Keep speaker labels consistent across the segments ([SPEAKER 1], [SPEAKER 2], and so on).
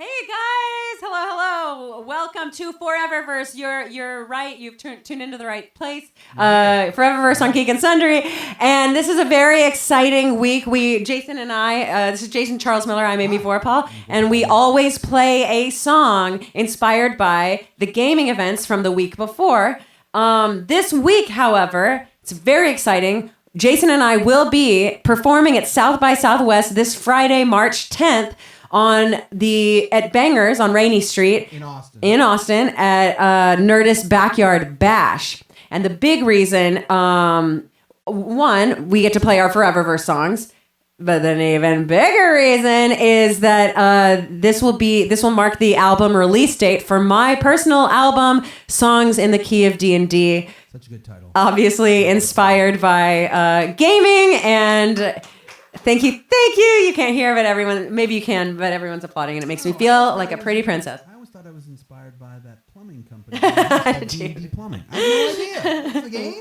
[SPEAKER 1] Hey guys! Hello. Welcome to ForeverVerse. You're right. You've tuned into the right place. ForeverVerse on Geek and Sundry, and this is a very exciting week. Jason and I. This is Jason Charles Miller. I'm Amy Vorpahl, and we always play a song inspired by the gaming events from the week before. This week, however, it's very exciting. Jason and I will be performing at South by Southwest this Friday, March 10th. At Bangers on Rainey Street in Austin at Nerdist Backyard Bash. And the big reason, one, we get to play our ForeverVerse songs, but an even bigger reason is that this will mark the album release date for my personal album, Songs in the Key of D&D.
[SPEAKER 2] Such a good title.
[SPEAKER 1] Obviously inspired by gaming and. Thank you. You can't hear, but maybe you can, but everyone's applauding, and it makes me feel like a pretty princess.
[SPEAKER 2] I always thought I was inspired by that plumbing company. D&D Plumbing. I have no idea. What's the game?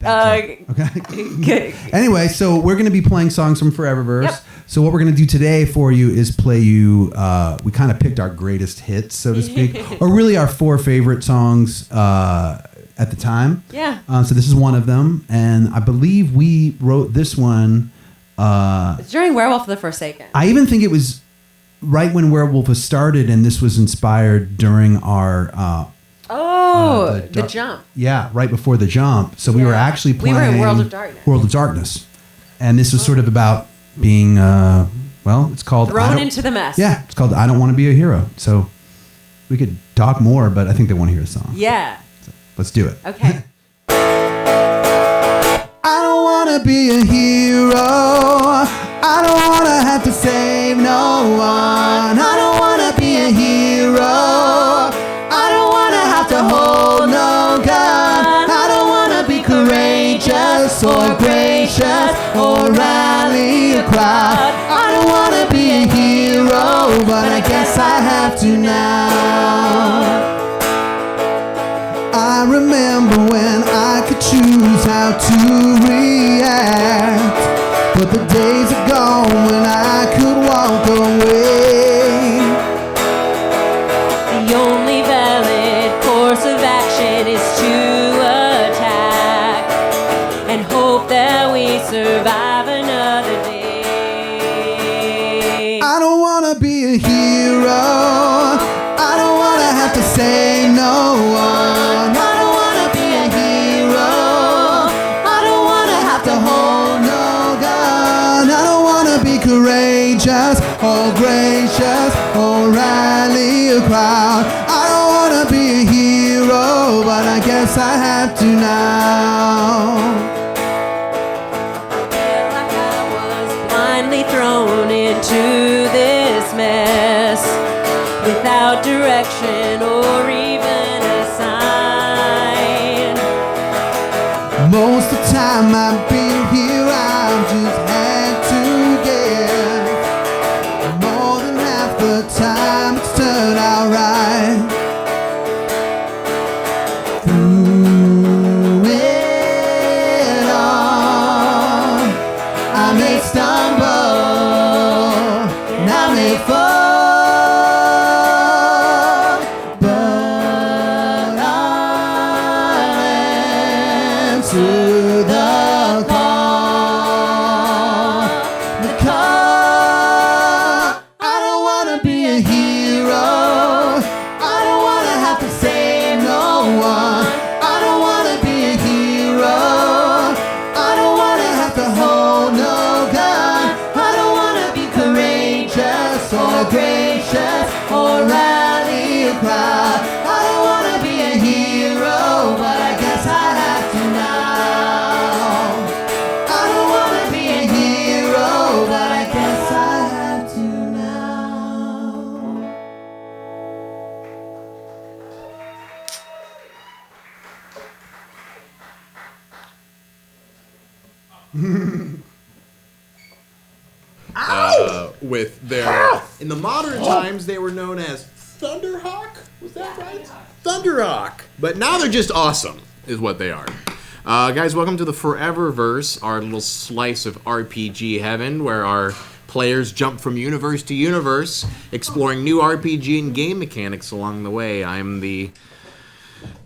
[SPEAKER 2] Okay. Anyway, so we're going to be playing songs from ForeverVerse.
[SPEAKER 1] Yep.
[SPEAKER 2] So what we're going to do today for you is play you, we kind of picked our greatest hits, so to speak, or really our 4 favorite songs at the time.
[SPEAKER 1] Yeah.
[SPEAKER 2] So this is one of them, and I believe we wrote this one.
[SPEAKER 1] It's during Werewolf of the Forsaken.
[SPEAKER 2] I even think it was right when Werewolf was started, and this was inspired during our...
[SPEAKER 1] the jump.
[SPEAKER 2] Yeah, right before the jump. So we were actually playing...
[SPEAKER 1] We were in World of Darkness.
[SPEAKER 2] World of Darkness. And this was sort of about being, it's called...
[SPEAKER 1] Thrown into the mess.
[SPEAKER 2] Yeah, it's called I Don't Want to Be a Hero. So we could talk more, but I think they want to hear the song.
[SPEAKER 1] Yeah.
[SPEAKER 2] So let's do it.
[SPEAKER 1] Okay.
[SPEAKER 2] I don't want to be a hero. I don't want to have to save no one. I don't want to be a hero. I don't want to have to hold no gun. I don't want to be courageous or gracious or rally a crowd. I don't want to be a hero, but I guess I have to now. I remember when I could choose how to react, but the days are gone when I could walk away.
[SPEAKER 1] The only valid course of action is to attack and hope that we survive another day.
[SPEAKER 2] I don't want to be a hero. I don't want to have to save no one. Courageous or gracious or rally a crowd. I don't want to be a hero, but I guess I have to now.
[SPEAKER 1] I feel like I was blindly thrown into this mess without direction or even a sign.
[SPEAKER 2] Most of the time I've been here, I've just had to guess. More than half the time it's turned out right. Through it all, I may stumble and I may fall, but I'll answer the call. The call. I don't want to be a hero. I don't want to have to save no one. I don't want to be a hero. I don't want to have to hold no gun. I don't want to be courageous or gracious or rally a crowd. I don't want to be a hero, but I guess I have to now. I don't want to be a hero, but I guess I have to now.
[SPEAKER 3] With their in the modern times they were known as Thunderhawk. Was that right? Thunderhawk. But now they're just awesome, is what they are. Guys, welcome to the ForeverVerse, our little slice of RPG heaven, where our Players jump from universe to universe, exploring new RPG and game mechanics along the way. I'm the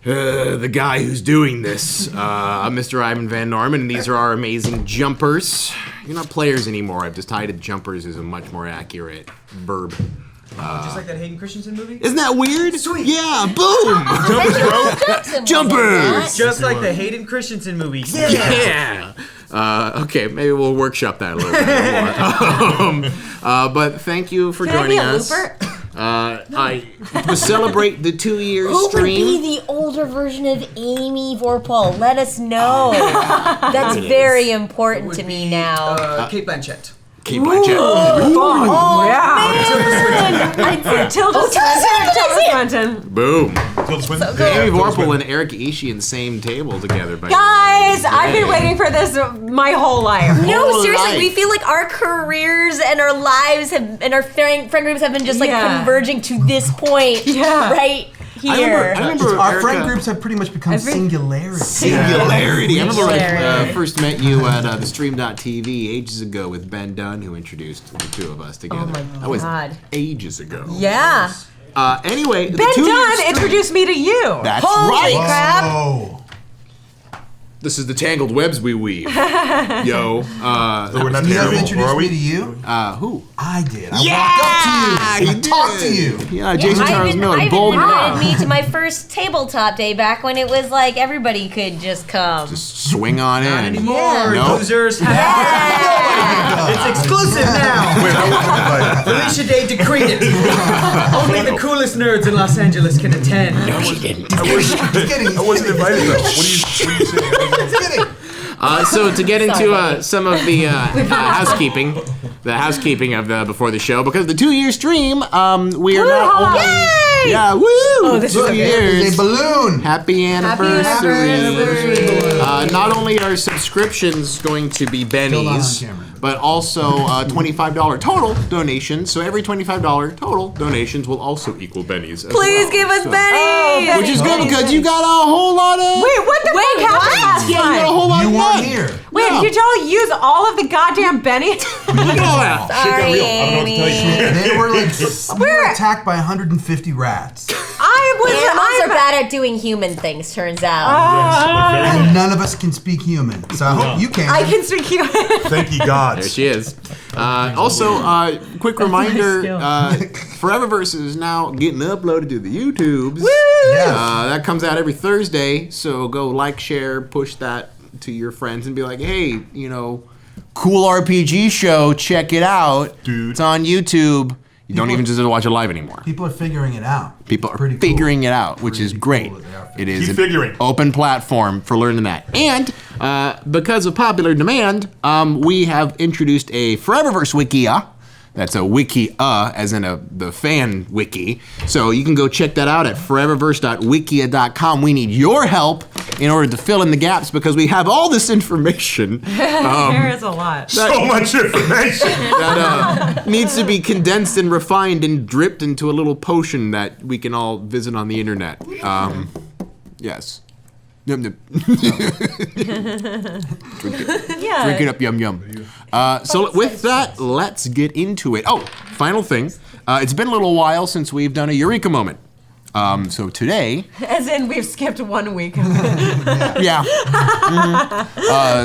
[SPEAKER 3] guy who's doing this. I'm Mr. Ivan Van Norman, and these are our amazing jumpers. You're not players anymore. I've decided jumpers is a much more accurate verb.
[SPEAKER 4] Just like that Hayden Christensen movie?
[SPEAKER 3] Isn't that weird?
[SPEAKER 4] Sweet.
[SPEAKER 3] Yeah, boom! Jumpers!
[SPEAKER 4] Just like the Hayden Christensen movie.
[SPEAKER 3] Yeah! Okay, maybe we'll workshop that a little bit more. But thank you for joining us. To celebrate the 2-year
[SPEAKER 5] Who
[SPEAKER 3] stream.
[SPEAKER 5] would be the older version of Amy Vorpahl? Let us know. That's very important to me now.
[SPEAKER 4] Kate Blanchett.
[SPEAKER 3] Kate Blanchett.
[SPEAKER 1] Tilda Swinton.
[SPEAKER 3] Boom.
[SPEAKER 6] Tilda Swinton?
[SPEAKER 3] Amy Vorpahl and Erika Ishii in the same table together.
[SPEAKER 1] Guys, I've been waiting for this my whole life.
[SPEAKER 5] No, seriously,
[SPEAKER 3] life.
[SPEAKER 5] we feel like our careers and our lives and our friend groups have been just like converging to this point right here.
[SPEAKER 3] I remember
[SPEAKER 2] Our
[SPEAKER 3] Erika,
[SPEAKER 2] friend groups have pretty much become singularity.
[SPEAKER 3] Singularity. I remember when I first met you at the Stream.tv ages ago with Ben Dunn, who introduced the two of us together.
[SPEAKER 5] Oh my
[SPEAKER 3] That was
[SPEAKER 5] God.
[SPEAKER 3] ages ago.
[SPEAKER 5] Yeah.
[SPEAKER 3] Anyway,
[SPEAKER 1] Ben Dunn introduced me to you.
[SPEAKER 3] That's
[SPEAKER 5] Holy
[SPEAKER 3] right.
[SPEAKER 5] crap.
[SPEAKER 2] Oh.
[SPEAKER 3] This is the tangled webs we weave. Yo.
[SPEAKER 6] So we're not
[SPEAKER 2] You know who
[SPEAKER 6] terrible,
[SPEAKER 2] introduced
[SPEAKER 6] are
[SPEAKER 2] me
[SPEAKER 6] we?
[SPEAKER 2] to you?
[SPEAKER 3] Who?
[SPEAKER 2] I did. I
[SPEAKER 3] Yeah,
[SPEAKER 2] walked up to you.
[SPEAKER 3] he
[SPEAKER 2] I talked to
[SPEAKER 3] did.
[SPEAKER 2] you.
[SPEAKER 3] Yeah, Jason Charles Miller.
[SPEAKER 5] Ivan
[SPEAKER 3] Bold
[SPEAKER 5] invited me to my first tabletop day back when it was like everybody could just come.
[SPEAKER 3] Swing on in.
[SPEAKER 4] Not anymore.
[SPEAKER 5] Yeah.
[SPEAKER 3] Nope.
[SPEAKER 4] Losers. It's exclusive now.
[SPEAKER 6] Wait, I wasn't invited.
[SPEAKER 4] Felicia Day decreed it. Only the coolest nerds in Los Angeles can attend.
[SPEAKER 3] No, she didn't.
[SPEAKER 6] I wasn't invited though. What are you saying?
[SPEAKER 3] So to get into some of the housekeeping of the before the show, because the 2-year stream, we are not only,
[SPEAKER 5] Yay!
[SPEAKER 3] yeah, woo!
[SPEAKER 1] this is
[SPEAKER 3] 2 years.
[SPEAKER 2] There's a balloon.
[SPEAKER 3] Happy anniversary!
[SPEAKER 5] anniversary.
[SPEAKER 3] Not only are subscriptions going to be bennies,
[SPEAKER 2] Still not on camera.
[SPEAKER 3] but also $25 total donations. So every $25 total donations will also equal bennies. as
[SPEAKER 5] Please
[SPEAKER 3] well.
[SPEAKER 5] give us
[SPEAKER 3] So-
[SPEAKER 5] Benny.
[SPEAKER 3] Which is good because you got a whole lot of.
[SPEAKER 1] Wait, what the fuck happened last
[SPEAKER 3] Yeah, you got a
[SPEAKER 1] time?
[SPEAKER 3] whole lot
[SPEAKER 2] You
[SPEAKER 3] of
[SPEAKER 2] weren't
[SPEAKER 3] money.
[SPEAKER 2] here.
[SPEAKER 1] Wait,
[SPEAKER 3] Yeah.
[SPEAKER 1] did y'all use all of the goddamn Benny?
[SPEAKER 3] Look at all that.
[SPEAKER 5] Sorry,
[SPEAKER 6] real. I don't know what to tell you.
[SPEAKER 5] Amy.
[SPEAKER 2] They were like we were attacked by 150 rats.
[SPEAKER 5] Animals are bad at doing human things, turns out.
[SPEAKER 2] And none of us can speak human. So I hope you can.
[SPEAKER 1] I can speak you.
[SPEAKER 6] Thank you, God.
[SPEAKER 3] There she is. Also, quick reminder: ForeverVerse is now getting uploaded to the YouTubes.
[SPEAKER 2] Yes.
[SPEAKER 3] That comes out every Thursday. So go like, share, push that to your friends, and be like, "Hey, cool RPG show. Check it out,
[SPEAKER 6] Dude.
[SPEAKER 3] It's on YouTube." You don't even just have to watch it live anymore.
[SPEAKER 2] People are figuring it out.
[SPEAKER 3] People are
[SPEAKER 2] Pretty cool.
[SPEAKER 3] figuring it out, which is
[SPEAKER 2] Pretty
[SPEAKER 3] great.
[SPEAKER 2] cool that they are
[SPEAKER 3] It is
[SPEAKER 6] Keep
[SPEAKER 3] an
[SPEAKER 6] figuring.
[SPEAKER 3] open platform for learning that. And because of popular demand, we have introduced a ForeverVerse Wikia. That's a wiki, as in the fan wiki. So you can go check that out at foreververse.wikia.com. We need your help in order to fill in the gaps because we have all this information
[SPEAKER 1] There is a lot.
[SPEAKER 6] So much information.
[SPEAKER 3] that needs to be condensed and refined and dripped into a little potion that we can all visit on the internet. Yes. Yum, yum.
[SPEAKER 1] Yeah.
[SPEAKER 3] Drink it up, yum yum. So with that, let's get into it. Oh, final thing. It's been a little while since we've done a Eureka moment. So today,
[SPEAKER 1] As in, we've skipped 1 week.
[SPEAKER 3] yeah.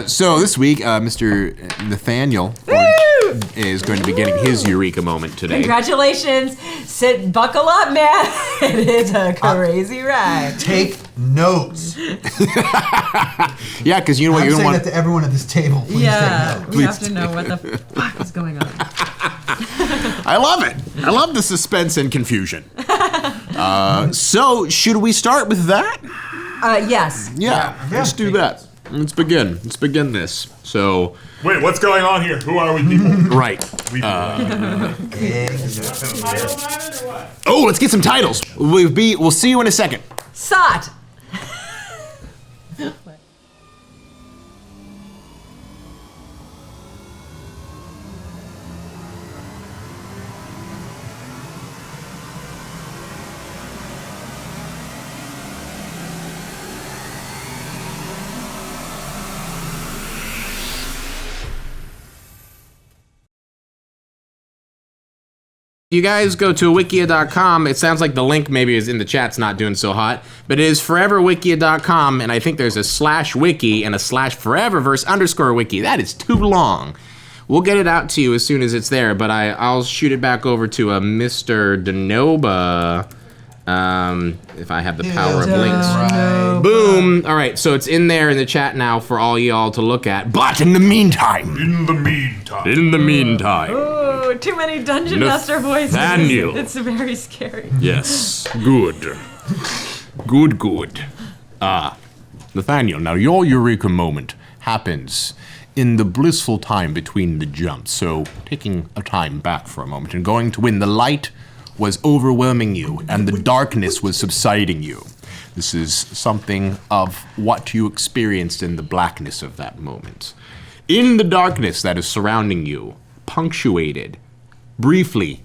[SPEAKER 3] So this week, Mr. Nathaniel is going to be getting his Eureka moment today.
[SPEAKER 1] Congratulations. Buckle up, man. It is a crazy ride.
[SPEAKER 2] Take notes.
[SPEAKER 3] Yeah, because you know what
[SPEAKER 2] I'm
[SPEAKER 3] you're
[SPEAKER 2] saying
[SPEAKER 3] going
[SPEAKER 2] that
[SPEAKER 3] to
[SPEAKER 2] to everyone at this table. Please
[SPEAKER 1] Yeah,
[SPEAKER 2] take notes.
[SPEAKER 1] we have to know what the fuck is going on.
[SPEAKER 3] I love it. I love the suspense and confusion. So should we start with that?
[SPEAKER 1] Yes.
[SPEAKER 3] Yeah, let's do that. Let's begin. Let's begin this. So,
[SPEAKER 6] Wait, what's going on here? Who are we people?
[SPEAKER 3] right. Oh, let's get some titles. We'll see you in a second.
[SPEAKER 1] Sot.
[SPEAKER 3] You guys go to wikia.com. It sounds like the link maybe is in the chat's not doing so hot, but it is foreverwikia.com, and I think there's a /wiki and a /foreververse_wiki. That is too long. We'll get it out to you as soon as it's there, but I'll shoot it back over to a Mr. Denoba. If I have the power of links.
[SPEAKER 2] Right.
[SPEAKER 3] Boom. All right, so it's in there in the chat now for all y'all to look at. But in the meantime.
[SPEAKER 6] In the meantime.
[SPEAKER 1] Oh, too many dungeon master voices.
[SPEAKER 3] Nathaniel.
[SPEAKER 1] It's very scary.
[SPEAKER 3] Yes. Good. Good. Nathaniel, now your Eureka moment happens in the blissful time between the jumps. So taking a time back for a moment and going to when the light was overwhelming you and the darkness was subsiding you. This is something of what you experienced in the blackness of that moment. In the darkness that is surrounding you, punctuated briefly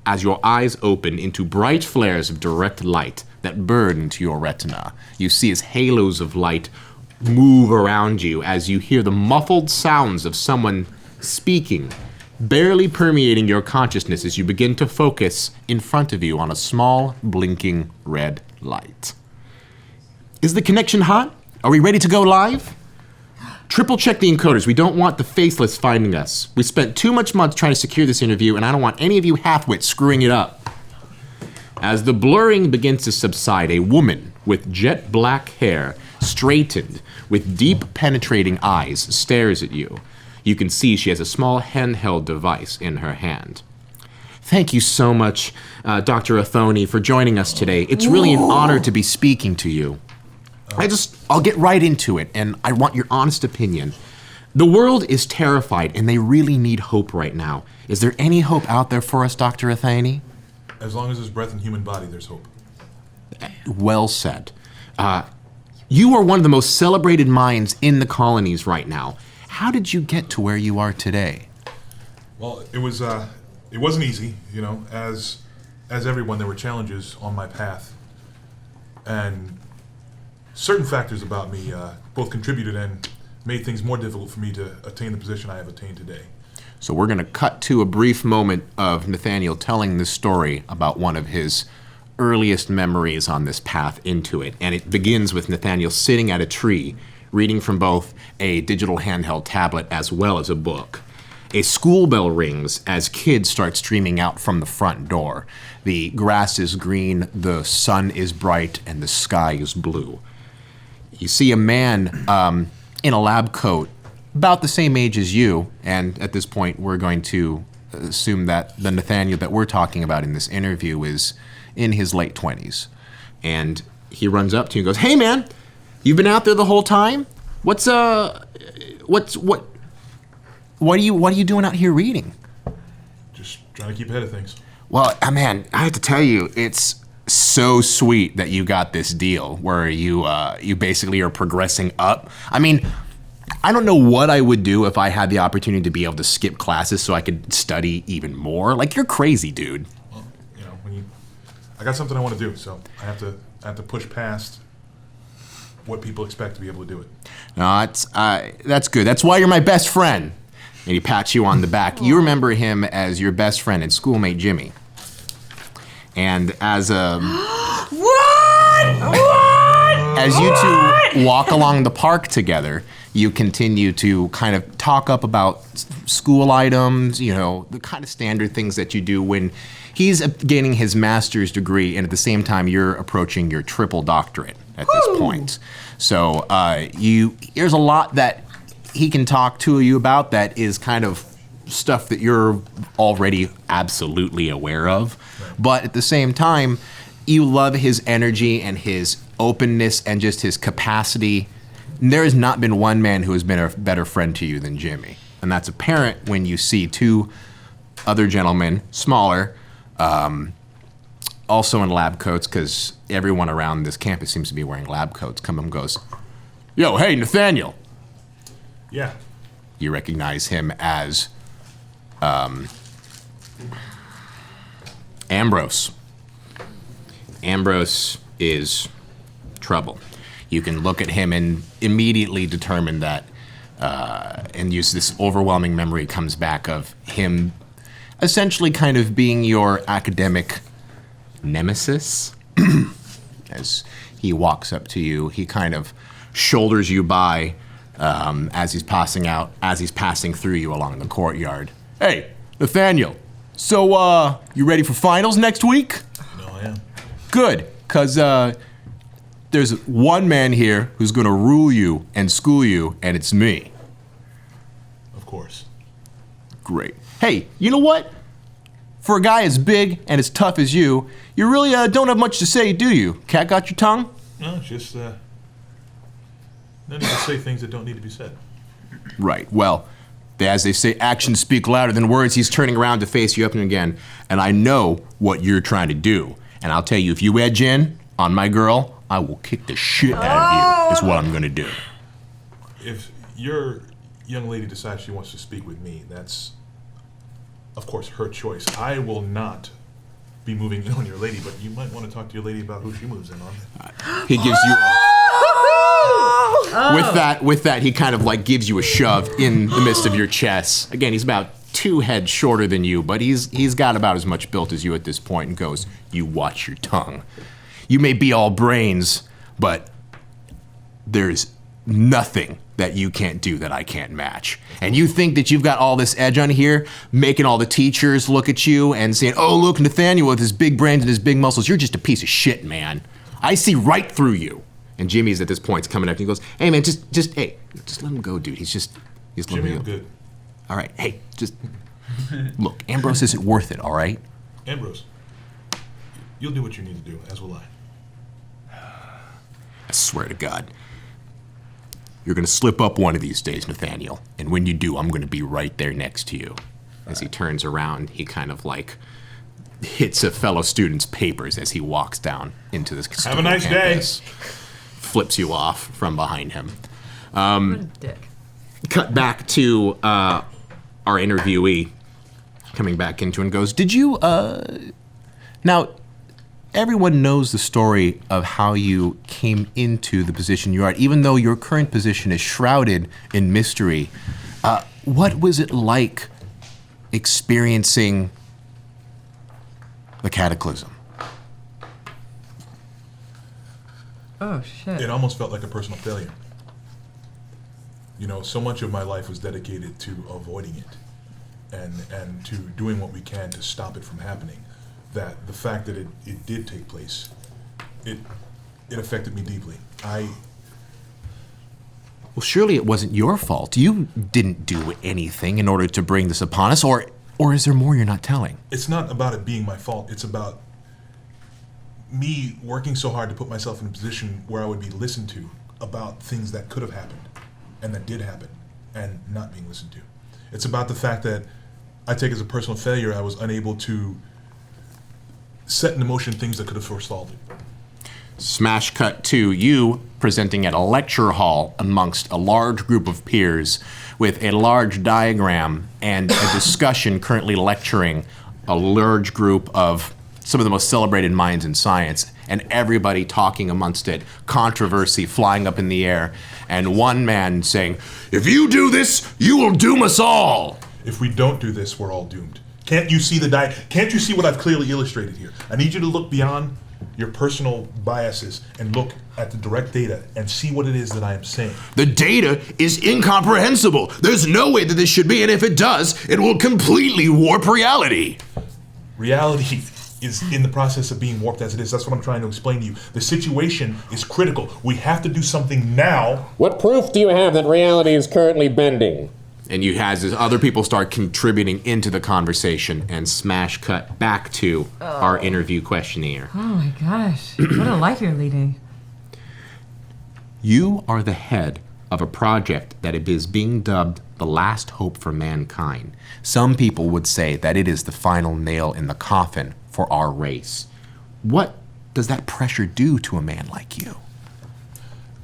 [SPEAKER 3] as your eyes open into bright flares of direct light that burn into your retina. You see as halos of light move around you as you hear the muffled sounds of someone speaking, barely permeating your consciousness as you begin to focus in front of you on a small, blinking red light. Is the connection hot? Are we ready to go live? Triple check the encoders. We don't want the faceless finding us. We spent too much months trying to secure this interview, and I don't want any of you half-wits screwing it up. As the blurring begins to subside, a woman with jet black hair, straightened, with deep penetrating eyes, stares at you. You can see she has a small handheld device in her hand. Thank you so much, Dr. Athoni, for joining us today. It's really an honor to be speaking to you. I'll get right into it, and I want your honest opinion. The world is terrified, and they really need hope right now. Is there any hope out there for us, Dr. Athoni?
[SPEAKER 6] As long as there's breath in human body, there's hope.
[SPEAKER 3] Well said. You are one of the most celebrated minds in the colonies right now. How did you get to where you are today?
[SPEAKER 6] Well, it wasn't easy, you know. As everyone, there were challenges on my path, and certain factors about me both contributed and made things more difficult for me to attain the position I have attained today.
[SPEAKER 3] So we're going to cut to a brief moment of Nathaniel telling this story about one of his earliest memories on this path into it. And it begins with Nathaniel sitting at a tree, reading from both a digital handheld tablet as well as a book. A school bell rings as kids start streaming out from the front door. The grass is green, the sun is bright, and the sky is blue. You see a man in a lab coat, about the same age as you, and at this point we're going to assume that the Nathaniel that we're talking about in this interview is in his late 20s. And he runs up to you and goes, "Hey man, you've been out there the whole time? What are you doing out here reading?"
[SPEAKER 6] Just trying to keep ahead of things.
[SPEAKER 3] Well, man, I have to tell you, it's so sweet that you got this deal where you basically are progressing up. I mean, I don't know what I would do if I had the opportunity to be able to skip classes so I could study even more. Like, you're crazy, dude.
[SPEAKER 6] Well, you know, I got something I want to do, so I have to push past what people expect to be able to do it.
[SPEAKER 3] No, that's good. That's why you're my best friend. And he pats you on the back. You remember him as your best friend and schoolmate Jimmy. And as as you two walk along the park together, you continue to kind of talk up about school items, you know, the kind of standard things that you do when he's gaining his master's degree, and at the same time you're approaching your triple doctorate at this point. So there's a lot that he can talk to you about that is kind of stuff that you're already absolutely aware of. But at the same time, you love his energy and his openness and just his capacity. There has not been one man who has been a better friend to you than Jimmy. And that's apparent when you see two other gentlemen, smaller, also in lab coats, because everyone around this campus seems to be wearing lab coats, come and goes, "Yo, hey, Nathaniel."
[SPEAKER 6] Yeah.
[SPEAKER 3] You recognize him as Ambrose. Ambrose is trouble. You can look at him and immediately determine that, and use this overwhelming memory comes back of him. essentially kind of being your academic nemesis. As he walks up to you, he kind of shoulders you by as he's passing through you along the courtyard. Hey, Nathaniel, so you ready for finals next week?
[SPEAKER 6] No, I am.
[SPEAKER 3] Good, because there's one man here who's going to rule you and school you, and it's me.
[SPEAKER 6] Of course.
[SPEAKER 3] Great. Hey, you know what? For a guy as big and as tough as you, you really don't have much to say, do you? Cat got your tongue?
[SPEAKER 6] No, it's just no need to say things that don't need to be said.
[SPEAKER 3] Right. Well, as they say, actions speak louder than words. He's turning around to face you up and again, and I know what you're trying to do. And I'll tell you, if you edge in on my girl, I will kick the shit out of you, is what I'm going to do.
[SPEAKER 6] If your young lady decides she wants to speak with me, that's, of course, her choice. I will not be moving in on your lady, but you might want to talk to your lady about who she moves in on.
[SPEAKER 3] He gives you a... With that, he kind of like gives you a shove in the midst of your chest. Again, he's about 2 heads shorter than you, but he's got about as much built as you at this point, and goes, "You watch your tongue. You may be all brains, but there's nothing that you can't do that I can't match. And you think that you've got all this edge on here, making all the teachers look at you and saying, oh, look, Nathaniel with his big brains and his big muscles, you're just a piece of shit, man. I see right through you." And Jimmy's at this point coming up and he goes, "Hey, man, just let him go, dude. He's
[SPEAKER 6] Jimmy, I'm good.
[SPEAKER 3] All right, hey, just look, Ambrose isn't worth it, all right?
[SPEAKER 6] Ambrose, you'll do what you need to do, as will I.
[SPEAKER 3] I swear to God, you're gonna slip up one of these days, Nathaniel. And when you do, I'm gonna be right there next to you." As he turns around, he kind of like hits a fellow student's papers as he walks down into this
[SPEAKER 6] Have a nice
[SPEAKER 3] campus. Flips you off from behind him.
[SPEAKER 1] What a dick.
[SPEAKER 3] Cut back to our interviewee coming back into and goes, "Did you, now, everyone knows the story of how you came into the position you are at, even though your current position is shrouded in mystery. What was it like experiencing the cataclysm?"
[SPEAKER 1] Oh, shit.
[SPEAKER 6] It almost felt like a personal failure. You know, so much of my life was dedicated to avoiding it and to doing what we can to stop it from happening, that the fact that it did take place, it affected me deeply.
[SPEAKER 3] Well, surely it wasn't your fault. You didn't do anything in order to bring this upon us, or is there more you're not telling?
[SPEAKER 6] It's not about it being my fault. It's about me working so hard to put myself in a position where I would be listened to about things that could have happened and that did happen and not being listened to. It's about the fact that I take as a personal failure I was unable to set in motion things that could have forestalled it.
[SPEAKER 3] Smash cut to you presenting at a lecture hall amongst a large group of peers with a large diagram and a discussion currently lecturing a large group of some of the most celebrated minds in science, and everybody talking amongst it, controversy flying up in the air, and one man saying, "If you do this, you will doom us all."
[SPEAKER 6] If we don't do this, we're all doomed. Can't you see Can't you see what I've clearly illustrated here? I need you to look beyond your personal biases and look at the direct data and see what it is that I am saying.
[SPEAKER 3] The data is incomprehensible. There's no way that this should be, and if it does, it will completely warp reality.
[SPEAKER 6] Reality is in the process of being warped as it is. That's what I'm trying to explain to you. The situation is critical. We have to do something now.
[SPEAKER 7] What proof do you have that reality is currently bending?
[SPEAKER 3] And you has as other people start contributing into the conversation, and smash cut back to our interview questionnaire.
[SPEAKER 1] Oh my gosh. What a life you're leading.
[SPEAKER 3] You are the head of a project that is being dubbed the last hope for mankind. Some people would say that it is the final nail in the coffin for our race. What does that pressure do to a man like you?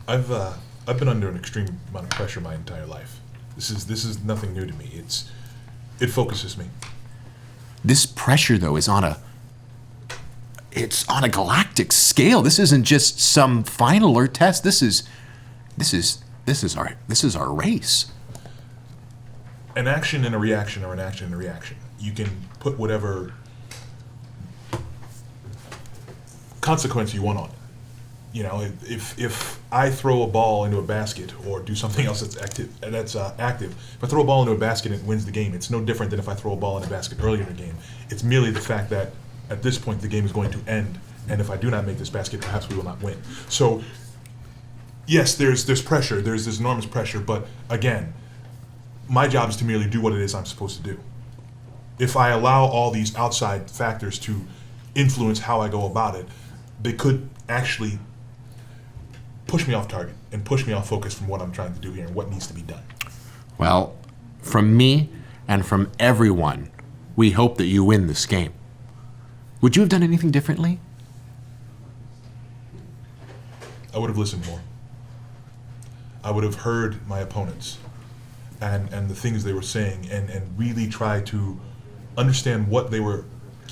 [SPEAKER 6] I've been under an extreme amount of pressure my entire life. This is nothing new to me. It focuses me.
[SPEAKER 3] This pressure, though, is on a galactic scale. This isn't just some final or test. This is our race.
[SPEAKER 6] An action and a reaction are an action and a reaction. you can put whatever consequence you want on it. You know, if I throw a ball into a basket or do something else that's active, if I throw a ball into a basket and it wins the game, it's no different than if I throw a ball in a basket earlier in the game. It's merely the fact that at this point the game is going to end, and if I do not make this basket, perhaps we will not win. So, yes, there's pressure, there's this enormous pressure, but again, my job is to merely do what it is I'm supposed to do. If I allow all these outside factors to influence how I go about it, they could actually push me off target and push me off focus from what I'm trying to do here and what needs to be done.
[SPEAKER 3] Well, from me and from everyone, we hope that you win this game. Would you have done anything differently?
[SPEAKER 6] I would have listened more. I would have heard my opponents and the things they were saying and really tried to understand what they were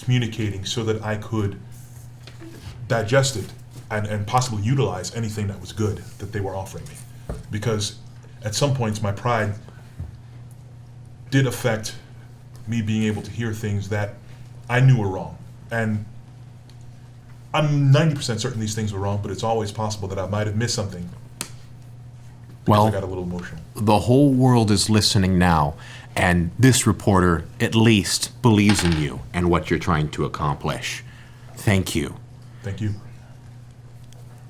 [SPEAKER 6] communicating so that I could digest it and possibly utilize anything that was good that they were offering me. Because at some points my pride did affect me being able to hear things that I knew were wrong. And I'm 90% certain these things were wrong, but it's always possible that I might have missed something because I got a little emotional.
[SPEAKER 3] The whole world is listening now, and this reporter at least believes in you and what you're trying to accomplish. Thank you.
[SPEAKER 6] Thank you.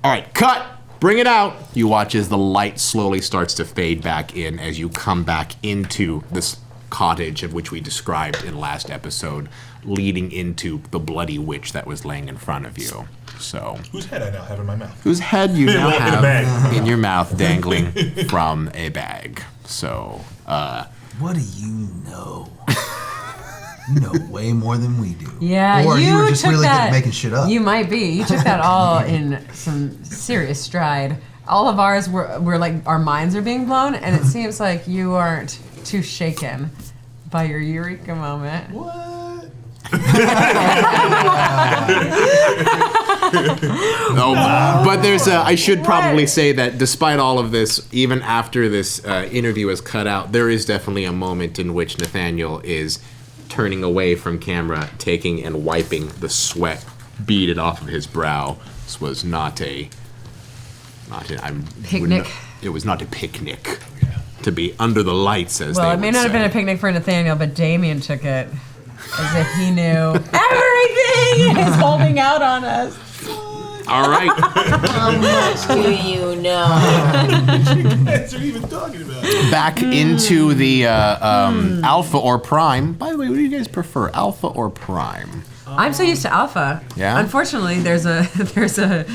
[SPEAKER 3] All right, cut! Bring it out! You watch as the light slowly starts to fade back in as you come back into this cottage of which we described in last episode, leading into the bloody witch that was laying in front of you. So,
[SPEAKER 6] whose head I now have in my mouth?
[SPEAKER 3] Whose head you now
[SPEAKER 6] in a
[SPEAKER 3] have
[SPEAKER 6] bag.
[SPEAKER 3] in your mouth dangling from a bag. So,
[SPEAKER 2] What do you know? You know way more than we do.
[SPEAKER 1] Yeah,
[SPEAKER 2] or you were just
[SPEAKER 1] took
[SPEAKER 2] really good
[SPEAKER 1] that,
[SPEAKER 2] at making shit up.
[SPEAKER 1] You might be. You took that all in some serious stride. All of ours were like our minds are being blown, and it seems like you aren't too shaken by your Eureka moment.
[SPEAKER 6] What?
[SPEAKER 3] No, but there's I should probably say that despite all of this, even after this interview is cut out, there is definitely a moment in which Nathaniel is turning away from camera, taking and wiping the sweat beaded off of his brow. This was not a
[SPEAKER 1] Picnic.
[SPEAKER 3] It was not a picnic to be under the lights, as
[SPEAKER 1] Well,
[SPEAKER 3] they
[SPEAKER 1] it may
[SPEAKER 3] would
[SPEAKER 1] not have
[SPEAKER 3] say.
[SPEAKER 1] been a picnic for Nathaniel, but Damion took it as if he knew everything. He's holding out on us.
[SPEAKER 3] All right.
[SPEAKER 5] How much do you know?
[SPEAKER 6] What are you even talking about?
[SPEAKER 3] Back into the Alpha or Prime. By the way, what do you guys prefer, Alpha or Prime?
[SPEAKER 1] I'm so used to Alpha.
[SPEAKER 3] Yeah?
[SPEAKER 1] Unfortunately, there's a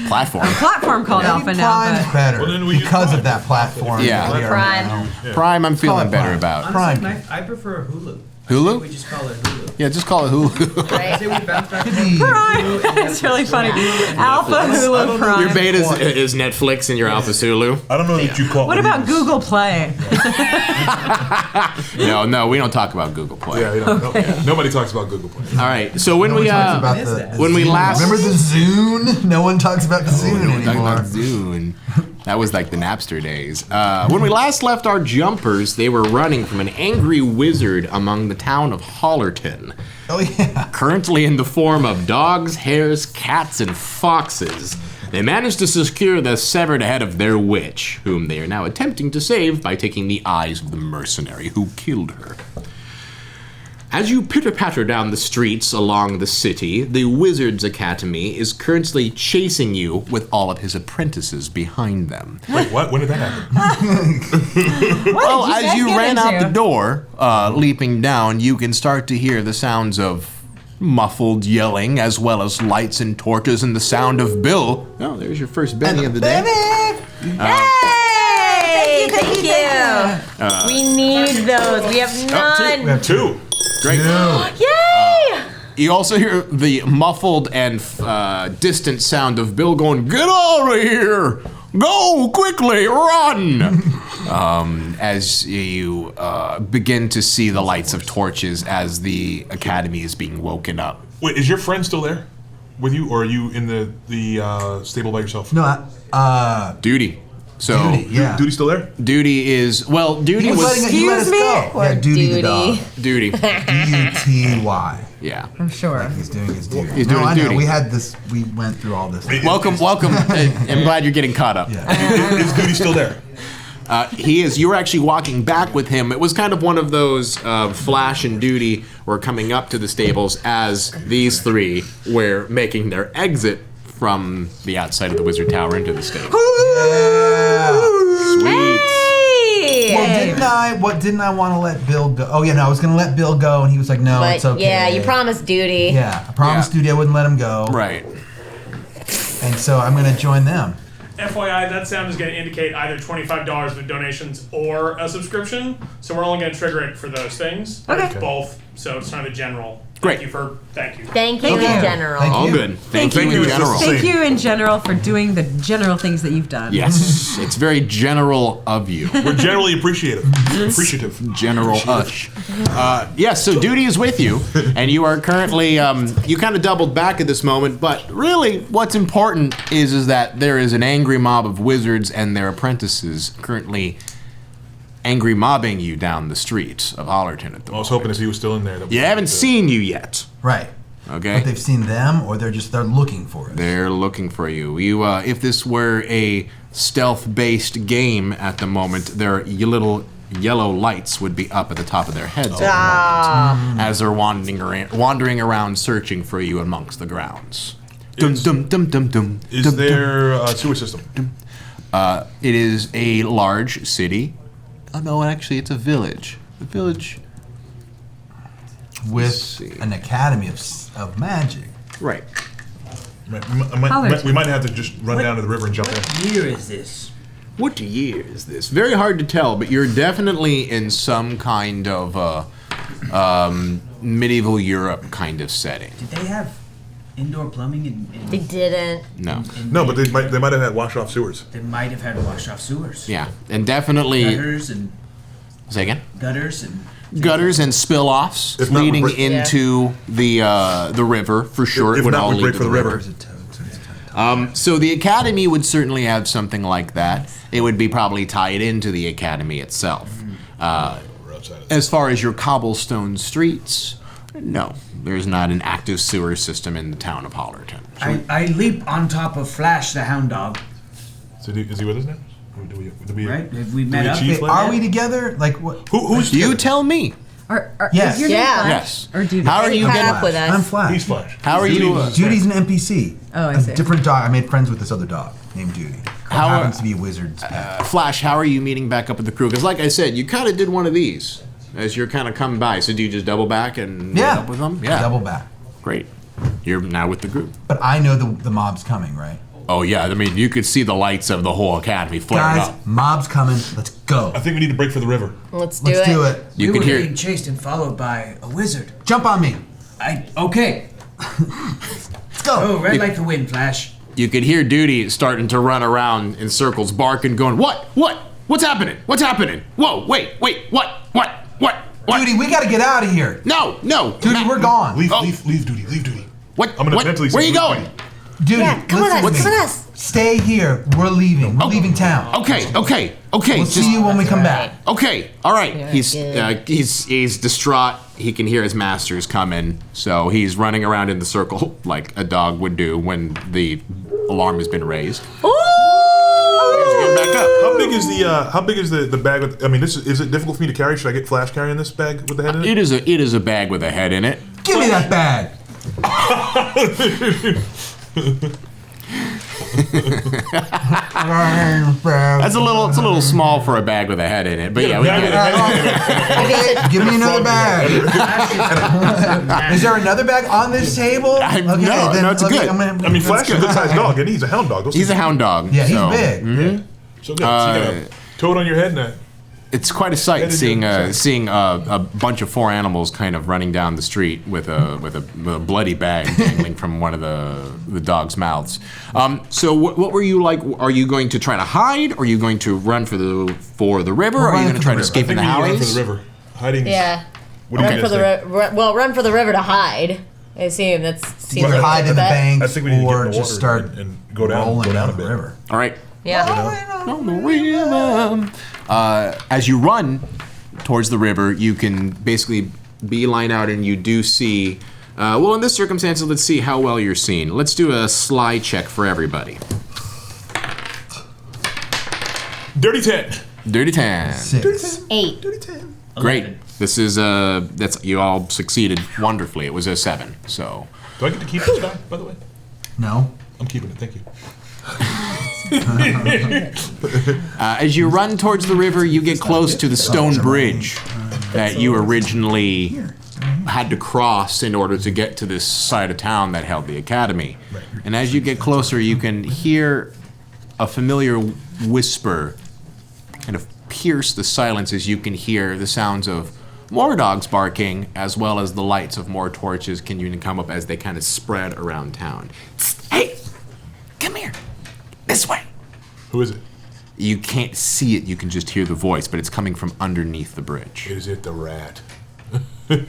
[SPEAKER 3] Platform.
[SPEAKER 1] platform called Alpha now.
[SPEAKER 2] Prime's
[SPEAKER 1] But
[SPEAKER 2] better
[SPEAKER 6] Well, then we use
[SPEAKER 2] because
[SPEAKER 6] Prime.
[SPEAKER 2] of that platform.
[SPEAKER 3] Yeah.
[SPEAKER 2] that we are
[SPEAKER 5] Prime.
[SPEAKER 2] now.
[SPEAKER 3] Prime, I'm feeling
[SPEAKER 2] it
[SPEAKER 3] better
[SPEAKER 2] Prime.
[SPEAKER 3] about.
[SPEAKER 2] Prime.
[SPEAKER 4] Honestly, I prefer Hulu.
[SPEAKER 3] Hulu?
[SPEAKER 4] We just call it Hulu.
[SPEAKER 3] Yeah, just call it Hulu.
[SPEAKER 5] Right?
[SPEAKER 4] Say we bounce back
[SPEAKER 1] Prime. It's really funny. Alpha, Hulu, Prime.
[SPEAKER 3] Your beta is Netflix and your Alpha Hulu.
[SPEAKER 6] I don't know that you call
[SPEAKER 1] What
[SPEAKER 6] it
[SPEAKER 1] about
[SPEAKER 6] Hulu.
[SPEAKER 1] Google Play?
[SPEAKER 3] No, we don't talk about Google Play.
[SPEAKER 6] Yeah, nobody talks about Google Play.
[SPEAKER 3] All right, so when we
[SPEAKER 2] Talks about
[SPEAKER 4] missed
[SPEAKER 2] the,
[SPEAKER 4] that.
[SPEAKER 2] the
[SPEAKER 3] when we
[SPEAKER 2] Zune.
[SPEAKER 3] last-
[SPEAKER 2] remember the Zune? No one talks about the Zune
[SPEAKER 3] we don't talk
[SPEAKER 2] anymore.
[SPEAKER 3] about Zune. That was like the Napster days. When we last left our jumpers, they were running from an angry wizard among the town of Hollerton.
[SPEAKER 2] Oh yeah.
[SPEAKER 3] Currently in the form of dogs, hares, cats, and foxes, they managed to secure the severed head of their witch, whom they are now attempting to save by taking the eyes of the mercenary who killed her. As you pitter-patter down the streets along the city, the Wizard's Academy is currently chasing you with all of his apprentices behind them.
[SPEAKER 6] Wait, what? When did that happen?
[SPEAKER 3] Well, as
[SPEAKER 1] guys
[SPEAKER 3] you
[SPEAKER 1] get
[SPEAKER 3] ran out
[SPEAKER 1] into?
[SPEAKER 3] the door, leaping down, you can start to hear the sounds of muffled yelling, as well as lights and torches and the sound of Bill. Oh, there's your first Benny of the day.
[SPEAKER 5] Hey! Thank you. We need those. We have none.
[SPEAKER 2] We have
[SPEAKER 6] Two.
[SPEAKER 3] Great.
[SPEAKER 5] Yay!
[SPEAKER 3] You also hear the muffled and distant sound of Bill going, "Get out of here! Go quickly, run!" As you begin to see the lights of torches as the academy is being woken up.
[SPEAKER 6] Wait, is your friend still there with you, or are you in the stable by yourself?
[SPEAKER 2] No,
[SPEAKER 3] Duty. So
[SPEAKER 2] Duty, yeah.
[SPEAKER 6] Duty still there?
[SPEAKER 3] Duty is Duty
[SPEAKER 2] He was letting he let us
[SPEAKER 1] Excuse
[SPEAKER 2] go.
[SPEAKER 1] me?
[SPEAKER 5] Poor
[SPEAKER 2] Yeah, Duty the dog.
[SPEAKER 3] Duty.
[SPEAKER 2] D-U-T-Y.
[SPEAKER 3] Yeah.
[SPEAKER 1] I'm sure.
[SPEAKER 2] He's doing his duty.
[SPEAKER 3] He's doing his
[SPEAKER 2] I know.
[SPEAKER 3] duty.
[SPEAKER 2] We had this. We went through all this.
[SPEAKER 3] Welcome. I'm glad you're getting caught up.
[SPEAKER 2] Yeah.
[SPEAKER 6] Is Duty still there?
[SPEAKER 3] He is. You were actually walking back with him. It was kind of one of those Flash and Duty were coming up to the stables as these three were making their exit from the outside of the Wizard Tower into the stable. Sweet.
[SPEAKER 2] Well, didn't I want to let Bill go? Oh yeah, no, I was gonna let Bill go, and he was like, no,
[SPEAKER 5] But
[SPEAKER 2] it's okay.
[SPEAKER 5] yeah, you promised Duty.
[SPEAKER 2] Yeah, I promised Duty I wouldn't let him go.
[SPEAKER 3] Right.
[SPEAKER 2] And so I'm gonna join them.
[SPEAKER 8] FYI, that sound is going to indicate either $25 with donations or a subscription. So we're only going to trigger it for those things.
[SPEAKER 1] Okay.
[SPEAKER 8] Both. So it's kind of a general.
[SPEAKER 3] Great.
[SPEAKER 8] Thank you.
[SPEAKER 5] Thank you in general.
[SPEAKER 2] Thank
[SPEAKER 3] All
[SPEAKER 2] you.
[SPEAKER 3] good. Thank you in general.
[SPEAKER 1] Thank you in general for doing the general things that you've done.
[SPEAKER 3] Yes, it's very general of you.
[SPEAKER 6] We're generally appreciative.
[SPEAKER 3] General Ush. Yes, so Duty is with you, and you are currently, you kind of doubled back at this moment, but really what's important is that there is an angry mob of wizards and their apprentices currently angry mobbing you down the streets of Hollerton at the
[SPEAKER 6] I was
[SPEAKER 3] moment.
[SPEAKER 6] hoping if he was still in there.
[SPEAKER 3] You haven't seen you yet,
[SPEAKER 2] Right.
[SPEAKER 3] okay?
[SPEAKER 2] But they've seen them, or they're looking for us.
[SPEAKER 3] They're looking for you. You, if this were a stealth-based game at the moment, their little yellow lights would be up at the top of their heads at the moment, as they're wandering around searching for you amongst the grounds.
[SPEAKER 6] Is there a sewer system?
[SPEAKER 3] It is a large city. Oh no, actually, it's a village. A village.
[SPEAKER 2] With an academy of magic.
[SPEAKER 3] Right.
[SPEAKER 6] We might have to just run down to the river and jump in.
[SPEAKER 4] What year is this?
[SPEAKER 3] What year is this? Very hard to tell, but you're definitely in some kind of medieval Europe kind of setting.
[SPEAKER 4] Did they have indoor plumbing?
[SPEAKER 5] They didn't.
[SPEAKER 3] No.
[SPEAKER 6] No, but they might have had wash-off sewers.
[SPEAKER 4] They might have had wash-off sewers.
[SPEAKER 3] Yeah, and definitely.
[SPEAKER 4] Gutters and
[SPEAKER 3] Say again.
[SPEAKER 4] gutters and
[SPEAKER 3] Spill-offs
[SPEAKER 6] If not,
[SPEAKER 3] leading
[SPEAKER 6] we break-
[SPEAKER 3] into the river for sure.
[SPEAKER 6] If
[SPEAKER 3] it would
[SPEAKER 6] not,
[SPEAKER 3] all
[SPEAKER 6] we
[SPEAKER 3] lead
[SPEAKER 6] break
[SPEAKER 3] to
[SPEAKER 6] for the river.
[SPEAKER 3] So the academy would certainly have something like that. It would be probably tied into the academy itself.
[SPEAKER 6] We're outside of
[SPEAKER 3] As far as your cobblestone streets, no, there's not an active sewer system in the town of Hollerton.
[SPEAKER 4] I leap on top of Flash the Hound Dog.
[SPEAKER 6] Is he with us now? Do we
[SPEAKER 4] Right? Have we met up?
[SPEAKER 6] achieve-
[SPEAKER 2] Wait, are we together? Like what?
[SPEAKER 6] Who's
[SPEAKER 3] You
[SPEAKER 6] together?
[SPEAKER 3] tell me.
[SPEAKER 2] Yes.
[SPEAKER 1] Is your name
[SPEAKER 5] Yeah.
[SPEAKER 1] Flash?
[SPEAKER 3] Yes.
[SPEAKER 1] Or Duty?
[SPEAKER 3] How are you
[SPEAKER 5] Caught
[SPEAKER 3] getting?
[SPEAKER 5] up with us.
[SPEAKER 2] I'm Flash.
[SPEAKER 6] He's Flash.
[SPEAKER 3] How are
[SPEAKER 6] Duty
[SPEAKER 3] you?
[SPEAKER 6] was-
[SPEAKER 2] Duty's an NPC.
[SPEAKER 1] Oh, I
[SPEAKER 2] a
[SPEAKER 1] see.
[SPEAKER 2] different dog. I made friends with this other dog named Duty.
[SPEAKER 3] How-
[SPEAKER 2] happens to be a wizard's pet.
[SPEAKER 3] Flash, how are you meeting back up with the crew? Because like I said, you kind of did one of these as you're kind of coming by. So do you just double back and meet
[SPEAKER 2] Yeah.
[SPEAKER 3] up with them? Yeah.
[SPEAKER 2] Double back.
[SPEAKER 3] Great. You're now with the group.
[SPEAKER 2] But I know the mob's coming, right?
[SPEAKER 3] Oh yeah, I mean you could see the lights of the whole academy flaring
[SPEAKER 2] Guys,
[SPEAKER 3] up.
[SPEAKER 2] mob's coming. Let's go.
[SPEAKER 6] I think we need to break for the river.
[SPEAKER 5] Let's do
[SPEAKER 2] Let's
[SPEAKER 5] it.
[SPEAKER 2] do it.
[SPEAKER 3] You
[SPEAKER 4] we
[SPEAKER 3] can
[SPEAKER 4] were
[SPEAKER 3] hear.
[SPEAKER 4] being chased and followed by a wizard.
[SPEAKER 2] Jump on me.
[SPEAKER 4] Okay.
[SPEAKER 2] Let's go.
[SPEAKER 4] Oh, right like the wind, Flash.
[SPEAKER 3] You could hear Duty starting to run around in circles, barking, going, "What? What? What's happening? What's happening? Whoa! Wait! What? What?
[SPEAKER 2] Duty, we gotta get out of here.
[SPEAKER 3] No!
[SPEAKER 2] Duty,
[SPEAKER 3] Matt,
[SPEAKER 2] we're gone.
[SPEAKER 6] Leave
[SPEAKER 3] Oh.
[SPEAKER 6] Duty.
[SPEAKER 3] What?
[SPEAKER 6] I'm gonna
[SPEAKER 3] what?
[SPEAKER 6] mentally say
[SPEAKER 3] Where are you
[SPEAKER 6] leave
[SPEAKER 3] going?
[SPEAKER 6] Duty.
[SPEAKER 2] Duty,
[SPEAKER 5] Yeah, come with
[SPEAKER 2] listen
[SPEAKER 5] us.
[SPEAKER 2] to
[SPEAKER 5] Come
[SPEAKER 2] me.
[SPEAKER 5] with us.
[SPEAKER 2] Stay here. We're leaving. We're leaving town.
[SPEAKER 3] Okay.
[SPEAKER 2] We'll see you when we come back.
[SPEAKER 3] Okay, all right.
[SPEAKER 5] Yeah,
[SPEAKER 3] He's distraught. He can hear his masters coming, so he's running around in the circle like a dog would do when the alarm has been raised. He's getting back up.
[SPEAKER 6] How big is the bag? I mean, is it difficult for me to carry? Should I get Flash carrying this bag with the head in it?
[SPEAKER 3] It is a bag with a head in it.
[SPEAKER 2] Give me that bag.
[SPEAKER 3] That's it's a little small for a bag with a head in it, but yeah, we
[SPEAKER 6] Bag
[SPEAKER 3] get
[SPEAKER 6] with
[SPEAKER 3] it.
[SPEAKER 6] a head in it.
[SPEAKER 2] Give me another bag. Is there another bag on this table?
[SPEAKER 3] No, it's good.
[SPEAKER 6] I mean, Flash is a good-sized dog, and he's a hound dog.
[SPEAKER 3] He's a hound dog.
[SPEAKER 2] Yeah, he's
[SPEAKER 3] so
[SPEAKER 2] big.
[SPEAKER 6] Yeah. So good. So you got a toad on your head and a
[SPEAKER 3] It's quite a sight
[SPEAKER 6] Head in
[SPEAKER 3] seeing
[SPEAKER 6] your-
[SPEAKER 3] seeing a bunch of four animals kind of running down the street with a bloody bag dangling from one of the dog's mouths. So what were you like? Are you going to try to hide? Or are you going to run for the river? Or are you going to try to escape in the
[SPEAKER 6] run for
[SPEAKER 3] alleys?
[SPEAKER 6] the river. Hiding.
[SPEAKER 5] Yeah.
[SPEAKER 6] What do you
[SPEAKER 5] Run for
[SPEAKER 6] guys
[SPEAKER 5] the
[SPEAKER 6] think?
[SPEAKER 5] run for the river to hide. I assume that's seems
[SPEAKER 2] Either
[SPEAKER 5] like
[SPEAKER 2] hide in the
[SPEAKER 5] bet.
[SPEAKER 2] banks
[SPEAKER 6] I think we need to get
[SPEAKER 2] or
[SPEAKER 6] in the
[SPEAKER 2] just
[SPEAKER 6] water
[SPEAKER 2] start
[SPEAKER 6] and go down
[SPEAKER 2] rolling
[SPEAKER 6] a
[SPEAKER 2] down the
[SPEAKER 6] bit.
[SPEAKER 2] river.
[SPEAKER 3] All right.
[SPEAKER 5] Yeah.
[SPEAKER 3] On the river. As you run towards the river, you can basically beeline out, and you do see. Well, in this circumstance, let's see how well you're seen. Let's do a slide check for everybody.
[SPEAKER 6] Dirty 10.
[SPEAKER 3] Dirty 10.
[SPEAKER 2] 6.
[SPEAKER 5] 8.
[SPEAKER 6] Dirty 10.
[SPEAKER 3] Great. This is that's you all succeeded wonderfully. It was a 7. So.
[SPEAKER 6] Do I get to keep this guy, by the way?
[SPEAKER 2] No.
[SPEAKER 6] I'm keeping it. Thank you.
[SPEAKER 3] As you run towards the river, you get close to the stone bridge that you originally had to cross in order to get to this side of town that held the academy. And as you get closer, you can hear a familiar whisper kind of pierce the silence as you can hear the sounds of more dogs barking, as well as the lights of more torches can come up as they kind of spread around town. Hey, come here. This way.
[SPEAKER 6] Who is it?
[SPEAKER 3] You can't see it, you can just hear the voice, but it's coming from underneath the bridge.
[SPEAKER 6] Is it the rat?
[SPEAKER 5] Sound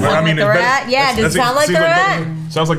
[SPEAKER 5] like the rat? Yeah, does it sound like the rat?
[SPEAKER 6] Sounds like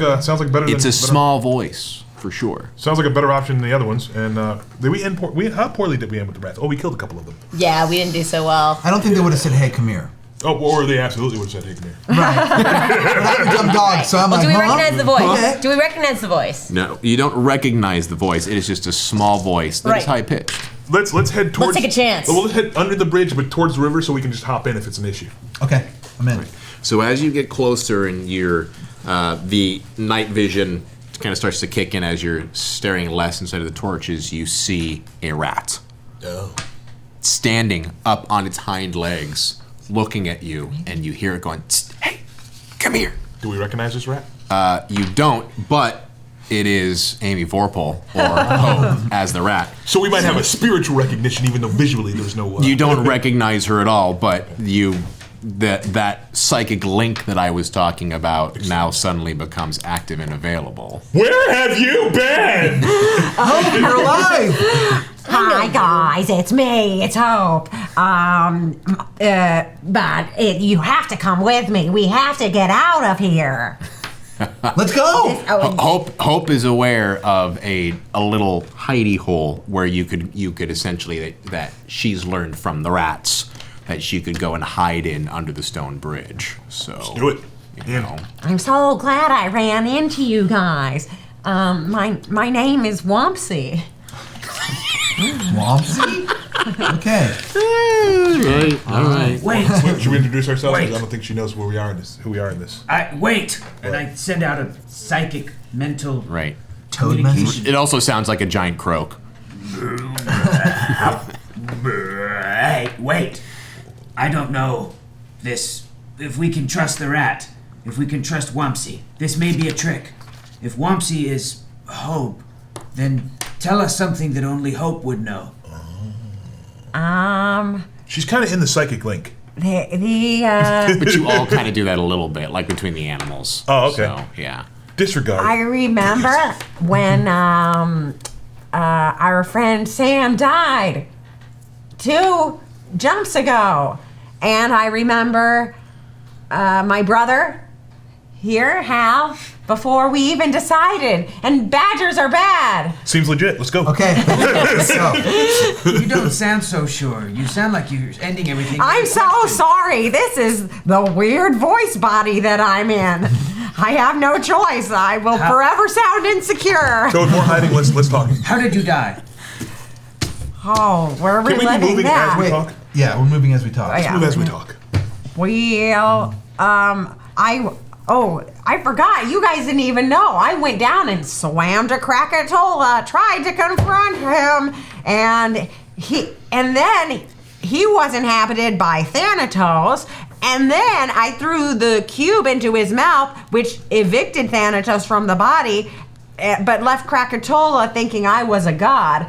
[SPEAKER 6] better.
[SPEAKER 3] It's
[SPEAKER 6] than,
[SPEAKER 3] a small voice, for sure.
[SPEAKER 6] Sounds like a better option than the other ones. And did we end? How poorly did we end with the rats? Oh, we killed a couple of them.
[SPEAKER 5] Yeah, we didn't do so well.
[SPEAKER 2] I don't think they would have said, hey, come here.
[SPEAKER 6] Oh, or they absolutely would have said, "Hey, come here."
[SPEAKER 2] Right. But I'm a dumb dog, so I'm
[SPEAKER 5] Well,
[SPEAKER 2] like,
[SPEAKER 5] do we
[SPEAKER 2] huh?
[SPEAKER 5] recognize the voice?
[SPEAKER 2] Okay.
[SPEAKER 5] Do we recognize the voice?
[SPEAKER 3] No, you don't recognize the voice. It is just a small voice that is
[SPEAKER 5] Right.
[SPEAKER 3] high pitched.
[SPEAKER 6] Let's head towards.
[SPEAKER 5] Let's take a chance.
[SPEAKER 6] Well, let's head under the bridge, but towards the river, so we can just hop in if it's an issue.
[SPEAKER 2] Okay, I'm in.
[SPEAKER 3] So as you get closer, and the night vision kind of starts to kick in as you're staring less inside of the torches, you see a rat
[SPEAKER 6] Oh.
[SPEAKER 3] standing up on its hind legs, looking at you, and you hear it going, "Hey, come here."
[SPEAKER 6] Do we recognize this rat?
[SPEAKER 3] You don't, but it is Amy Vorpahl, or Hope, as the rat.
[SPEAKER 6] So we might have a spiritual recognition, even though visually there's no.
[SPEAKER 3] You don't recognize her at all, but that psychic link that I was talking about now suddenly becomes active and available.
[SPEAKER 6] Where have you been?
[SPEAKER 2] Oh, you're alive!
[SPEAKER 9] Hi guys, it's me, it's Hope. You have to come with me. We have to get out of here.
[SPEAKER 2] Let's go!
[SPEAKER 3] Hope is aware of a little hidey hole where you could essentially that she's learned from the rats that she could go and hide in under the stone bridge. So
[SPEAKER 6] Do it.
[SPEAKER 3] you know.
[SPEAKER 9] I'm so glad I ran into you guys. My name is Wumpsy.
[SPEAKER 2] Wompsy? Okay.
[SPEAKER 3] All right.
[SPEAKER 4] Wait,
[SPEAKER 6] Should we introduce ourselves?
[SPEAKER 4] Wait.
[SPEAKER 6] 'Cause I don't think she knows who we are in this.
[SPEAKER 4] wait. And I send out a psychic mental
[SPEAKER 3] Right.
[SPEAKER 2] Toad message?
[SPEAKER 4] communication.
[SPEAKER 3] It also sounds like a giant croak.
[SPEAKER 4] Hey, wait. I don't know this. If we can trust the rat, if we can trust Wumpsy, this may be a trick. If Wumpsy is Hope, then tell us something that only Hope would know.
[SPEAKER 6] She's kind of in the psychic link.
[SPEAKER 3] But you all kind of do that a little bit, like between the animals.
[SPEAKER 6] Oh, okay.
[SPEAKER 3] So, yeah.
[SPEAKER 6] Disregard.
[SPEAKER 9] I remember when our friend Sam died 2 jumps ago. And I remember my brother here, Hal, before we even decided. And badgers are bad.
[SPEAKER 6] Seems legit. Let's go.
[SPEAKER 2] Okay. Let's go.
[SPEAKER 4] You don't sound so sure. You sound like you're ending everything. with
[SPEAKER 9] I'm
[SPEAKER 4] a
[SPEAKER 9] so
[SPEAKER 4] question.
[SPEAKER 9] sorry. This is the weird voice body that I'm in. I have no choice. I will forever sound insecure.
[SPEAKER 6] So with more hiding, let's talk.
[SPEAKER 4] How did you die?
[SPEAKER 9] Oh, we're
[SPEAKER 6] Can we be
[SPEAKER 9] reliving
[SPEAKER 6] moving
[SPEAKER 9] that.
[SPEAKER 6] as we
[SPEAKER 2] Wait.
[SPEAKER 6] talk?
[SPEAKER 2] Yeah, we're moving as we talk.
[SPEAKER 9] yeah.
[SPEAKER 6] Move as we talk.
[SPEAKER 9] I forgot. You guys didn't even know. I went down and swam to Krakatoa, tried to confront him, and then he was inhabited by Thanatos, and then I threw the cube into his mouth, which evicted Thanatos from the body, but left Krakatoa thinking I was a god.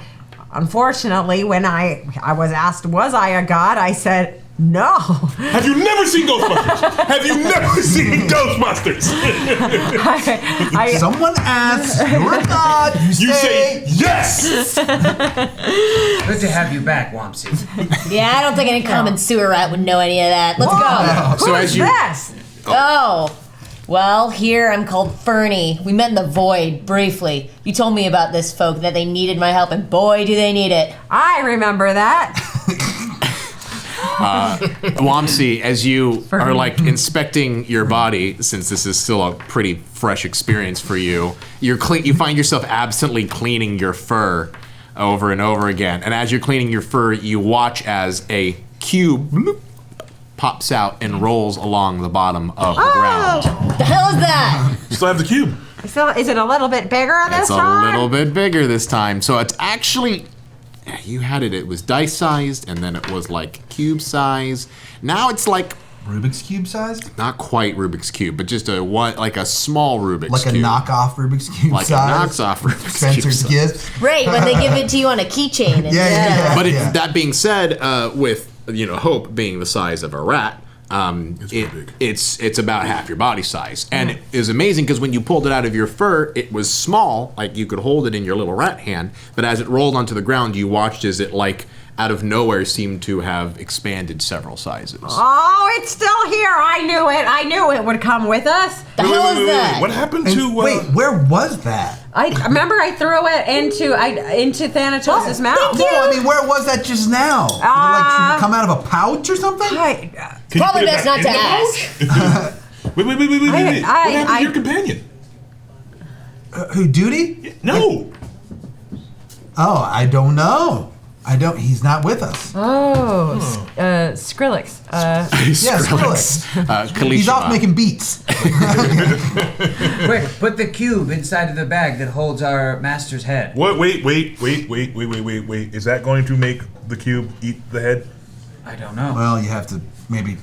[SPEAKER 9] Unfortunately, when I was asked, was I a god, I said, no.
[SPEAKER 6] Have you never seen Ghostbusters? Have you never seen Ghostbusters?
[SPEAKER 2] Someone asks, you're a god,
[SPEAKER 6] You say yes.
[SPEAKER 4] Good to have you back, Wumpsy.
[SPEAKER 5] Yeah, I don't think any common sewer rat would know any of that. Let's go.
[SPEAKER 3] So
[SPEAKER 9] Who's
[SPEAKER 3] as you
[SPEAKER 9] this?
[SPEAKER 5] Oh. Well, here I'm called Fernie. We met in the void, briefly. You told me about this folk, that they needed my help, and boy, do they need it.
[SPEAKER 9] I remember that.
[SPEAKER 3] Wamsi, as you are like inspecting your body, since this is still a pretty fresh experience for you, you find yourself absently cleaning your fur over and over again. And as you're cleaning your fur, you watch as a cube bloop, pops out and rolls along the bottom of the ground.
[SPEAKER 5] The hell is that?
[SPEAKER 6] Still have the cube.
[SPEAKER 9] So is it a little bit bigger this time?
[SPEAKER 3] It's a little bit bigger this time. So it's actually, you had it was dice sized, and then it was like cube size. Now it's like
[SPEAKER 2] Rubik's Cube sized?
[SPEAKER 3] not quite Rubik's Cube, but just like a small Rubik's
[SPEAKER 2] Like
[SPEAKER 3] Cube.
[SPEAKER 2] a knockoff Rubik's Cube
[SPEAKER 3] Like
[SPEAKER 2] size?
[SPEAKER 3] a knockoff Rubik's Cube
[SPEAKER 2] Spencer's
[SPEAKER 3] size.
[SPEAKER 2] gift?
[SPEAKER 5] Right, when they give it to you on a keychain.
[SPEAKER 2] Yeah.
[SPEAKER 3] But
[SPEAKER 2] Yeah.
[SPEAKER 3] that being said, with Hope being the size of a rat, it's about half your body size, and it is amazing because when you pulled it out of your fur, it was small, like you could hold it in your little rat hand. But as it rolled onto the ground, you watched as it like out of nowhere seemed to have expanded several sizes.
[SPEAKER 9] Oh, it's still here. I knew it. I knew it would come with us.
[SPEAKER 5] The hell is that?
[SPEAKER 6] What happened
[SPEAKER 2] And
[SPEAKER 6] to...
[SPEAKER 2] wait, where was that?
[SPEAKER 9] I remember I threw it into Thanatos' mouth.
[SPEAKER 2] No, I mean, where was that just now? Did it like come out of a pouch or something?
[SPEAKER 6] Can you
[SPEAKER 5] Probably
[SPEAKER 6] put it
[SPEAKER 5] best
[SPEAKER 6] back
[SPEAKER 5] not
[SPEAKER 6] in
[SPEAKER 5] to
[SPEAKER 6] the
[SPEAKER 5] ask.
[SPEAKER 6] pouch? Wait. What happened to your companion?
[SPEAKER 2] Who, Duty?
[SPEAKER 6] No.
[SPEAKER 2] Oh, I don't know. He's not with us.
[SPEAKER 9] Oh, Skrillex.
[SPEAKER 2] Yeah, Skrillex. He's off making beats.
[SPEAKER 10] Quick, put the cube inside of the bag that holds our master's head.
[SPEAKER 6] What? Wait. Is that going to make the cube eat the head?
[SPEAKER 10] I don't know.
[SPEAKER 2] Well, you have to maybe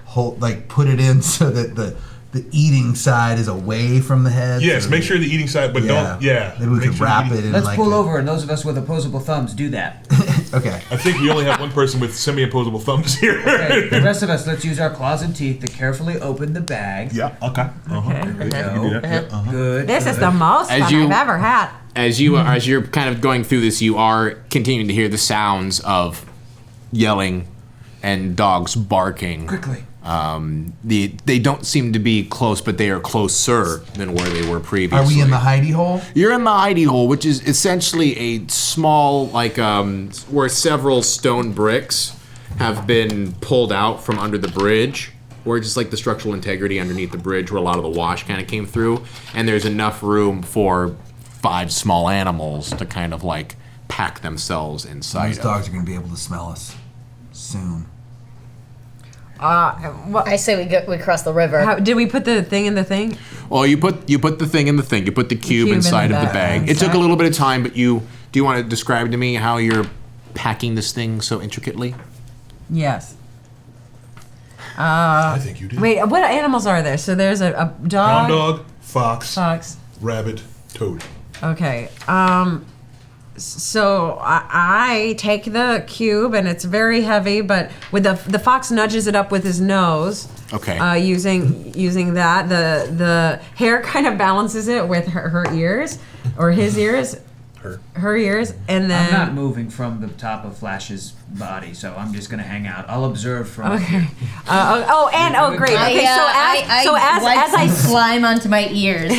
[SPEAKER 2] put it in so that the eating side is away from the head.
[SPEAKER 6] Yes, make sure the eating side, but don't. Yeah.
[SPEAKER 2] Maybe we
[SPEAKER 6] make
[SPEAKER 2] could
[SPEAKER 6] sure
[SPEAKER 2] wrap it in
[SPEAKER 10] Let's
[SPEAKER 2] like
[SPEAKER 10] pull over, and those of us with opposable thumbs do that.
[SPEAKER 2] Okay.
[SPEAKER 6] I think we only have one person with semi-opposable thumbs here.
[SPEAKER 10] Okay, the rest of us, let's use our claws and teeth to carefully open the bag.
[SPEAKER 6] Yeah. Okay.
[SPEAKER 10] There we go. Good.
[SPEAKER 9] This is the most fun I've ever had.
[SPEAKER 3] As you're kind of going through this, you are continuing to hear the sounds of yelling and dogs barking.
[SPEAKER 10] Quickly.
[SPEAKER 3] They don't seem to be close, but they are closer than where they were previously.
[SPEAKER 2] Are we in the hidey hole?
[SPEAKER 3] You're in the hidey hole, which is essentially a small, where several stone bricks have been pulled out from under the bridge, where just like the structural integrity underneath the bridge where a lot of the wash kind of came through, and there's enough room for 5 small animals to kind of like pack themselves inside.
[SPEAKER 2] These dogs are going to be able to smell us soon.
[SPEAKER 5] I say we cross the river.
[SPEAKER 9] Did we put the thing in the thing?
[SPEAKER 3] Well, you put the thing in the thing. You put the cube inside of the bag. It took a little bit of time, but do you want to describe to me how you're packing this thing so intricately?
[SPEAKER 9] Yes.
[SPEAKER 6] I think you did.
[SPEAKER 9] Wait, what animals are there? So there's a dog.
[SPEAKER 6] Hound dog, fox,
[SPEAKER 9] Fox.
[SPEAKER 6] rabbit, toad.
[SPEAKER 9] Okay. So I take the cube, and it's very heavy, but with the fox nudges it up with his nose.
[SPEAKER 3] Okay.
[SPEAKER 9] Using that, the hare kind of balances it with her ears, or his ears. Her ears, and then
[SPEAKER 10] I'm not moving from the top of Flash's body, so I'm just gonna hang out. I'll observe from
[SPEAKER 9] okay.
[SPEAKER 10] here.
[SPEAKER 9] Great. Okay,
[SPEAKER 5] as I slime onto my ears.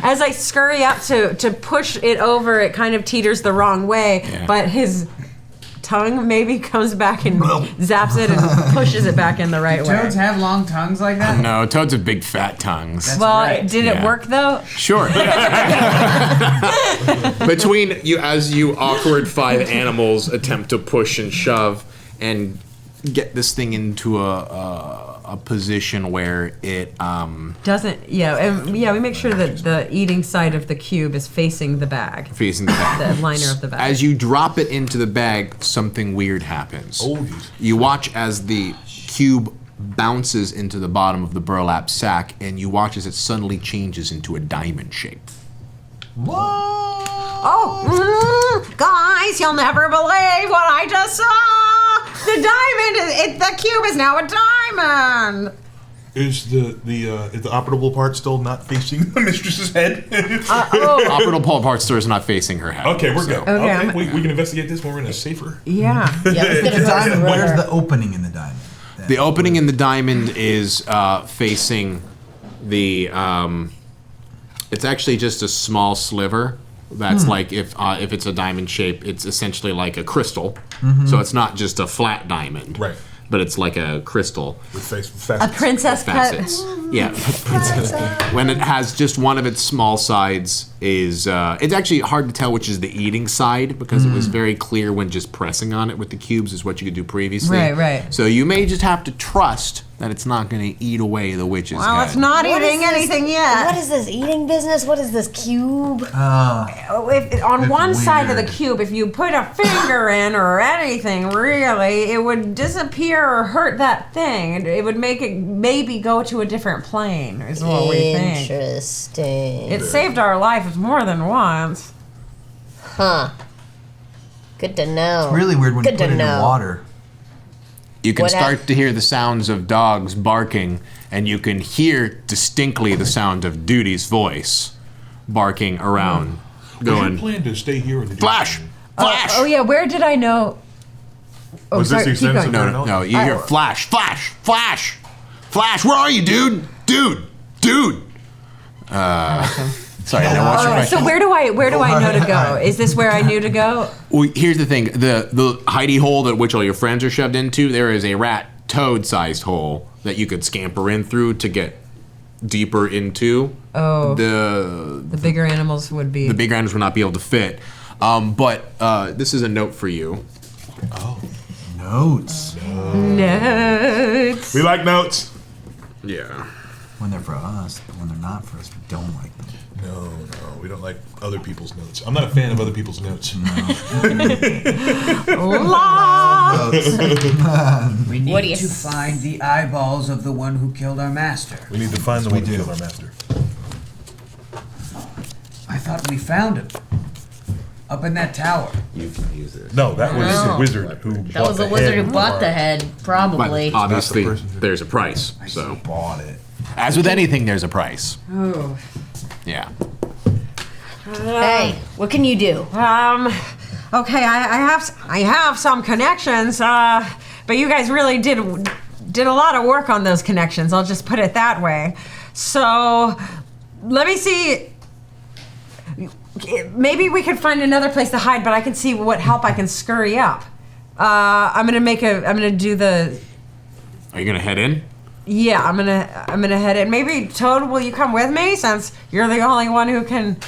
[SPEAKER 9] As I scurry up to push it over, it kind of teeters the wrong way, but his tongue maybe comes back and zaps it and pushes it back in the right way.
[SPEAKER 10] Toads have long tongues like that?
[SPEAKER 3] No, toads have big fat tongues.
[SPEAKER 10] That's
[SPEAKER 9] Well,
[SPEAKER 10] right.
[SPEAKER 9] did it work though?
[SPEAKER 3] Sure. Between you, as you awkward 5 animals attempt to push and shove and get this thing into a position where it
[SPEAKER 9] Doesn't we make sure that the eating side of the cube is facing the bag.
[SPEAKER 3] Facing the bag.
[SPEAKER 9] The liner of the bag.
[SPEAKER 3] As you drop it into the bag, something weird happens.
[SPEAKER 6] Oh,
[SPEAKER 3] you watch as the cube bounces into the bottom of the burlap sack, and you watch as it suddenly changes into a diamond shape.
[SPEAKER 2] Whoa!
[SPEAKER 9] Guys, you'll never believe what I just saw. The diamond, the cube is now a diamond.
[SPEAKER 6] Is the operable part still not facing the mistress's head?
[SPEAKER 3] Operable part store is not facing her head.
[SPEAKER 6] Okay, we're good. Okay,
[SPEAKER 9] Okay,
[SPEAKER 6] we can investigate this when we're in a safer.
[SPEAKER 9] Yeah.
[SPEAKER 2] Where's the opening in the diamond?
[SPEAKER 3] The opening in the diamond is facing the it's actually just a small sliver. That's like if it's a diamond shape, it's essentially like a crystal. So it's not just a flat diamond.
[SPEAKER 6] Right.
[SPEAKER 3] But it's like a crystal.
[SPEAKER 6] With facets.
[SPEAKER 9] A princess cut.
[SPEAKER 3] Facets. Yeah. When it has just one of its small sides is it's actually hard to tell which is the eating side because it was very clear when just pressing on it with the cubes is what you could do previously.
[SPEAKER 9] Right.
[SPEAKER 3] So you may just have to trust that it's not going to eat away the witch's
[SPEAKER 9] Well,
[SPEAKER 3] head.
[SPEAKER 9] it's not
[SPEAKER 5] What
[SPEAKER 9] eating
[SPEAKER 5] is this-
[SPEAKER 9] anything yet.
[SPEAKER 5] What is this eating business? What is this cube?
[SPEAKER 9] On one side of the
[SPEAKER 2] weird.
[SPEAKER 9] cube, if you put a finger in or anything, really, it would disappear or hurt that thing. It would make it maybe go to a different plane, is what we think.
[SPEAKER 5] Interesting.
[SPEAKER 9] It saved our life more than once.
[SPEAKER 5] Huh. Good to know.
[SPEAKER 2] It's really weird when you
[SPEAKER 5] Good
[SPEAKER 2] put
[SPEAKER 5] to
[SPEAKER 2] it in
[SPEAKER 5] know.
[SPEAKER 2] water.
[SPEAKER 3] You can
[SPEAKER 5] What
[SPEAKER 3] start to hear the sounds of dogs barking, and you can hear distinctly the sound of Duty's voice barking around,
[SPEAKER 6] Was your
[SPEAKER 3] going,
[SPEAKER 6] plan to stay here or did you...
[SPEAKER 3] Flash! Flash!
[SPEAKER 1] Oh yeah, where did I know? Oh,
[SPEAKER 6] Was this
[SPEAKER 1] sorry,
[SPEAKER 6] the
[SPEAKER 1] keep
[SPEAKER 6] extent
[SPEAKER 1] going.
[SPEAKER 6] of
[SPEAKER 3] No, you hear flash, flash, flash, flash. Where are you, dude? Dude. Sorry, I don't want your question.
[SPEAKER 1] So where do I know to go? Is this where I knew to go?
[SPEAKER 3] Well, here's the thing: the hidey hole that which all your friends are shoved into. There is a rat toad-sized hole that you could scamper in through to get deeper into.
[SPEAKER 1] Oh.
[SPEAKER 3] The
[SPEAKER 1] bigger animals would be.
[SPEAKER 3] the big animals would not be able to fit. But this is a note for you.
[SPEAKER 2] Notes.
[SPEAKER 1] Notes.
[SPEAKER 6] We like notes.
[SPEAKER 3] Yeah.
[SPEAKER 2] When they're for us, but when they're not for us, we don't like them.
[SPEAKER 6] No, we don't like other people's notes. I'm not a fan of other people's notes.
[SPEAKER 10] We
[SPEAKER 5] What do
[SPEAKER 10] need
[SPEAKER 5] you
[SPEAKER 10] to find the eyeballs of the one who killed our master.
[SPEAKER 6] We need to find the one who killed our master.
[SPEAKER 10] I thought we found him. Up in that tower.
[SPEAKER 3] You can use it.
[SPEAKER 6] No, that was
[SPEAKER 5] No.
[SPEAKER 6] the wizard who
[SPEAKER 5] That
[SPEAKER 6] bought
[SPEAKER 5] was the
[SPEAKER 6] the
[SPEAKER 5] wizard
[SPEAKER 6] head
[SPEAKER 5] who bought
[SPEAKER 6] of
[SPEAKER 5] the
[SPEAKER 6] our-
[SPEAKER 5] head,
[SPEAKER 3] But
[SPEAKER 5] probably.
[SPEAKER 3] obviously,
[SPEAKER 6] That's the person.
[SPEAKER 3] there's a price. So,
[SPEAKER 2] Bought it.
[SPEAKER 3] as with anything, there's a price.
[SPEAKER 1] Oh.
[SPEAKER 3] Yeah.
[SPEAKER 5] Hey, what can you do?
[SPEAKER 9] Okay, I have some connections, but you guys really did a lot of work on those connections. I'll just put it that way. So, let me see. Maybe we could find another place to hide, but I can see what help I can scurry up. I'm gonna do the.
[SPEAKER 3] Are you gonna head in?
[SPEAKER 9] Yeah, I'm gonna head in. Maybe Toad, will you come with me since you're the only one who can?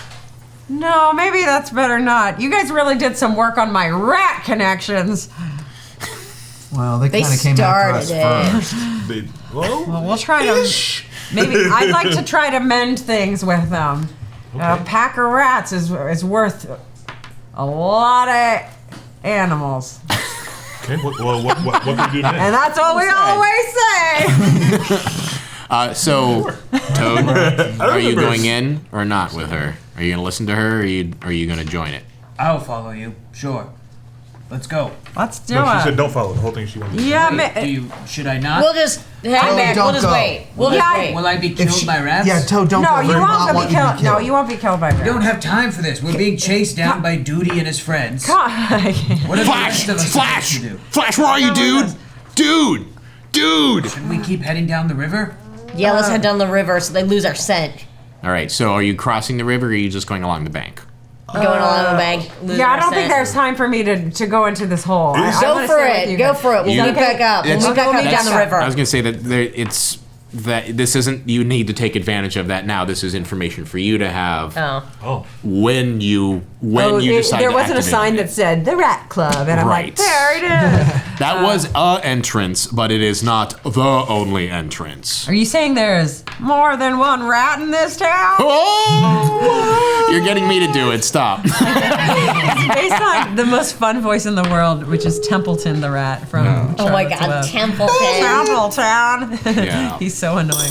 [SPEAKER 9] No, maybe that's better not. You guys really did some work on my rat connections.
[SPEAKER 2] Well, they
[SPEAKER 5] They
[SPEAKER 2] kind of came after us
[SPEAKER 5] started it.
[SPEAKER 2] first.
[SPEAKER 9] Well, we'll try to. Maybe I'd like to try to mend things with them. A pack of rats is worth a lot of animals,
[SPEAKER 6] Okay, what can we do next?
[SPEAKER 9] and that's what we always say.
[SPEAKER 3] So, Toad, are you
[SPEAKER 6] remember.
[SPEAKER 3] going in or not with her? Are you gonna listen to her, or are you gonna join it?
[SPEAKER 10] I'll follow you. Sure. Let's go.
[SPEAKER 9] Let's do
[SPEAKER 6] No, she
[SPEAKER 9] it.
[SPEAKER 6] said don't follow. The whole thing she wanted to do.
[SPEAKER 9] Yeah,
[SPEAKER 10] Should I not?
[SPEAKER 5] We'll just hang back.
[SPEAKER 2] don't
[SPEAKER 5] We'll just
[SPEAKER 2] go.
[SPEAKER 5] wait. We'll just
[SPEAKER 9] Yeah,
[SPEAKER 5] wait.
[SPEAKER 10] Will I be
[SPEAKER 2] If
[SPEAKER 10] killed
[SPEAKER 2] she-
[SPEAKER 10] by rats?
[SPEAKER 2] Yeah, Toad, don't
[SPEAKER 9] no,
[SPEAKER 2] go.
[SPEAKER 9] you
[SPEAKER 2] We do not
[SPEAKER 9] won't
[SPEAKER 2] want
[SPEAKER 9] be
[SPEAKER 2] you to
[SPEAKER 9] killed. No, you won't be killed by
[SPEAKER 10] We don't
[SPEAKER 9] rats.
[SPEAKER 10] have time for this. We're being chased down by Duty and his friends. What are the
[SPEAKER 3] Flash!
[SPEAKER 10] rest of us
[SPEAKER 3] Flash!
[SPEAKER 10] supposed to do?
[SPEAKER 3] Flash! Where are you, dude? Dude!
[SPEAKER 10] Should we keep heading down the river?
[SPEAKER 5] Yeah, let's head down the river so they lose our scent.
[SPEAKER 3] All right. So, are you crossing the river, or are you just going along the bank?
[SPEAKER 5] Going along the bank. losing
[SPEAKER 9] Yeah, I
[SPEAKER 5] our
[SPEAKER 9] don't think
[SPEAKER 5] scent.
[SPEAKER 9] there's time for me to go into this hole. I
[SPEAKER 5] Go
[SPEAKER 9] wanna
[SPEAKER 5] for
[SPEAKER 9] stay with
[SPEAKER 5] it.
[SPEAKER 9] you
[SPEAKER 5] Go
[SPEAKER 9] guys.
[SPEAKER 5] for it. We'll
[SPEAKER 3] You-
[SPEAKER 5] meet back up. We'll
[SPEAKER 3] That's-
[SPEAKER 5] meet back up down
[SPEAKER 3] that's-
[SPEAKER 5] the river.
[SPEAKER 3] I was gonna say that that this isn't. You need to take advantage of that now. This is information for you to have
[SPEAKER 5] Oh.
[SPEAKER 3] when you decide.
[SPEAKER 9] There
[SPEAKER 3] to
[SPEAKER 9] wasn't a
[SPEAKER 3] activate
[SPEAKER 9] sign
[SPEAKER 3] it.
[SPEAKER 9] that said the Rat Club, and I'm
[SPEAKER 3] Right.
[SPEAKER 9] like, there it is.
[SPEAKER 3] That was a entrance, but it is not the only entrance.
[SPEAKER 9] Are you saying there's more than one rat in this town?
[SPEAKER 3] Oh! You're getting me to do it. Stop.
[SPEAKER 9] Based on the most fun voice in the world, which is Templeton the rat from
[SPEAKER 5] Oh my
[SPEAKER 9] Charlotte's
[SPEAKER 5] God,
[SPEAKER 9] Web.
[SPEAKER 5] Templeton.
[SPEAKER 9] Templeton.
[SPEAKER 3] Yeah.
[SPEAKER 9] He's so annoying.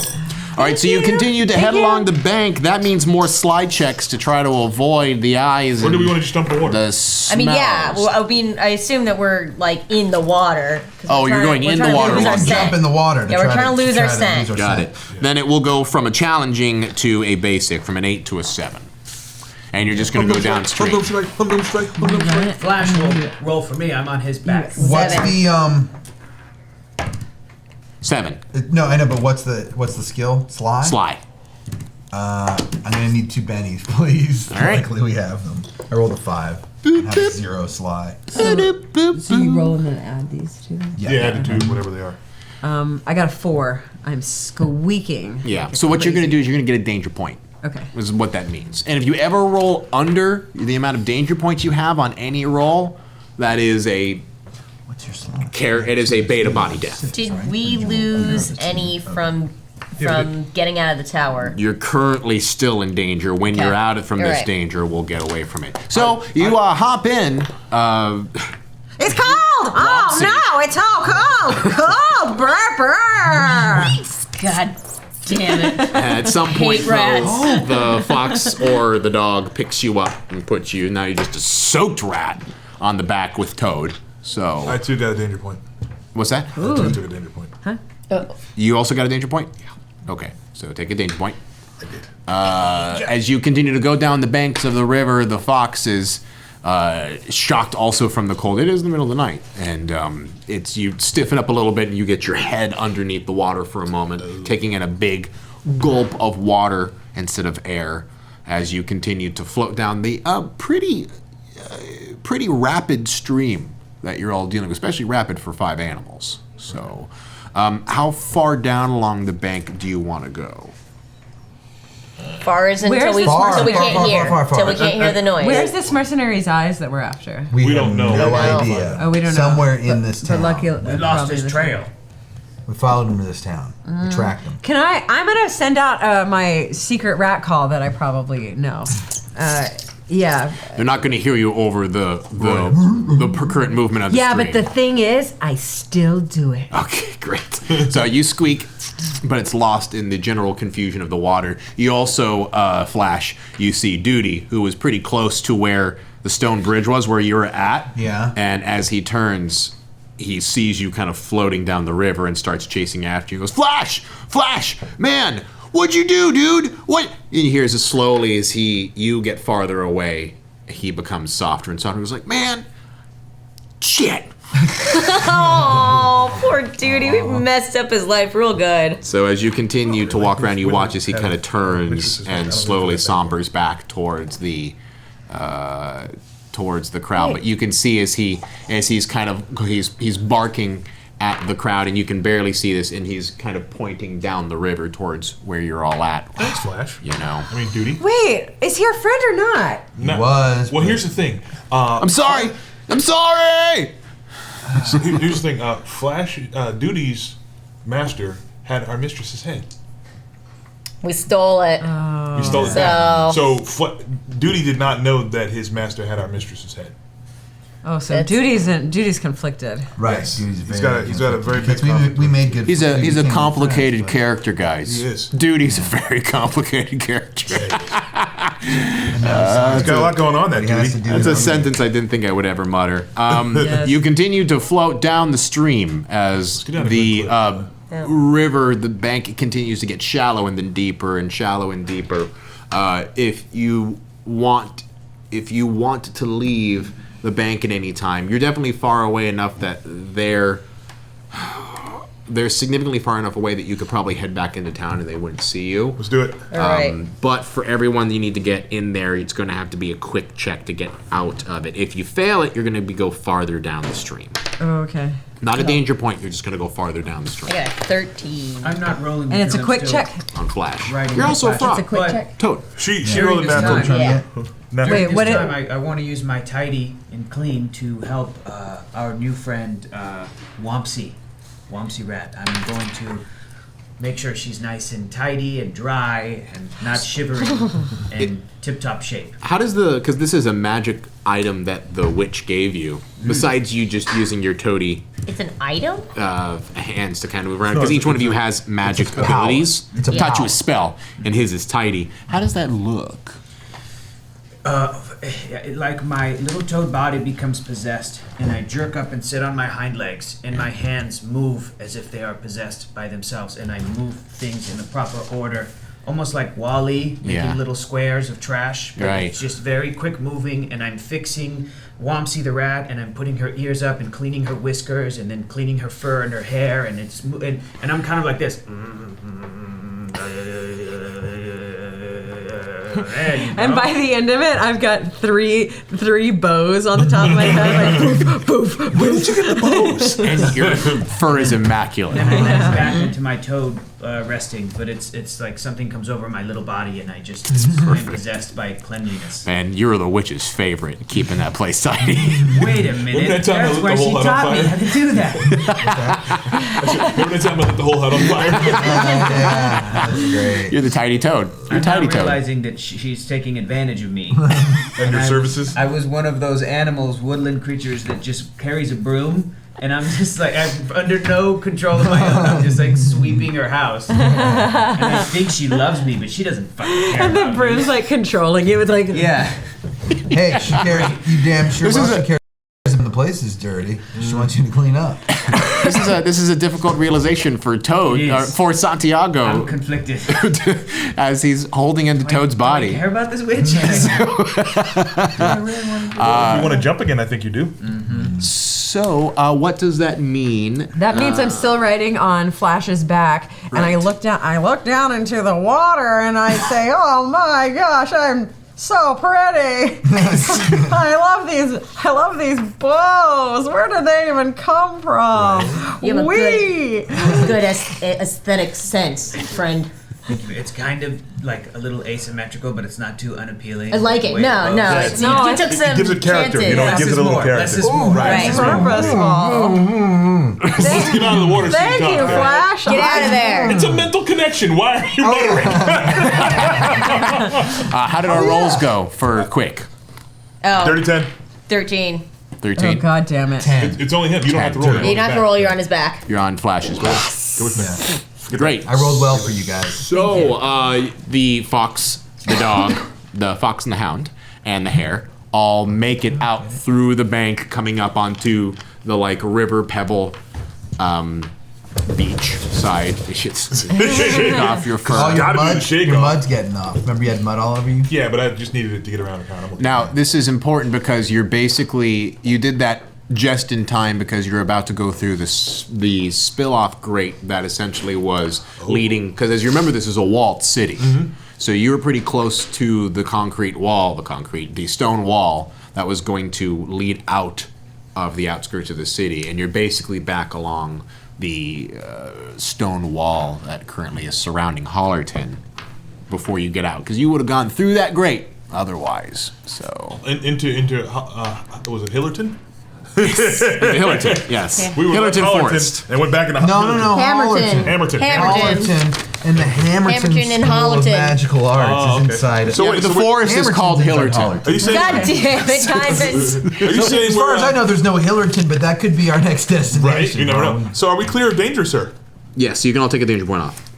[SPEAKER 3] All right, so you continue to head
[SPEAKER 9] you.
[SPEAKER 3] along the bank. That means more slide checks to try to avoid the eyes
[SPEAKER 6] Or
[SPEAKER 3] and
[SPEAKER 6] do we want to just dump the water?
[SPEAKER 3] the
[SPEAKER 5] I
[SPEAKER 3] smells.
[SPEAKER 5] mean, yeah. Well, I assume that we're like in the water. 'cause
[SPEAKER 3] Oh,
[SPEAKER 5] we're
[SPEAKER 3] you're
[SPEAKER 5] trying-
[SPEAKER 3] going
[SPEAKER 5] we're
[SPEAKER 3] in the
[SPEAKER 5] trying to
[SPEAKER 3] water
[SPEAKER 5] lose our
[SPEAKER 3] along.
[SPEAKER 5] scent.
[SPEAKER 2] Jump in the water.
[SPEAKER 5] Yeah, we're trying to lose our scent.
[SPEAKER 3] Got it. Then it will go from a challenging to a basic, from an 8 to a 7. And you're just going to go down straight.
[SPEAKER 10] Flash will roll for me. I'm on his back.
[SPEAKER 2] What's
[SPEAKER 5] Seven.
[SPEAKER 2] the
[SPEAKER 3] 7.
[SPEAKER 2] No, I know, but what's the skill? Sly.
[SPEAKER 3] Sly.
[SPEAKER 2] I'm gonna need 2 bennies, please.
[SPEAKER 3] All right.
[SPEAKER 2] Luckily we have them. I rolled a 5. I have 0 sly.
[SPEAKER 1] So you roll and then add these two?
[SPEAKER 6] Yeah, add the 2, whatever they are.
[SPEAKER 1] I got a 4. I'm squeaking.
[SPEAKER 3] Yeah. So what you're going to do is you're going to get a danger point.
[SPEAKER 1] Okay.
[SPEAKER 3] Is what that means. And if you ever roll under the amount of danger points you have on any roll, that is a
[SPEAKER 2] What's your sly?
[SPEAKER 3] it is a beta body death.
[SPEAKER 5] Did we lose any from getting out of the tower?
[SPEAKER 3] You're currently still in danger. When you're out from
[SPEAKER 5] You're
[SPEAKER 3] this
[SPEAKER 5] right.
[SPEAKER 3] danger, we'll get away from it. So you hop in.
[SPEAKER 9] It's cold! Oh no, it's all cold! Cold! Brr, brr.
[SPEAKER 5] God damn it.
[SPEAKER 3] At some point,
[SPEAKER 5] Hate rats.
[SPEAKER 3] the fox or the dog picks you up and puts you. Now you're just a soaked rat on the back with Toad. So
[SPEAKER 6] I too got a danger point.
[SPEAKER 3] what's that?
[SPEAKER 6] I too took a danger point.
[SPEAKER 3] You also got a danger point? Yeah. Okay, so take a danger point.
[SPEAKER 6] I did.
[SPEAKER 3] As you continue to go down the banks of the river, the fox is shocked also from the cold. It is the middle of the night, and it's you stiffen up a little bit, and you get your head underneath the water for a moment, taking in a big gulp of water instead of air as you continue to float down the pretty rapid stream that you're all dealing with, especially rapid for 5 animals. So, how far down along the bank do you want to go?
[SPEAKER 5] Far as until
[SPEAKER 1] Where's
[SPEAKER 5] we
[SPEAKER 1] this
[SPEAKER 5] so we
[SPEAKER 1] far,
[SPEAKER 5] can't hear. Till we can't hear the noise.
[SPEAKER 1] Where's this mercenary's eyes that we're after?
[SPEAKER 6] We don't know.
[SPEAKER 2] No idea.
[SPEAKER 1] Oh, we don't know.
[SPEAKER 2] Somewhere in this
[SPEAKER 1] But
[SPEAKER 2] town.
[SPEAKER 1] lucky,
[SPEAKER 10] We lost his trail.
[SPEAKER 2] We followed him to this town. We tracked him.
[SPEAKER 1] I'm gonna send out my secret rat call that I probably know. Yeah.
[SPEAKER 3] They're not going to hear you over the current movement of the
[SPEAKER 1] Yeah,
[SPEAKER 3] stream.
[SPEAKER 1] but the thing is, I still do it.
[SPEAKER 3] Okay, great. So you squeak, but it's lost in the general confusion of the water. You also, Flash, you see Duty, who was pretty close to where the stone bridge was, where you were at.
[SPEAKER 2] Yeah.
[SPEAKER 3] And as he turns, he sees you kind of floating down the river and starts chasing after you. He goes, Flash! Flash! Man! What'd you do, dude? What? And he hears it slowly as you get farther away. He becomes softer and softer. He was like, man, shit.
[SPEAKER 5] Oh, poor Duty. We messed up his life real good.
[SPEAKER 3] So as you continue to walk around, you watch as he kind of turns and slowly sombers back towards the crowd. But you can see as he's barking at the crowd, and you can barely see this, and he's kind of pointing down the river towards where you're all at.
[SPEAKER 6] Thanks, Flash.
[SPEAKER 3] You know.
[SPEAKER 6] I mean, Duty.
[SPEAKER 1] Wait, is he our friend or not?
[SPEAKER 6] No.
[SPEAKER 2] Was.
[SPEAKER 6] Well, here's the thing.
[SPEAKER 3] I'm sorry. I'm sorry.
[SPEAKER 6] So here's the thing. Flash, Duty's master had our mistress's head.
[SPEAKER 5] We stole it.
[SPEAKER 6] We stole it back. So Duty did not know that his master had our mistress's head.
[SPEAKER 1] Oh, so Duty's conflicted.
[SPEAKER 2] Right.
[SPEAKER 6] Yes.
[SPEAKER 2] Duty's
[SPEAKER 6] He's got a very big conflict.
[SPEAKER 2] we made good.
[SPEAKER 3] He's a
[SPEAKER 2] became
[SPEAKER 3] complicated
[SPEAKER 2] friends,
[SPEAKER 3] character, guys.
[SPEAKER 6] He is.
[SPEAKER 3] Duty's a very complicated character.
[SPEAKER 6] He's got a lot going on, that
[SPEAKER 2] He has to
[SPEAKER 6] Duty.
[SPEAKER 2] do
[SPEAKER 3] That's
[SPEAKER 2] his
[SPEAKER 3] a
[SPEAKER 2] own
[SPEAKER 3] sentence I didn't think I would ever mutter.
[SPEAKER 1] Yes.
[SPEAKER 3] You continue to float down the stream as
[SPEAKER 6] get down a
[SPEAKER 3] the
[SPEAKER 6] good
[SPEAKER 3] river, the bank continues to get shallow and then deeper and shallow and deeper. If you want to leave the bank at any time, you're definitely far away enough that they're significantly far enough away that you could probably head back into town and they wouldn't see you.
[SPEAKER 6] Let's do it.
[SPEAKER 5] All right.
[SPEAKER 3] But for everyone you need to get in there, it's going to have to be a quick check to get out of it. If you fail it, you're going to go farther down the stream.
[SPEAKER 1] Oh, okay.
[SPEAKER 3] Not a danger point, you're just going to go farther down the stream.
[SPEAKER 5] I got a 13.
[SPEAKER 10] I'm not rolling.
[SPEAKER 1] And it's a
[SPEAKER 10] because
[SPEAKER 1] quick
[SPEAKER 10] I'm still
[SPEAKER 1] check.
[SPEAKER 3] On Flash.
[SPEAKER 10] riding
[SPEAKER 3] You're
[SPEAKER 10] my
[SPEAKER 3] also a
[SPEAKER 10] Flash.
[SPEAKER 3] frog.
[SPEAKER 1] It's a quick
[SPEAKER 10] But-
[SPEAKER 1] check.
[SPEAKER 3] Toad.
[SPEAKER 6] She
[SPEAKER 10] During
[SPEAKER 6] rolled a
[SPEAKER 10] this
[SPEAKER 6] natural.
[SPEAKER 10] time,
[SPEAKER 5] Yeah.
[SPEAKER 6] Natural.
[SPEAKER 1] Wait,
[SPEAKER 10] This
[SPEAKER 1] what
[SPEAKER 10] time I want to use my tidy and clean to help our new friend Wompsy Rat. I'm going to make sure she's nice and tidy and dry and not shivering and tip-top shape.
[SPEAKER 3] How does because this is a magic item that the witch gave you, besides you just using your toady
[SPEAKER 5] It's an item?
[SPEAKER 3] hands to kind of move around, because each one of you has magic abilities.
[SPEAKER 2] It's a
[SPEAKER 3] taught you
[SPEAKER 2] power.
[SPEAKER 3] a spell, and his is tidy. How does that look?
[SPEAKER 10] Like my little toad body becomes possessed, and I jerk up and sit on my hind legs, and my hands move as if they are possessed by themselves, and I move things in the proper order, almost like Wall-E, making
[SPEAKER 3] Yeah.
[SPEAKER 10] little squares of trash. But
[SPEAKER 3] Right.
[SPEAKER 10] It's just very quick moving, and I'm fixing Wompsy the rat, and I'm putting her ears up and cleaning her whiskers, and then cleaning her fur and her hair, and it's and I'm kind of like this. There you go.
[SPEAKER 1] And by the end of it, I've got three bows on the top of my head, like poof, poof.
[SPEAKER 6] Where did you get the bows?
[SPEAKER 3] And your fur is immaculate.
[SPEAKER 10] And I glance back into my toad resting, but it's like something comes over my little body, and I just am possessed by cleanliness.
[SPEAKER 3] And you're the witch's favorite, keeping that place tidy.
[SPEAKER 10] Wait a minute,
[SPEAKER 6] that time I
[SPEAKER 10] that's
[SPEAKER 6] lit
[SPEAKER 10] where
[SPEAKER 6] the
[SPEAKER 10] she
[SPEAKER 6] whole hut on
[SPEAKER 10] taught me
[SPEAKER 6] fire?
[SPEAKER 10] how to do that.
[SPEAKER 6] Remember that time I lit the whole hut on fire?
[SPEAKER 2] Yeah, that's great.
[SPEAKER 3] You're the tidy toad. You're
[SPEAKER 10] I'm
[SPEAKER 3] tidy
[SPEAKER 10] not
[SPEAKER 3] toad.
[SPEAKER 10] realizing that she's taking advantage of me.
[SPEAKER 6] And your services?
[SPEAKER 10] I was one of those animals, woodland creatures that just carries a broom, and I'm just like, I'm under no control of my own. I'm just like sweeping her house. And I think she loves me, but she doesn't fucking care.
[SPEAKER 1] And the
[SPEAKER 10] about me.
[SPEAKER 1] broom's like controlling you with like.
[SPEAKER 10] Yeah.
[SPEAKER 2] Hey, she cares. You damn sure
[SPEAKER 3] This
[SPEAKER 2] well
[SPEAKER 3] is
[SPEAKER 2] she cares when the place is dirty. She wants you to clean up.
[SPEAKER 3] This is a difficult realization for Toad,
[SPEAKER 10] It is.
[SPEAKER 3] for Santiago,
[SPEAKER 10] I'm conflicted.
[SPEAKER 3] as he's holding into Toad's
[SPEAKER 10] Do I
[SPEAKER 3] body.
[SPEAKER 10] care about this witch?
[SPEAKER 6] If you want to jump again, I think you do.
[SPEAKER 3] So, what does that mean?
[SPEAKER 1] That means I'm still riding on Flash's back, and I look down. I look down into the water, and I say, "Oh my gosh, I'm so pretty! I love these bows. Where did they even come from?
[SPEAKER 5] You have a
[SPEAKER 1] Wee!
[SPEAKER 5] good aesthetic sense, friend.
[SPEAKER 10] It's kind of like a little asymmetrical, but it's not too unappealing.
[SPEAKER 5] I like it.
[SPEAKER 10] Wait,
[SPEAKER 5] No,
[SPEAKER 10] oh,
[SPEAKER 5] no.
[SPEAKER 10] good.
[SPEAKER 5] It's, you took some
[SPEAKER 6] It gives it character,
[SPEAKER 5] chances.
[SPEAKER 6] you know, it
[SPEAKER 10] Less
[SPEAKER 6] gives
[SPEAKER 10] is
[SPEAKER 6] it a little
[SPEAKER 10] more.
[SPEAKER 6] character.
[SPEAKER 10] Less is more.
[SPEAKER 5] Right.
[SPEAKER 1] Purposeful.
[SPEAKER 6] Let's get out of the water. so
[SPEAKER 1] Thank
[SPEAKER 6] can
[SPEAKER 1] you,
[SPEAKER 6] talk.
[SPEAKER 1] Flash.
[SPEAKER 5] Get out of there.
[SPEAKER 6] It's a mental connection. Why are you muttering?
[SPEAKER 3] How did our rolls go for quick?
[SPEAKER 5] Oh,
[SPEAKER 6] Dirty 10.
[SPEAKER 5] 13.
[SPEAKER 3] 13.
[SPEAKER 1] Oh God damn it!
[SPEAKER 6] It's only him. You don't have to roll it.
[SPEAKER 5] You don't have to roll, you're on his back.
[SPEAKER 3] You're on Flash's back.
[SPEAKER 6] Go with me.
[SPEAKER 3] Great.
[SPEAKER 2] I rolled well for you guys.
[SPEAKER 3] So, the fox, the dog, the fox and the hound, and the hare all make it out through the bank, coming up onto the river pebble beach side. Shake off your fur.
[SPEAKER 2] All your
[SPEAKER 6] Gotta be the
[SPEAKER 2] mud,
[SPEAKER 6] shake
[SPEAKER 2] your
[SPEAKER 6] off.
[SPEAKER 2] mud's getting off. Remember you had mud all over you?
[SPEAKER 6] Yeah, but I just needed it to get around the counter.
[SPEAKER 3] Now, this is important because you did that just in time because you're about to go through the spill-off grate that essentially was leading, because as you remember, this is a walled city. So you were pretty close to the the stone wall that was going to lead out of the outskirts of the city, and you're basically back along the stone wall that currently is surrounding Hollerton before you get out, because you would have gone through that grate otherwise. So
[SPEAKER 6] Into was it Hillerton?
[SPEAKER 3] Hillerton, yes.
[SPEAKER 6] We were
[SPEAKER 3] Hillerton
[SPEAKER 6] at Hollerton
[SPEAKER 3] Forest.
[SPEAKER 6] and went back into
[SPEAKER 2] No.
[SPEAKER 5] Hammerton.
[SPEAKER 6] Hammerton.
[SPEAKER 2] Hollerton and the Hammerton
[SPEAKER 5] Hammerton and
[SPEAKER 2] School of
[SPEAKER 5] Hollerton.
[SPEAKER 2] Magical Arts
[SPEAKER 6] Oh,
[SPEAKER 2] is
[SPEAKER 6] okay.
[SPEAKER 2] inside.
[SPEAKER 6] So
[SPEAKER 3] Yeah,
[SPEAKER 6] wait,
[SPEAKER 3] but the forest is
[SPEAKER 2] Hammerton's
[SPEAKER 3] called
[SPEAKER 2] inside
[SPEAKER 3] Hillerton.
[SPEAKER 6] Are you saying?
[SPEAKER 5] God damn it, Diamond.
[SPEAKER 6] Are you saying
[SPEAKER 2] As
[SPEAKER 6] we're
[SPEAKER 2] far as I know, there's no Hillerton, but that could be our next destination.
[SPEAKER 6] right? You never
[SPEAKER 2] bro.
[SPEAKER 6] know. So are we clear of danger, sir?
[SPEAKER 3] Yes, you can all take a danger point off.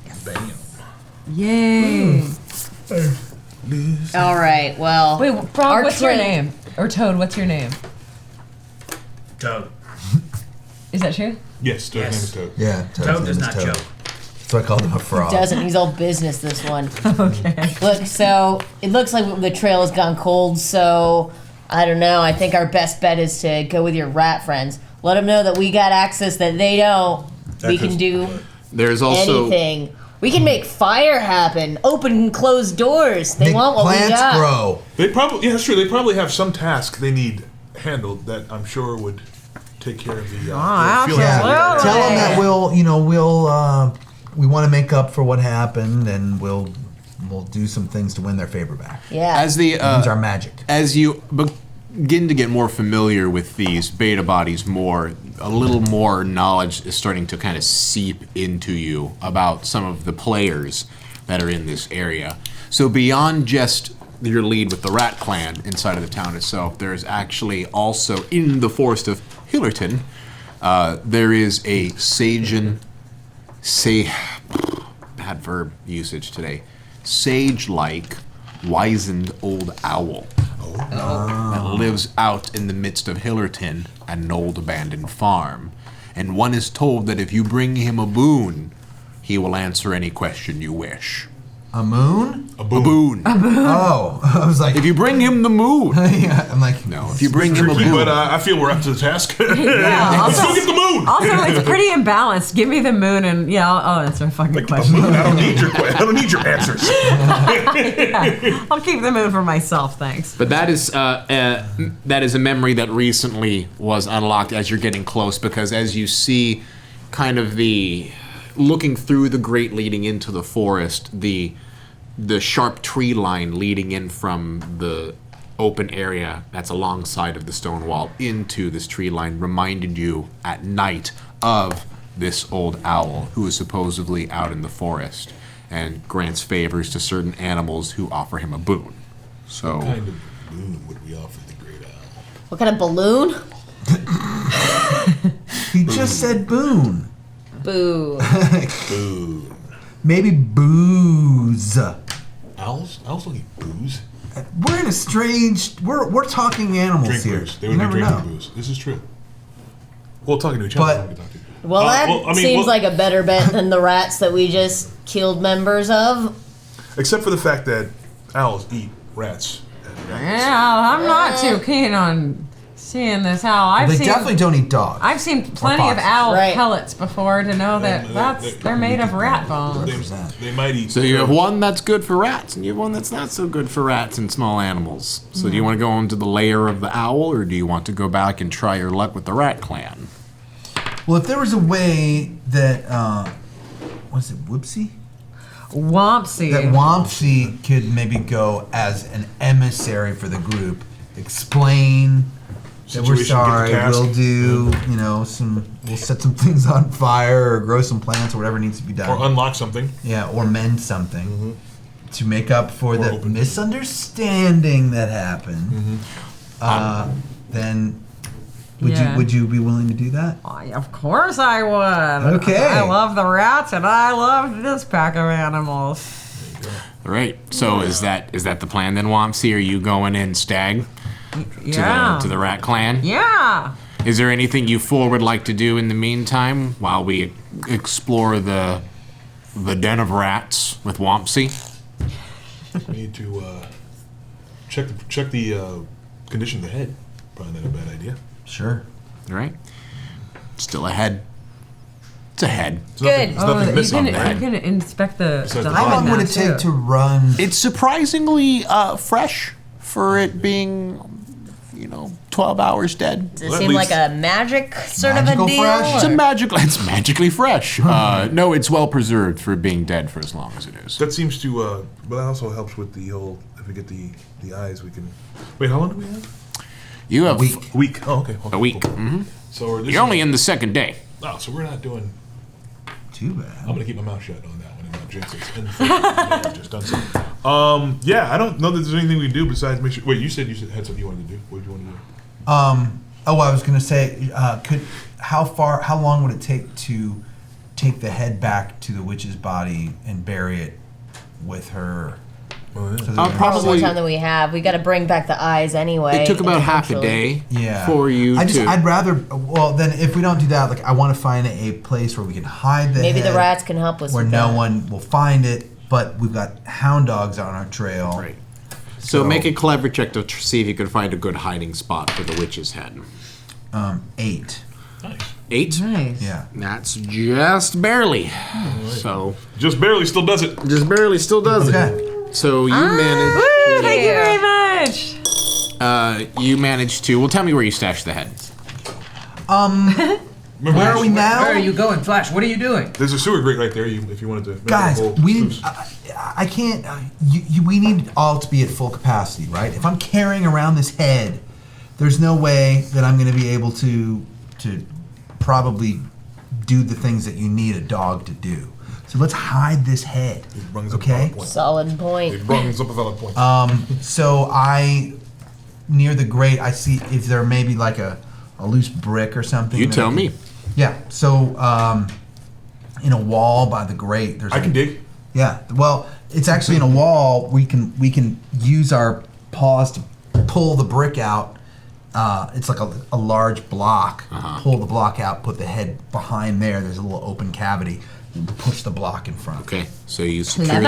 [SPEAKER 1] Yay!
[SPEAKER 5] All right, well.
[SPEAKER 1] Wait, Frog, what's your
[SPEAKER 5] Archery.
[SPEAKER 1] name? Or Toad, what's your name?
[SPEAKER 10] Toad.
[SPEAKER 1] Is that true?
[SPEAKER 6] Yes. Toad's
[SPEAKER 10] Yes.
[SPEAKER 6] name is Toad.
[SPEAKER 2] Yeah, Toad's
[SPEAKER 10] Toad
[SPEAKER 2] name
[SPEAKER 10] does
[SPEAKER 2] is
[SPEAKER 10] not
[SPEAKER 2] Toad.
[SPEAKER 10] joke.
[SPEAKER 2] So I called him a frog.
[SPEAKER 5] Doesn't. He's all business, this one.
[SPEAKER 1] Okay.
[SPEAKER 5] Look, so it looks like the trail has gone cold, so I don't know. I think our best bet is to go with your rat friends. Let them know that we got access that they don't. We can do
[SPEAKER 3] There's also
[SPEAKER 5] anything. We can make fire happen. Open and close doors. They
[SPEAKER 2] Make
[SPEAKER 5] want what we
[SPEAKER 2] plants
[SPEAKER 5] got.
[SPEAKER 2] grow.
[SPEAKER 6] They probably, yeah, that's true. They probably have some task they need handled that I'm sure would take care of the feeling.
[SPEAKER 1] absolutely.
[SPEAKER 2] Yeah. Tell them that we want to make up for what happened, and we'll do some things to win their favor back.
[SPEAKER 5] Yeah.
[SPEAKER 3] as the
[SPEAKER 2] Use our magic.
[SPEAKER 3] as you begin to get more familiar with these beta bodies a little more knowledge is starting to kind of seep into you about some of the players that are in this area. So beyond just your lead with the Rat Clan inside of the town itself, there's actually also in the forest of Hillerton, there is a bad verb usage today, sage-like, wizened old owl that lives out in the midst of Hillerton at an old abandoned farm. And one is told that if you bring him a boon, he will answer any question you wish.
[SPEAKER 2] A moon?
[SPEAKER 6] A boon.
[SPEAKER 2] Oh, I was like,
[SPEAKER 3] If you bring him the moon.
[SPEAKER 2] yeah, I'm like,
[SPEAKER 3] No, if you bring him a
[SPEAKER 6] Tricky,
[SPEAKER 3] moon.
[SPEAKER 6] but I feel we're up to the task.
[SPEAKER 9] Yeah,
[SPEAKER 6] Let's go get the moon.
[SPEAKER 9] Also, it's pretty imbalanced. Give me the moon and I'll answer a fucking
[SPEAKER 6] A
[SPEAKER 9] question.
[SPEAKER 6] moon? I don't need your answers.
[SPEAKER 9] I'll keep the moon for myself, thanks.
[SPEAKER 3] But that is a memory that recently was unlocked as you're getting close, because as you see kind of looking through the grate leading into the forest, the sharp tree line leading in from the open area that's alongside of the stone wall into this tree line reminded you at night of this old owl who is supposedly out in the forest and grants favors to certain animals who offer him a boon. So,
[SPEAKER 6] What kind of boon would we offer the great owl?
[SPEAKER 5] What kind of balloon?
[SPEAKER 2] he just said boon.
[SPEAKER 5] Boo.
[SPEAKER 6] Boon.
[SPEAKER 2] Maybe booze.
[SPEAKER 6] Owls don't eat booze.
[SPEAKER 2] We're in a strange. We're talking animals
[SPEAKER 6] Drink
[SPEAKER 2] here.
[SPEAKER 6] booze. They
[SPEAKER 2] You
[SPEAKER 6] would be
[SPEAKER 2] never
[SPEAKER 6] drinking
[SPEAKER 2] know.
[SPEAKER 6] booze. This is true. Well, talking to each other.
[SPEAKER 2] But-
[SPEAKER 6] we can talk to.
[SPEAKER 5] Well, that seems
[SPEAKER 6] well-
[SPEAKER 5] like a better bet than the rats that we just killed members of.
[SPEAKER 6] Except for the fact that owls eat rats.
[SPEAKER 9] Yeah, I'm not too keen on seeing this owl.
[SPEAKER 2] They definitely don't eat dogs.
[SPEAKER 9] I've seen plenty of
[SPEAKER 2] foxes.
[SPEAKER 9] owl
[SPEAKER 5] Right.
[SPEAKER 9] pellets before to know that they're made of rat bones.
[SPEAKER 6] They might eat.
[SPEAKER 3] So you have one that's good for rats, and you have one that's not so good for rats and small animals. So do you want to go into the lair of the owl, or do you want to go back and try your luck with the rat clan?
[SPEAKER 2] Well, if there was a way that, was it Whoopsie?
[SPEAKER 9] Wompsy.
[SPEAKER 2] That Wompsy could maybe go as an emissary for the group, explain that we're
[SPEAKER 6] Situation, get the
[SPEAKER 2] sorry,
[SPEAKER 6] task.
[SPEAKER 2] we'll do, we'll set some things on fire or grow some plants or whatever needs to be done.
[SPEAKER 6] Or unlock something.
[SPEAKER 2] Yeah, or mend something to make up for the
[SPEAKER 6] open.
[SPEAKER 2] misunderstanding that happened. Then
[SPEAKER 9] Yeah.
[SPEAKER 2] would you be willing to do that?
[SPEAKER 9] Of course I would.
[SPEAKER 2] Okay.
[SPEAKER 9] I love the rats and I love this pack of animals.
[SPEAKER 3] All right. So is that the plan then, Wompsy? Are you going in stag
[SPEAKER 9] Yeah.
[SPEAKER 3] to the rat clan?
[SPEAKER 9] Yeah.
[SPEAKER 3] Is there anything you four would like to do in the meantime while we explore the den of rats with Wompsy?
[SPEAKER 6] We need to check the condition of the head. Probably not a bad idea.
[SPEAKER 2] Sure.
[SPEAKER 3] All right. Still a head. It's a head.
[SPEAKER 5] Good.
[SPEAKER 6] There's nothing
[SPEAKER 9] you
[SPEAKER 6] missing on
[SPEAKER 9] can,
[SPEAKER 6] the head.
[SPEAKER 9] you can inspect the
[SPEAKER 6] Besides the
[SPEAKER 9] diamond
[SPEAKER 2] How long would
[SPEAKER 9] now,
[SPEAKER 2] it take
[SPEAKER 9] too.
[SPEAKER 2] to run?
[SPEAKER 3] It's surprisingly fresh for it being, 12 hours dead.
[SPEAKER 5] Does it
[SPEAKER 6] Well, at
[SPEAKER 5] seem like
[SPEAKER 6] least-
[SPEAKER 5] a magic sort of a
[SPEAKER 2] Magical
[SPEAKER 5] deal?
[SPEAKER 2] fresh?
[SPEAKER 5] or-
[SPEAKER 3] It's magically fresh. No, it's well preserved for being dead for as long as it is.
[SPEAKER 6] That seems to, but that also helps with the whole. If we get the eyes, we can. Wait, how long do we have?
[SPEAKER 3] You have
[SPEAKER 2] week.
[SPEAKER 6] A week. Oh, okay.
[SPEAKER 3] a week.
[SPEAKER 6] Cool.
[SPEAKER 3] hmm
[SPEAKER 6] So
[SPEAKER 3] You're only in the second day.
[SPEAKER 6] Oh, so we're not doing.
[SPEAKER 2] Too bad.
[SPEAKER 6] I'm gonna keep my mouth shut on that one and not jinx it. And just done something. Yeah, I don't know that there's anything we can do besides make sure. Wait, you said had something you wanted to do. What did you want to do?
[SPEAKER 2] I was gonna say, how long would it take to take the head back to the witch's body and bury it with her?
[SPEAKER 6] Oh, yeah.
[SPEAKER 2] So that
[SPEAKER 3] I'll
[SPEAKER 2] we can-
[SPEAKER 5] How much
[SPEAKER 3] probably.
[SPEAKER 5] time that we have? We got to bring back the eyes anyway.
[SPEAKER 3] It took about half a
[SPEAKER 5] eventually.
[SPEAKER 3] day
[SPEAKER 2] Yeah.
[SPEAKER 3] for you to.
[SPEAKER 2] I'd rather. Well, then if we don't do that, like I want to find a place where we can hide the
[SPEAKER 5] Maybe
[SPEAKER 2] head,
[SPEAKER 5] the rats can help us
[SPEAKER 2] where
[SPEAKER 5] with
[SPEAKER 2] no
[SPEAKER 5] that.
[SPEAKER 2] one will find it. But we've got hound dogs on our trail.
[SPEAKER 3] Right. So make a clever check to see if you can find a good hiding spot for the witch's head.
[SPEAKER 2] 8.
[SPEAKER 6] Nice.
[SPEAKER 3] 8?
[SPEAKER 9] Nice.
[SPEAKER 2] Yeah.
[SPEAKER 3] That's just barely. So
[SPEAKER 6] Just barely still does it.
[SPEAKER 3] just barely still does
[SPEAKER 2] Okay.
[SPEAKER 3] it. So you manage.
[SPEAKER 9] Woo, thank you very much.
[SPEAKER 3] You managed to. Well, tell me where you stashed the head.
[SPEAKER 2] Where are we now?
[SPEAKER 10] Where are you going, Flash? What are you doing?
[SPEAKER 6] There's a sewer grate right there. If you wanted to. make
[SPEAKER 2] Guys,
[SPEAKER 6] a whole
[SPEAKER 2] we need.
[SPEAKER 6] sluice.
[SPEAKER 2] I can't. We need all to be at full capacity, right? If I'm carrying around this head, there's no way that I'm going to be able to probably do the things that you need a dog to do. So let's hide this head.
[SPEAKER 6] It brings up a
[SPEAKER 2] Okay.
[SPEAKER 6] valid point.
[SPEAKER 5] Solid point.
[SPEAKER 6] It brings up a valid point.
[SPEAKER 2] So near the grate, I see if there may be like a loose brick or something.
[SPEAKER 3] You
[SPEAKER 2] that
[SPEAKER 3] tell
[SPEAKER 2] I can-
[SPEAKER 3] me.
[SPEAKER 2] Yeah. So in a wall by the grate, there's.
[SPEAKER 6] I can dig.
[SPEAKER 2] Yeah. Well, it's actually in a wall. We can use our paws to pull the brick out. It's like a large block. Pull the block out. Put the head behind there. There's a little open cavity. push the block in front.
[SPEAKER 3] Okay, so you secure the
[SPEAKER 1] Clever.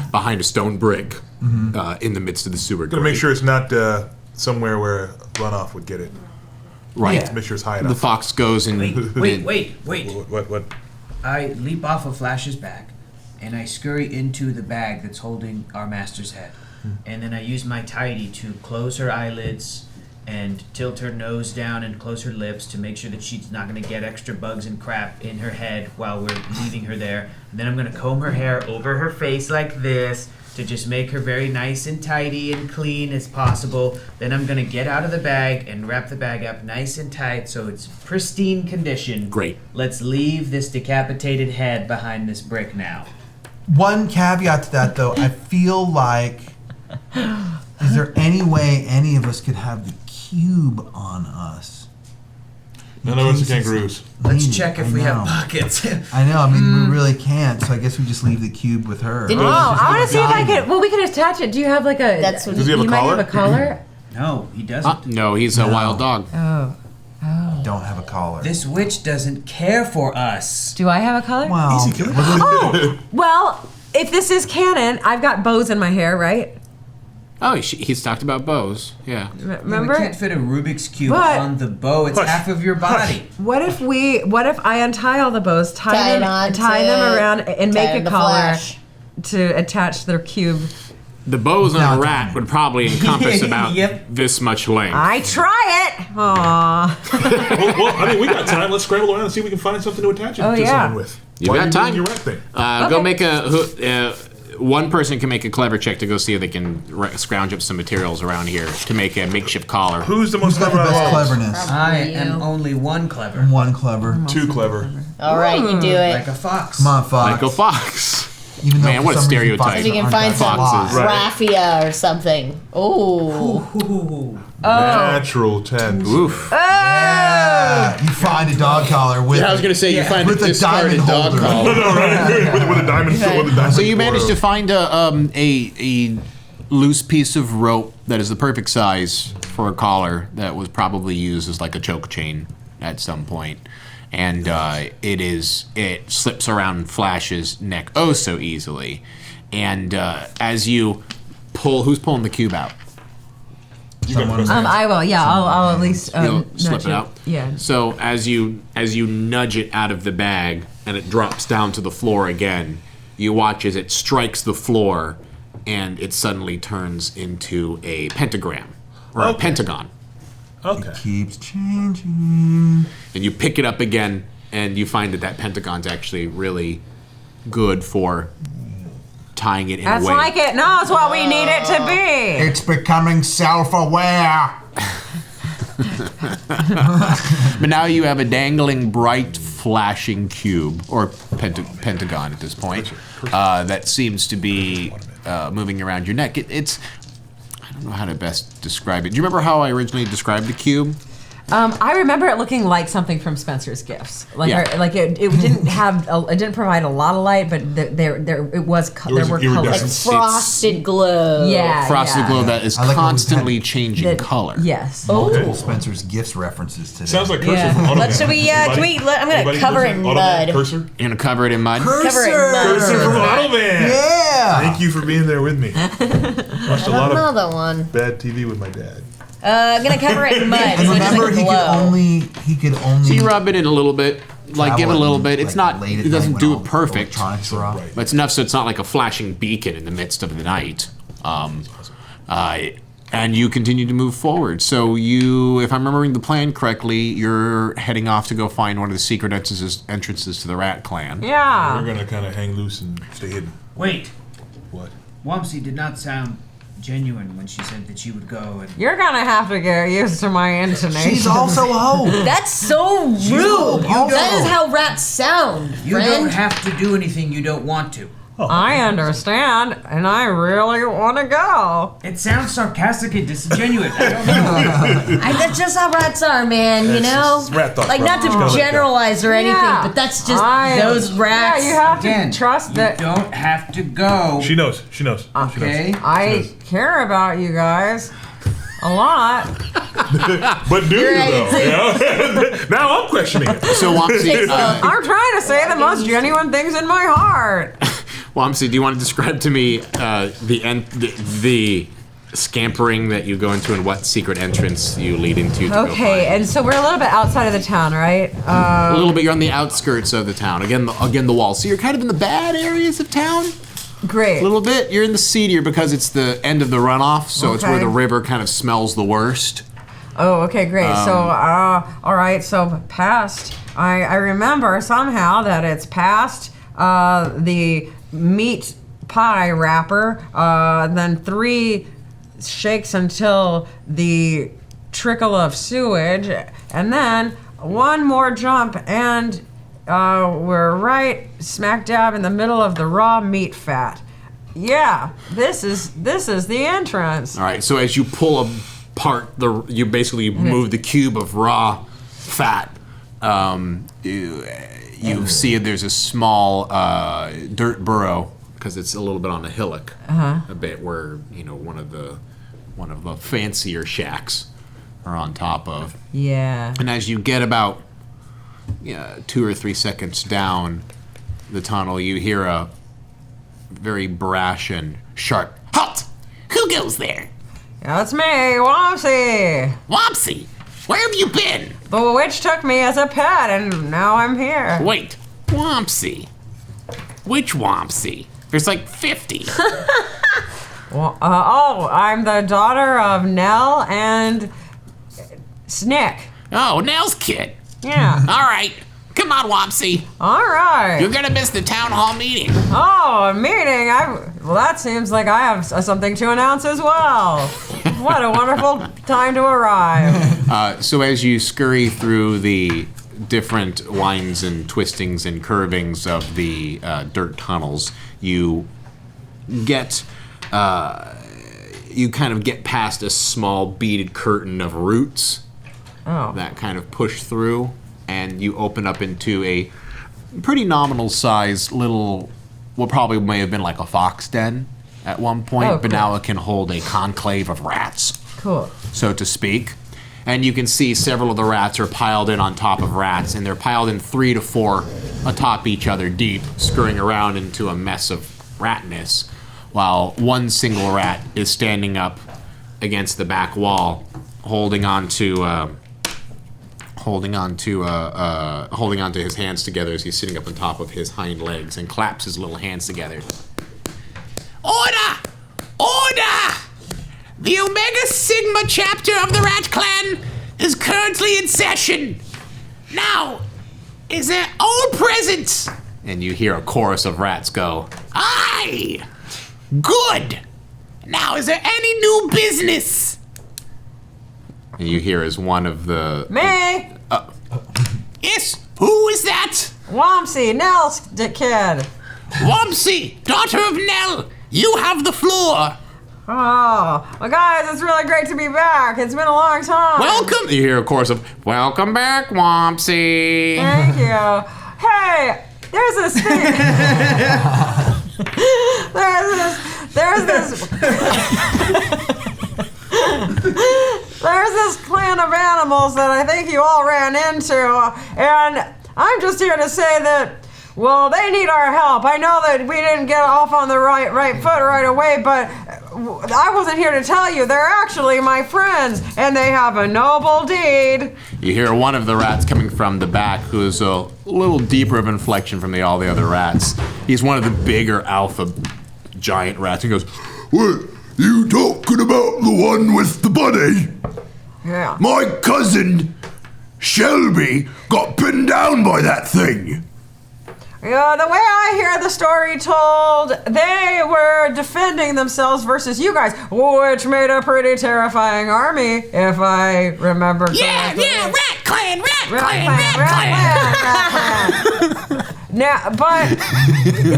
[SPEAKER 3] head behind a stone brick in the midst of the sewer.
[SPEAKER 6] Gotta make sure it's not somewhere where runoff would get it.
[SPEAKER 3] Right.
[SPEAKER 6] Make sure it's high
[SPEAKER 3] The
[SPEAKER 6] enough.
[SPEAKER 3] fox goes and
[SPEAKER 10] Wait.
[SPEAKER 6] What?
[SPEAKER 10] I leap off of Flash's back, and I scurry into the bag that's holding our master's head. And then I use my tidy to close her eyelids and tilt her nose down and close her lips to make sure that she's not going to get extra bugs and crap in her head while we're leaving her there. And then I'm going to comb her hair over her face like this to just make her very nice and tidy and clean as possible. Then I'm going to get out of the bag and wrap the bag up nice and tight so it's pristine condition.
[SPEAKER 3] Great.
[SPEAKER 10] Let's leave this decapitated head behind this brick now.
[SPEAKER 2] One caveat to that, though, I feel like, is there any way any of us could have the cube on us?
[SPEAKER 6] None of us are kangaroos.
[SPEAKER 10] Let's
[SPEAKER 2] Neat,
[SPEAKER 10] check if
[SPEAKER 2] I
[SPEAKER 10] we have
[SPEAKER 2] know.
[SPEAKER 10] pockets.
[SPEAKER 2] I know, I mean, we really can't, so I guess we just leave the cube with her.
[SPEAKER 5] Didn't
[SPEAKER 1] Oh,
[SPEAKER 5] you-
[SPEAKER 1] I want to see if I could. Well, we can attach it. Do you have like a?
[SPEAKER 5] That's what-
[SPEAKER 6] Does he have a
[SPEAKER 1] you might
[SPEAKER 6] collar?
[SPEAKER 1] have a collar.
[SPEAKER 10] No, he doesn't.
[SPEAKER 3] no, he's a
[SPEAKER 2] No.
[SPEAKER 3] wild dog.
[SPEAKER 1] Oh.
[SPEAKER 2] Don't have a collar.
[SPEAKER 10] This witch doesn't care for us.
[SPEAKER 1] Do I have a collar?
[SPEAKER 2] Well,
[SPEAKER 6] Easy kill.
[SPEAKER 1] Well, if this is canon, I've got bows in my hair, right?
[SPEAKER 3] Oh, he's talked about bows. Yeah.
[SPEAKER 1] Remember?
[SPEAKER 10] We can't fit a Rubik's Cube
[SPEAKER 1] But-
[SPEAKER 10] on the bow. It's half of your body.
[SPEAKER 1] What if I untie all the bows,
[SPEAKER 5] Tie
[SPEAKER 1] tie
[SPEAKER 5] it on
[SPEAKER 1] them
[SPEAKER 5] to-
[SPEAKER 1] around, and
[SPEAKER 5] tie
[SPEAKER 1] make
[SPEAKER 5] it
[SPEAKER 1] a
[SPEAKER 5] to
[SPEAKER 1] collar
[SPEAKER 5] Flash.
[SPEAKER 1] to attach their cube?
[SPEAKER 3] The bows on
[SPEAKER 2] Not
[SPEAKER 3] a rat would probably encompass about
[SPEAKER 10] Yep.
[SPEAKER 3] this much length.
[SPEAKER 1] I try it. Aww.
[SPEAKER 6] well, I mean, we got time. Let's scramble around and see if we can find something to attach it
[SPEAKER 1] Oh,
[SPEAKER 6] to
[SPEAKER 1] yeah.
[SPEAKER 6] someone with.
[SPEAKER 3] You've
[SPEAKER 6] While
[SPEAKER 3] got
[SPEAKER 6] you're doing
[SPEAKER 3] time.
[SPEAKER 6] Your rat thing.
[SPEAKER 3] Go
[SPEAKER 1] Okay.
[SPEAKER 3] make one person can make a clever check to go see if they can scrounge up some materials around here to make a makeshift collar.
[SPEAKER 6] Who's the most
[SPEAKER 2] who's got the
[SPEAKER 6] clever
[SPEAKER 2] best
[SPEAKER 6] out of all of us?
[SPEAKER 2] cleverness?
[SPEAKER 10] I
[SPEAKER 5] You.
[SPEAKER 10] am only one clever.
[SPEAKER 2] One clever.
[SPEAKER 6] Too clever.
[SPEAKER 5] All right, you do it.
[SPEAKER 10] Like a fox.
[SPEAKER 2] Come on, Fox.
[SPEAKER 3] Like a fox.
[SPEAKER 2] Even though
[SPEAKER 3] Man,
[SPEAKER 2] for
[SPEAKER 3] what a
[SPEAKER 2] some reason
[SPEAKER 3] stereotype.
[SPEAKER 2] foxes
[SPEAKER 5] If you can
[SPEAKER 2] aren't
[SPEAKER 5] find
[SPEAKER 2] that
[SPEAKER 5] some
[SPEAKER 2] wise.
[SPEAKER 6] Right.
[SPEAKER 5] raffia or something. Oh.
[SPEAKER 10] Ooh.
[SPEAKER 6] Natural 10.
[SPEAKER 3] Oof.
[SPEAKER 2] Yeah, you find a dog collar with.
[SPEAKER 3] Yeah, I was gonna say you find
[SPEAKER 2] With
[SPEAKER 3] a
[SPEAKER 2] a
[SPEAKER 3] discarded
[SPEAKER 2] diamond
[SPEAKER 3] dog
[SPEAKER 2] holder.
[SPEAKER 3] collar.
[SPEAKER 6] No, right? with a diamond. With a diamond
[SPEAKER 3] So you managed to
[SPEAKER 6] borrow.
[SPEAKER 3] find a loose piece of rope that is the perfect size for a collar that was probably used as like a choke chain at some point. And it slips around Flash's neck oh so easily. And as you pull, who's pulling the cube out?
[SPEAKER 2] Someone-
[SPEAKER 1] I will. Yeah, I'll at least
[SPEAKER 3] You'll slip
[SPEAKER 1] nudge
[SPEAKER 3] it out.
[SPEAKER 1] Yeah.
[SPEAKER 3] So as you nudge it out of the bag and it drops down to the floor again, you watch as it strikes the floor and it suddenly turns into a pentagram or a
[SPEAKER 6] Okay.
[SPEAKER 3] pentagon.
[SPEAKER 6] Okay.
[SPEAKER 2] Keeps changing.
[SPEAKER 3] And you pick it up again and you find that pentagon's actually really good for tying it in
[SPEAKER 1] That's
[SPEAKER 3] a way.
[SPEAKER 1] like it knows what we need it to be.
[SPEAKER 2] It's becoming self-aware.
[SPEAKER 3] But now you have a dangling, bright, flashing cube, or pentagon at this point, that seems to be moving around your neck. It's, I don't know how to best describe it. Do you remember how I originally described the cube?
[SPEAKER 1] I remember it looking like something from Spencer's Gifts. Like,
[SPEAKER 3] Yeah.
[SPEAKER 1] like it didn't have, it didn't provide a lot of light, but there it was. There were colors.
[SPEAKER 5] Like frosted glow.
[SPEAKER 1] Yeah,
[SPEAKER 3] Frosted
[SPEAKER 1] yeah.
[SPEAKER 3] glow that is
[SPEAKER 2] I like what we've
[SPEAKER 3] constantly
[SPEAKER 2] had-
[SPEAKER 3] changing
[SPEAKER 1] That-
[SPEAKER 3] color.
[SPEAKER 1] Yes.
[SPEAKER 2] Multiple Spencer's Gifts references today.
[SPEAKER 6] Sounds like Cursor
[SPEAKER 1] Yeah.
[SPEAKER 6] from Automan.
[SPEAKER 5] Let's can we I'm gonna
[SPEAKER 6] Anybody
[SPEAKER 5] cover it
[SPEAKER 6] Cursor?
[SPEAKER 5] in
[SPEAKER 6] Automan?
[SPEAKER 5] mud.
[SPEAKER 6] Cursor?
[SPEAKER 3] You're gonna cover it in mud?
[SPEAKER 5] Cover it in mud.
[SPEAKER 6] Cursor from Automan.
[SPEAKER 2] Yeah.
[SPEAKER 6] Thank you for being there with me. Watched a lot of
[SPEAKER 5] Another one.
[SPEAKER 6] bad TV with my dad.
[SPEAKER 5] I'm gonna cover it in mud.
[SPEAKER 2] And
[SPEAKER 5] so it
[SPEAKER 2] remember,
[SPEAKER 5] doesn't
[SPEAKER 2] he could
[SPEAKER 5] glow.
[SPEAKER 2] only.
[SPEAKER 3] So you rub it in a little bit, like give it a little bit. It's not,
[SPEAKER 2] late at
[SPEAKER 3] it doesn't
[SPEAKER 2] night
[SPEAKER 3] do
[SPEAKER 2] when
[SPEAKER 3] it
[SPEAKER 2] all
[SPEAKER 3] perfect.
[SPEAKER 2] electronics are off.
[SPEAKER 6] Right.
[SPEAKER 3] But it's enough so it's not like a flashing beacon in the midst of the night. And you continue to move forward. So you, if I'm remembering the plan correctly, you're heading off to go find one of the secret entrances to the Rat Clan.
[SPEAKER 1] Yeah.
[SPEAKER 6] We're gonna kind of hang loose and stay hidden.
[SPEAKER 10] Wait.
[SPEAKER 6] What?
[SPEAKER 10] Wumpsy did not sound genuine when she said that she would go and.
[SPEAKER 1] You're gonna have to get used to my intonation.
[SPEAKER 2] She's also Hope.
[SPEAKER 5] That's so rude. That is how rats sound,
[SPEAKER 10] You don't
[SPEAKER 5] friend.
[SPEAKER 10] have to do anything you don't want to.
[SPEAKER 1] I understand, and I really want to go.
[SPEAKER 10] It sounds sarcastic and disingenuous. I don't know.
[SPEAKER 5] That's just how rats are, man. You know,
[SPEAKER 6] it's rat thoughts,
[SPEAKER 5] like
[SPEAKER 6] bro.
[SPEAKER 5] not
[SPEAKER 6] Just gotta
[SPEAKER 5] to
[SPEAKER 6] let it go.
[SPEAKER 5] generalize or anything,
[SPEAKER 1] Yeah.
[SPEAKER 5] but that's just
[SPEAKER 1] I-
[SPEAKER 5] those rats.
[SPEAKER 1] Yeah, you have
[SPEAKER 10] Again,
[SPEAKER 1] to trust
[SPEAKER 10] you
[SPEAKER 1] that.
[SPEAKER 10] don't have to go.
[SPEAKER 6] She knows. She knows.
[SPEAKER 10] Okay.
[SPEAKER 1] I care about you guys a lot.
[SPEAKER 6] But do you though? You know? Now I'm questioning it.
[SPEAKER 3] So Wamsi,
[SPEAKER 9] I'm trying to say the most genuine things in my heart.
[SPEAKER 3] Wamsi, do you want to describe to me the scampering that you go into and what secret entrance you lead into? To
[SPEAKER 9] Okay, and so we're a little bit outside of the town, right?
[SPEAKER 3] A little bit. You're on the outskirts of the town. Again, the wall. So you're kind of in the bad areas of town.
[SPEAKER 9] Great.
[SPEAKER 3] A little bit. You're in the seedier because it's the end of the runoff, so it's where
[SPEAKER 9] Okay.
[SPEAKER 3] the river kind of smells the worst.
[SPEAKER 9] Oh, okay, great. So, all right. So past. I remember somehow that it's past the meat pie wrapper. Then 3 shakes until the trickle of sewage, and then 1 more jump, and we're right smack dab in the middle of the raw meat fat. Yeah, this is the entrance.
[SPEAKER 3] All right. So as you pull apart you basically move the cube of raw fat. You see there's a small dirt burrow because it's a little bit on a hillock, a bit where one of the fancier shacks are on top of.
[SPEAKER 9] Yeah.
[SPEAKER 3] And as you get about 2 or 3 seconds down the tunnel, you hear a very brash and sharp halt. Who goes there?
[SPEAKER 9] That's me, Wamsi.
[SPEAKER 3] Wamsi, where have you been?
[SPEAKER 9] The witch took me as a pet, and now I'm here.
[SPEAKER 3] Wait, Wamsi. Which Wamsi? There's like 50.
[SPEAKER 9] Well, I'm the daughter of Nell and Snick.
[SPEAKER 3] Oh, Nell's kid.
[SPEAKER 9] Yeah.
[SPEAKER 3] All right. Come on, Wamsi.
[SPEAKER 9] All right.
[SPEAKER 3] You're gonna miss the town hall meeting.
[SPEAKER 9] Oh, a meeting. Well, that seems like I have something to announce as well. What a wonderful time to arrive.
[SPEAKER 3] So as you scurry through the different winds and twistings and curvings of the dirt tunnels, you get you kind of get past a small beaded curtain of roots that kind of push through, and you open up into a pretty nominal size little, what probably may have been like a fox den at one point, but now it can hold a conclave of rats, so to speak. And you can see several of the rats are piled in on top of rats, and they're piled in 3 to 4 atop each other deep, scurrying around into a mess of ratness, while one single rat is standing up against the back wall, holding on to his hands together as he's sitting up on top of his hind legs and claps his little hands together. Order! Order! The Omega Sigma chapter of the Rat Clan is currently in session. Now, is there all present? And you hear a chorus of rats go, aye! Good! Now, is there any new business? And you hear as one of the...
[SPEAKER 9] Me!
[SPEAKER 3] Yes, who is that?
[SPEAKER 9] Wamsi, Nell's kid.
[SPEAKER 3] Wamsi, daughter of Nell, you have the floor.
[SPEAKER 9] Oh, well, guys, it's really great to be back. It's been a long time.
[SPEAKER 3] Welcome. You hear a chorus of, welcome back, Wamsi.
[SPEAKER 9] Thank you. Hey, there's this thing. There's this clan of animals that I think you all ran into, and I'm just here to say that, well, they need our help. I know that we didn't get off on the right foot right away, but I wasn't here to tell you. They're actually my friends, and they have a noble deed.
[SPEAKER 3] You hear one of the rats coming from the back, who is a little deeper of inflection from all the other rats. He's one of the bigger alpha giant rats. He goes,
[SPEAKER 2] What? You talking about the one with the bunny?
[SPEAKER 9] Yeah.
[SPEAKER 2] My cousin, Shelby, got pinned down by that thing.
[SPEAKER 9] Yeah, the way I hear the story told, they were defending themselves versus you guys, which made a pretty terrifying army, if I remember correctly.
[SPEAKER 3] yeah, Rat Clan.
[SPEAKER 9] Now, but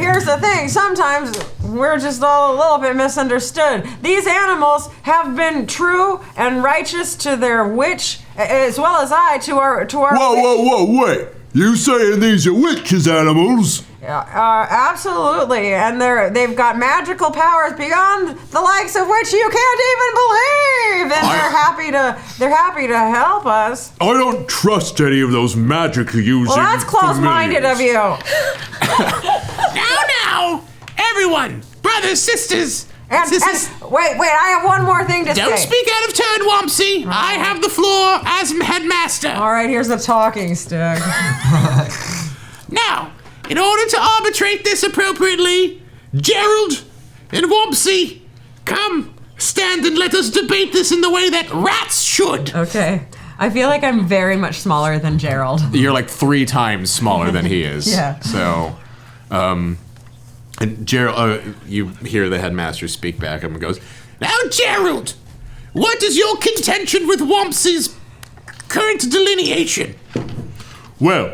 [SPEAKER 9] here's the thing. Sometimes we're just all a little bit misunderstood. These animals have been true and righteous to their witch, as well as I to our.
[SPEAKER 2] Whoa, wait. You saying these are witches' animals?
[SPEAKER 9] Absolutely, and they've got magical powers beyond the likes of which you can't even believe, and they're happy to help us.
[SPEAKER 11] I don't trust any of those magic using.
[SPEAKER 9] Well, that's close-minded of you.
[SPEAKER 3] Now, everyone, brothers, sisters.
[SPEAKER 9] And wait, I have one more thing to say.
[SPEAKER 3] Don't speak out of turn, Wompsy. I have the floor as headmaster.
[SPEAKER 9] All right, here's the talking stick.
[SPEAKER 3] Now, in order to arbitrate this appropriately, Gerald and Wompsy, come, stand and let us debate this in the way that rats should.
[SPEAKER 9] Okay. I feel like I'm very much smaller than Gerald.
[SPEAKER 3] You're like 3 times smaller than he is.
[SPEAKER 9] Yeah.
[SPEAKER 3] So, and Gerald, you hear the headmaster speak back and goes, "Now, Gerald, what is your contention with Wompsy's current delineation?"
[SPEAKER 11] Well,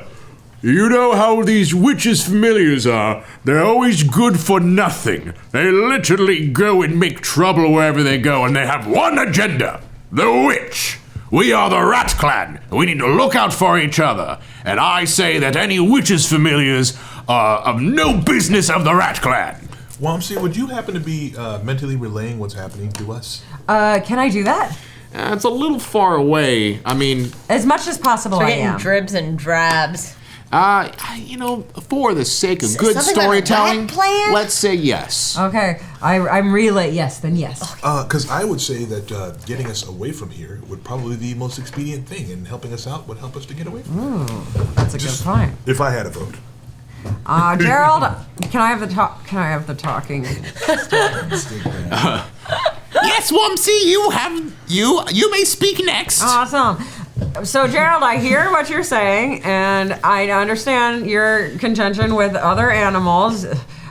[SPEAKER 11] you know how these witches' familiars are. They're always good for nothing. They literally go and make trouble wherever they go, and they have one agenda: the witch. We are the Rat Clan. We need to look out for each other. And I say that any witches' familiars are of no business of the Rat Clan.
[SPEAKER 6] Wompsy, would you happen to be mentally relaying what's happening to us?
[SPEAKER 9] Can I do that?
[SPEAKER 3] It's a little far away. I mean,
[SPEAKER 9] as much as possible.
[SPEAKER 5] We're
[SPEAKER 9] I
[SPEAKER 5] getting
[SPEAKER 9] am.
[SPEAKER 5] dribs and drabs.
[SPEAKER 3] For the sake of good
[SPEAKER 5] something like a
[SPEAKER 3] storytelling,
[SPEAKER 5] rat plan?
[SPEAKER 3] let's say yes.
[SPEAKER 9] Okay, I'm relay. Yes, then yes.
[SPEAKER 6] Because I would say that getting us away from here would probably be the most expedient thing, and helping us out would help us to get away from here.
[SPEAKER 9] That's a good point.
[SPEAKER 6] If I had a vote.
[SPEAKER 9] Gerald, can I have the talking?
[SPEAKER 3] Yes, Wompsy, you may speak next.
[SPEAKER 9] Awesome. So, Gerald, I hear what you're saying, and I understand your contention with other animals.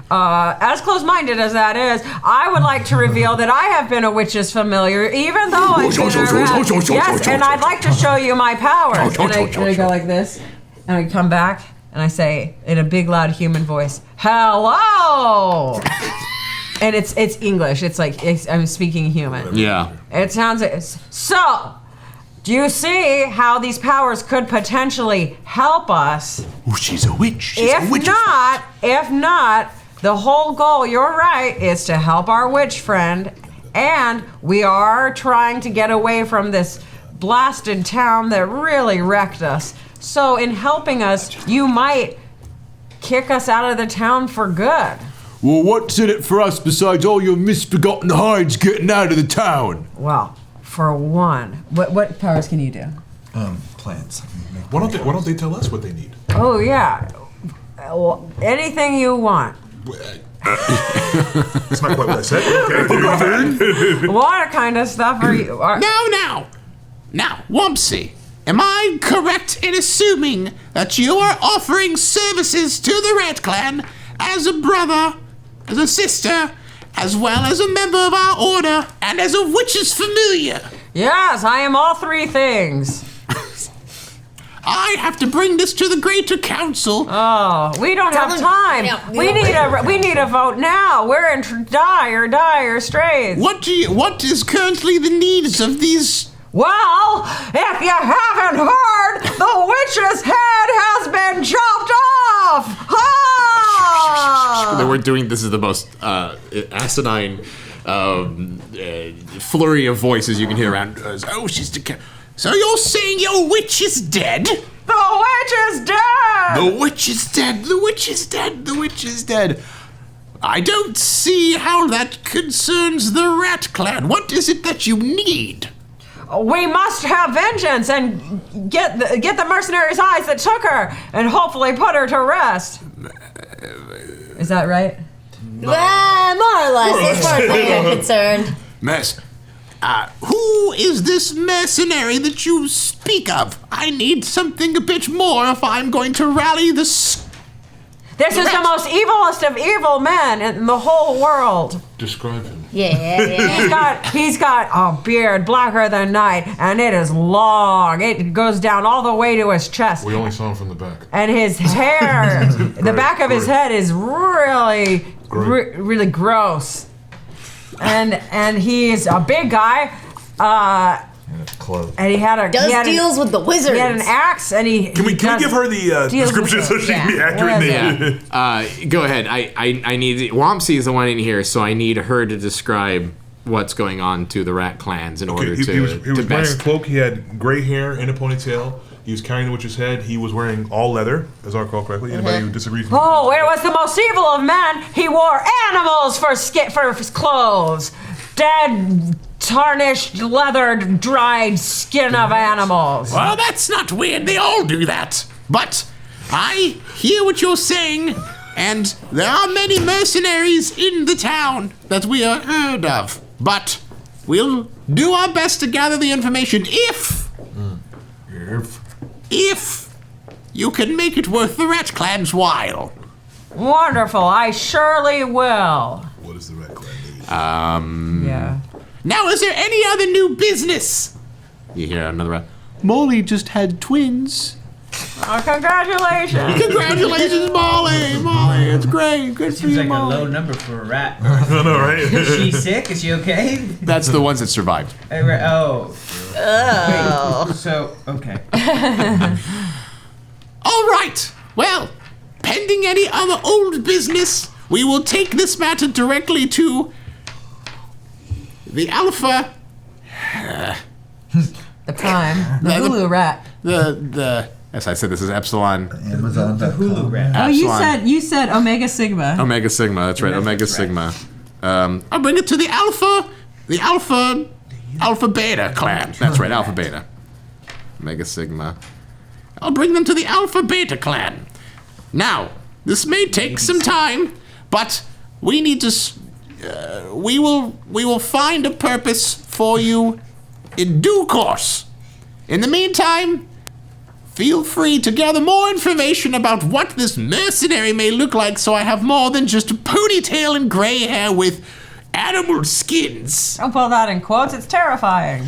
[SPEAKER 9] As close-minded as that is, I would like to reveal that I have been a witch's familiar, even though I've been around. Yes, and I'd like to show you my powers. And I go like this, and I come back, and I say in a big, loud human voice, "Hello!" And it's English. It's like I'm speaking human.
[SPEAKER 3] Yeah.
[SPEAKER 9] It sounds so. Do you see how these powers could potentially help us?
[SPEAKER 11] Oh, she's a witch.
[SPEAKER 9] If not, the whole goal, you're right, is to help our witch friend. And we are trying to get away from this blasted town that really wrecked us. So in helping us, you might kick us out of the town for good.
[SPEAKER 11] Well, what's in it for us besides all your misbegotten hides getting out of the town?
[SPEAKER 9] Well, for one, what powers can you do?
[SPEAKER 2] Plans.
[SPEAKER 6] Why don't they tell us what they need?
[SPEAKER 9] Oh yeah, well, anything you want.
[SPEAKER 6] That's not quite what I said. Okay.
[SPEAKER 9] What kind of stuff are you?
[SPEAKER 3] Now, Wompsy, am I correct in assuming that you are offering services to the Rat Clan as a brother, as a sister, as well as a member of our order, and as a witch's familiar?
[SPEAKER 9] Yes, I am all 3 things.
[SPEAKER 3] I have to bring this to the Greater Council.
[SPEAKER 9] Oh, we don't have time. We need a vote now. We're in dire straits.
[SPEAKER 3] What is currently the needs of these?
[SPEAKER 9] Well, if you haven't heard, the witch's head has been chopped off.
[SPEAKER 3] They were doing this is the most asinine flurry of voices you can hear around. Oh, she's decaying. So you're saying your witch is dead?
[SPEAKER 9] The witch is dead!
[SPEAKER 3] The witch is dead. The witch is dead. The witch is dead. I don't see how that concerns the Rat Clan. What is it that you need?
[SPEAKER 9] We must have vengeance and get the mercenaries' eyes that took her and hopefully put her to rest. Is that right?
[SPEAKER 5] More or less, as far as I'm concerned.
[SPEAKER 3] Who is this mercenary that you speak of? I need something a bit more if I'm going to rally this.
[SPEAKER 9] This is the most evilest of evil men in the whole world.
[SPEAKER 6] Describe him.
[SPEAKER 5] Yeah.
[SPEAKER 9] He's got a beard blacker than night, and it is long. It goes down all the way to his chest.
[SPEAKER 6] We only saw him from the back.
[SPEAKER 9] And his hair, the back of his head is really, really gross. And he's a big guy.
[SPEAKER 2] clothes.
[SPEAKER 9] And he had a
[SPEAKER 5] deals with the wizards.
[SPEAKER 9] He had an axe, and he.
[SPEAKER 6] Can we give her the description so she can be accurate?
[SPEAKER 3] Go ahead. I need Wompsy is the one in here, so I need her to describe what's going on to the rat clans in order to.
[SPEAKER 6] He was wearing a cloak. He had gray hair in a ponytail. He was carrying the witch's head. He was wearing all leather, as I recall correctly. Anybody who disagrees?
[SPEAKER 9] Oh, it was the most evil of men. He wore animals for his clothes. Dead, tarnished, leathered, dried skin of animals.
[SPEAKER 11] Well, that's not weird. They all do that. But I hear what you're saying, and there are many mercenaries in the town that we are heard of. But we'll do our best to gather the information if you can make it worth the Rat Clan's while.
[SPEAKER 9] Wonderful. I surely will.
[SPEAKER 6] What does the Rat Clan need?
[SPEAKER 9] Yeah.
[SPEAKER 11] Now, is there any other new business?
[SPEAKER 3] You hear another rat. Molly just had twins.
[SPEAKER 9] Oh, congratulations.
[SPEAKER 3] Congratulations, Molly. Molly, it's great. Good for
[SPEAKER 10] Seems
[SPEAKER 3] you,
[SPEAKER 10] like
[SPEAKER 3] Molly.
[SPEAKER 10] a low number for a rat.
[SPEAKER 6] I know, right?
[SPEAKER 10] Is she sick? Is she okay?
[SPEAKER 3] That's the ones that survived.
[SPEAKER 10] Oh. Wait, so, okay.
[SPEAKER 11] All right. Well, pending any other old business, we will take this matter directly to the Alpha.
[SPEAKER 9] The Prime. The Hulu rat.
[SPEAKER 3] As I said, this is Epsilon.
[SPEAKER 2] Amazon.
[SPEAKER 10] The Hulu rat.
[SPEAKER 3] Epsilon.
[SPEAKER 1] you said Omega Sigma.
[SPEAKER 3] Omega Sigma. That's right. Omega Sigma.
[SPEAKER 11] I'll bring it to the Alpha Beta clan.
[SPEAKER 3] That's right. Alpha Beta. Omega Sigma.
[SPEAKER 11] I'll bring them to the Alpha Beta clan. Now, this may take some time, but we need to. We will find a purpose for you in due course. In the meantime, feel free to gather more information about what this mercenary may look like, so I have more than just a ponytail and gray hair with animal skins.
[SPEAKER 9] Don't put that in quotes. It's terrifying.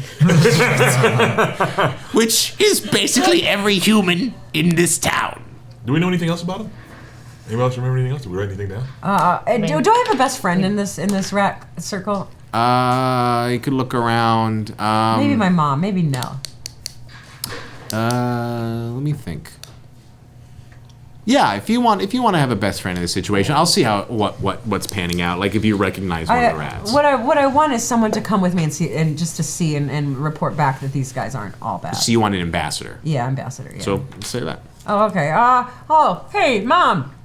[SPEAKER 11] Which is basically every human in this town.
[SPEAKER 6] Do we know anything else about him? Anybody else remember anything else? Did we write anything down?
[SPEAKER 9] Do I have a best friend in this rat circle?
[SPEAKER 3] You could look around.
[SPEAKER 9] Maybe my mom. Maybe no.
[SPEAKER 3] Let me think. Yeah, if you want to have a best friend in this situation, I'll see what's panning out. Like if you recognize one of the rats.
[SPEAKER 9] What I want is someone to come with me and see and just to see and report back that these guys aren't all bad.
[SPEAKER 3] So you want an ambassador?
[SPEAKER 9] Yeah, ambassador. Yeah.
[SPEAKER 3] So say that.
[SPEAKER 9] Oh, okay. Hey, Mom.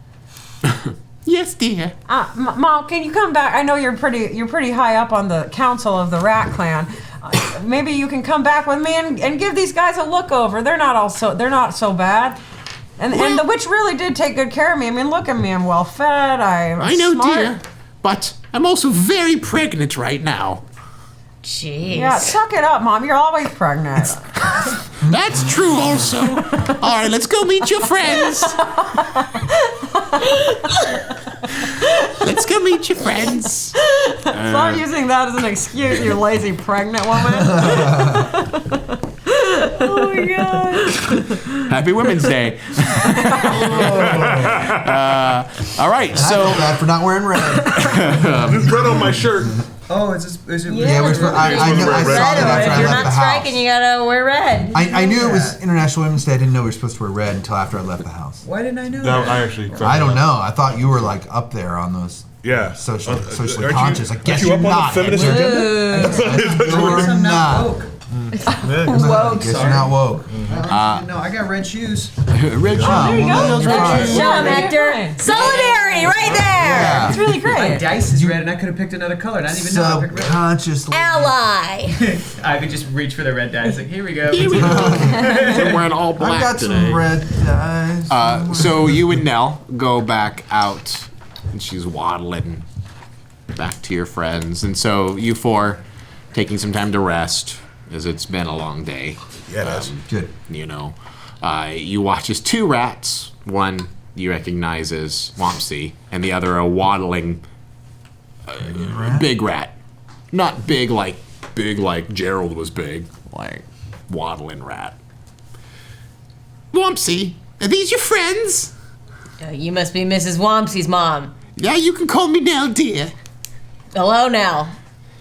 [SPEAKER 11] Yes, dear.
[SPEAKER 9] Mom, can you come back? I know you're pretty high up on the council of the Rat Clan. Maybe you can come back with me and give these guys a look over. They're not so bad. And the witch really did take good care of me. I mean, look at me. I'm well fed. I
[SPEAKER 11] know,
[SPEAKER 9] smart.
[SPEAKER 11] dear. But I'm also very pregnant right now.
[SPEAKER 5] Jeez.
[SPEAKER 9] Yeah, suck it up, Mom. You're always pregnant.
[SPEAKER 11] That's true also. All right, let's go meet your friends. Let's go meet your friends.
[SPEAKER 9] Stop using that as an excuse, you lazy pregnant woman. Oh my God.
[SPEAKER 3] Happy Women's Day. All right, so
[SPEAKER 2] I feel bad for not wearing red.
[SPEAKER 6] There's red on my shirt.
[SPEAKER 10] Oh, is it
[SPEAKER 2] Yeah, I saw that after
[SPEAKER 5] If
[SPEAKER 2] I
[SPEAKER 5] you're
[SPEAKER 2] left
[SPEAKER 5] not
[SPEAKER 2] the
[SPEAKER 5] striking,
[SPEAKER 2] house.
[SPEAKER 5] you gotta wear red.
[SPEAKER 2] I knew it was International Women's Day. I didn't know we were supposed to wear red until after I left the house.
[SPEAKER 10] Why didn't I know
[SPEAKER 6] No,
[SPEAKER 10] that?
[SPEAKER 6] I actually.
[SPEAKER 2] I don't know. I thought you were like up there on those
[SPEAKER 6] Yeah.
[SPEAKER 2] socially
[SPEAKER 6] Aren't
[SPEAKER 2] conscious. I
[SPEAKER 6] aren't
[SPEAKER 2] guess
[SPEAKER 6] you
[SPEAKER 2] you're
[SPEAKER 6] up
[SPEAKER 2] not.
[SPEAKER 6] on the feminist agenda?
[SPEAKER 2] You're not.
[SPEAKER 10] woke.
[SPEAKER 2] I guess you're not woke.
[SPEAKER 10] No, I got red shoes.
[SPEAKER 3] Rich.
[SPEAKER 2] There you go.
[SPEAKER 5] Show him, Hector. Solidarity right there.
[SPEAKER 9] It's really
[SPEAKER 10] My
[SPEAKER 9] great.
[SPEAKER 10] dice is red, and I could have picked another color. And I didn't even know I picked red.
[SPEAKER 2] Subconsciously.
[SPEAKER 5] Ally.
[SPEAKER 10] I could just reach for the red dice. Like, here we go.
[SPEAKER 3] I'm wearing all
[SPEAKER 2] I
[SPEAKER 3] black
[SPEAKER 2] got
[SPEAKER 3] today.
[SPEAKER 2] some red dice.
[SPEAKER 3] So you and Nell go back out, and she's waddling back to your friends. And so you four taking some time to rest, as it's been a long day.
[SPEAKER 6] Yeah, that's
[SPEAKER 2] Good.
[SPEAKER 3] You know, you watch as two rats, one you recognize as Wompsy, and the other a waddling big rat. Not big like Gerald was big, like waddling rat.
[SPEAKER 11] Wompsy, are these your friends?
[SPEAKER 5] You must be Mrs. Wompsy's mom.
[SPEAKER 11] Yeah, you can call me Nell, dear.
[SPEAKER 5] Hello, Nell.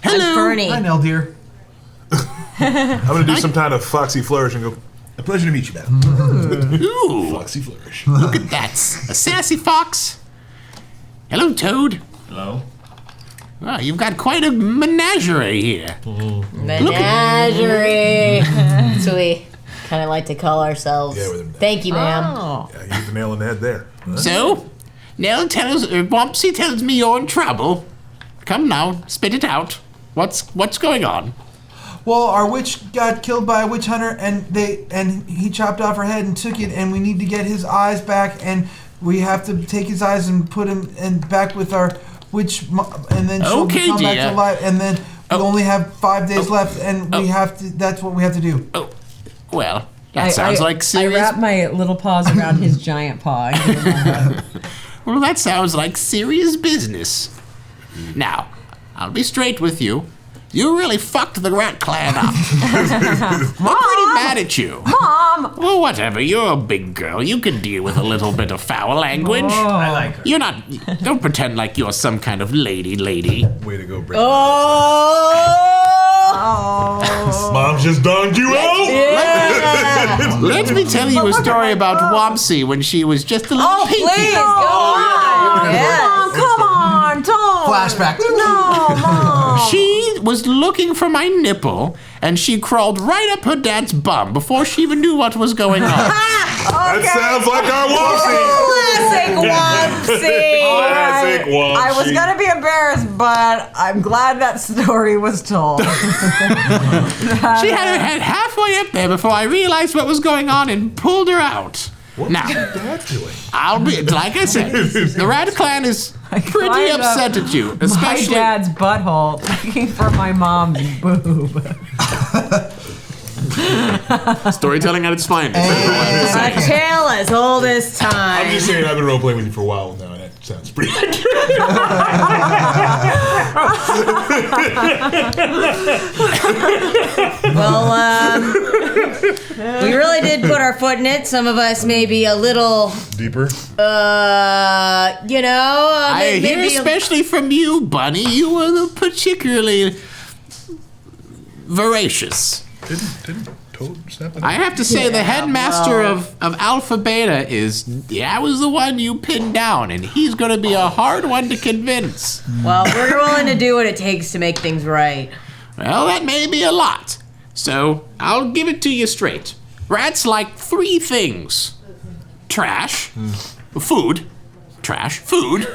[SPEAKER 11] Hello.
[SPEAKER 5] I'm Fernie.
[SPEAKER 2] Hi, Nell, dear.
[SPEAKER 6] I'm gonna do some kind of foxy flourish and go. A pleasure to meet you, madam.
[SPEAKER 3] Ooh,
[SPEAKER 6] Foxy flourish.
[SPEAKER 3] look at that. A sassy fox. Hello, Toad.
[SPEAKER 10] Hello.
[SPEAKER 3] Well, you've got quite a menagerie here.
[SPEAKER 5] Menagerie. That's what we kind of like to call ourselves.
[SPEAKER 6] Yeah, with them.
[SPEAKER 5] Thank you, ma'am.
[SPEAKER 9] Oh.
[SPEAKER 6] Yeah, you hit the nail on the head there. Huh?
[SPEAKER 3] So, Nell Wompsy tells me you're in trouble. Come now, spit it out. What's going on?
[SPEAKER 2] Well, our witch got killed by a witch hunter, and he chopped off her head and took it, and we need to get his eyes back, and we have to take his eyes and put him back with our witch, and then she'll come back to life, and then we only have 5 days left, and we have to. That's what we have to do.
[SPEAKER 3] Oh, well, that sounds like serious.
[SPEAKER 1] I wrap my little paws around his giant paw.
[SPEAKER 3] Well, that sounds like serious business. Now, I'll be straight with you. You really fucked the Rat Clan up. They're pretty mad at you.
[SPEAKER 9] Mom!
[SPEAKER 3] Well, whatever. You're a big girl. You can deal with a little bit of foul language.
[SPEAKER 10] I like her.
[SPEAKER 3] You're not. Don't pretend like you're some kind of lady.
[SPEAKER 6] Way to go, Brett.
[SPEAKER 9] Oh.
[SPEAKER 6] Mom's just donged you out.
[SPEAKER 5] Yeah.
[SPEAKER 3] Let me tell you a story about Wompsy when she was just a little pinky.
[SPEAKER 5] Please, go on. Yes.
[SPEAKER 9] Come on, don't.
[SPEAKER 2] Flashback.
[SPEAKER 9] No, Mom.
[SPEAKER 3] She was looking for my nipple, and she crawled right up her dad's bum before she even knew what was going on.
[SPEAKER 6] That sounds like our Wompsy.
[SPEAKER 9] Classic Wompsy.
[SPEAKER 6] Classic Wompsy.
[SPEAKER 9] I was gonna be embarrassed, but I'm glad that story was told.
[SPEAKER 3] She had her head halfway up there before I realized what was going on and pulled her out. Now,
[SPEAKER 6] Dad doing?
[SPEAKER 3] I'll be like I said, the Rat Clan is pretty
[SPEAKER 1] climbed
[SPEAKER 3] upset at you,
[SPEAKER 1] My
[SPEAKER 3] especially.
[SPEAKER 1] dad's butthole looking for my mom's boob.
[SPEAKER 3] Storytelling at its finest.
[SPEAKER 5] A tale as old as
[SPEAKER 6] I'm
[SPEAKER 5] time.
[SPEAKER 6] just saying, I've been role playing with you for a while now, and that sounds pretty accurate.
[SPEAKER 5] Well, we really did put our foot in it. Some of us maybe a little,
[SPEAKER 6] Deeper.
[SPEAKER 3] I hear,
[SPEAKER 5] maybe
[SPEAKER 3] especially from you, Bunny, you were particularly voracious.
[SPEAKER 6] Didn't Toad snap it?
[SPEAKER 3] I have to say, the headmaster of Alpha Beta was the one you pinned down, and he's going to be a hard one to convince.
[SPEAKER 5] Well, we're willing to do what it takes to make things right.
[SPEAKER 3] Well, that may be a lot. So, I'll give it to you straight. Rats like 3 things. Trash. Food. Trash. Food.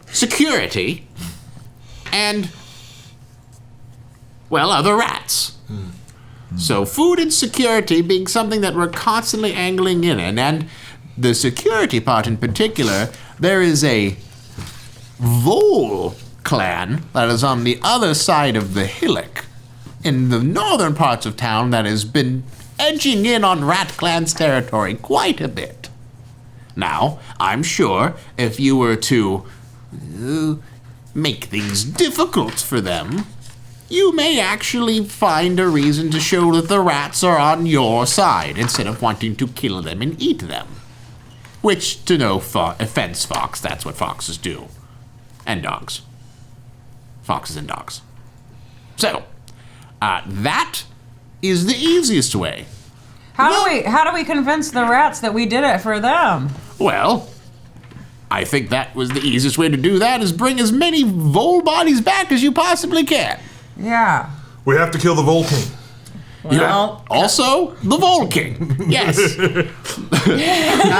[SPEAKER 3] Security. And, well, other rats. So food and security being something that we're constantly angling in. And the security part in particular, there is a Vole clan that is on the other side of the hillock in the northern parts of town that has been edging in on Rat Clan's territory quite a bit. Now, I'm sure if you were to make things difficult for them, you may actually find a reason to show that the rats are on your side instead of wanting to kill them and eat them. Which, to no offense, Fox, that's what foxes do. And dogs. Foxes and dogs. So, that is the easiest way.
[SPEAKER 1] How do we convince the rats that we did it for them?
[SPEAKER 3] Well, I think that was the easiest way to do that is bring as many Vole bodies back as you possibly can.
[SPEAKER 1] Yeah.
[SPEAKER 6] We have to kill the Vole King.
[SPEAKER 5] Well,
[SPEAKER 3] Also, the Vole King. Yes.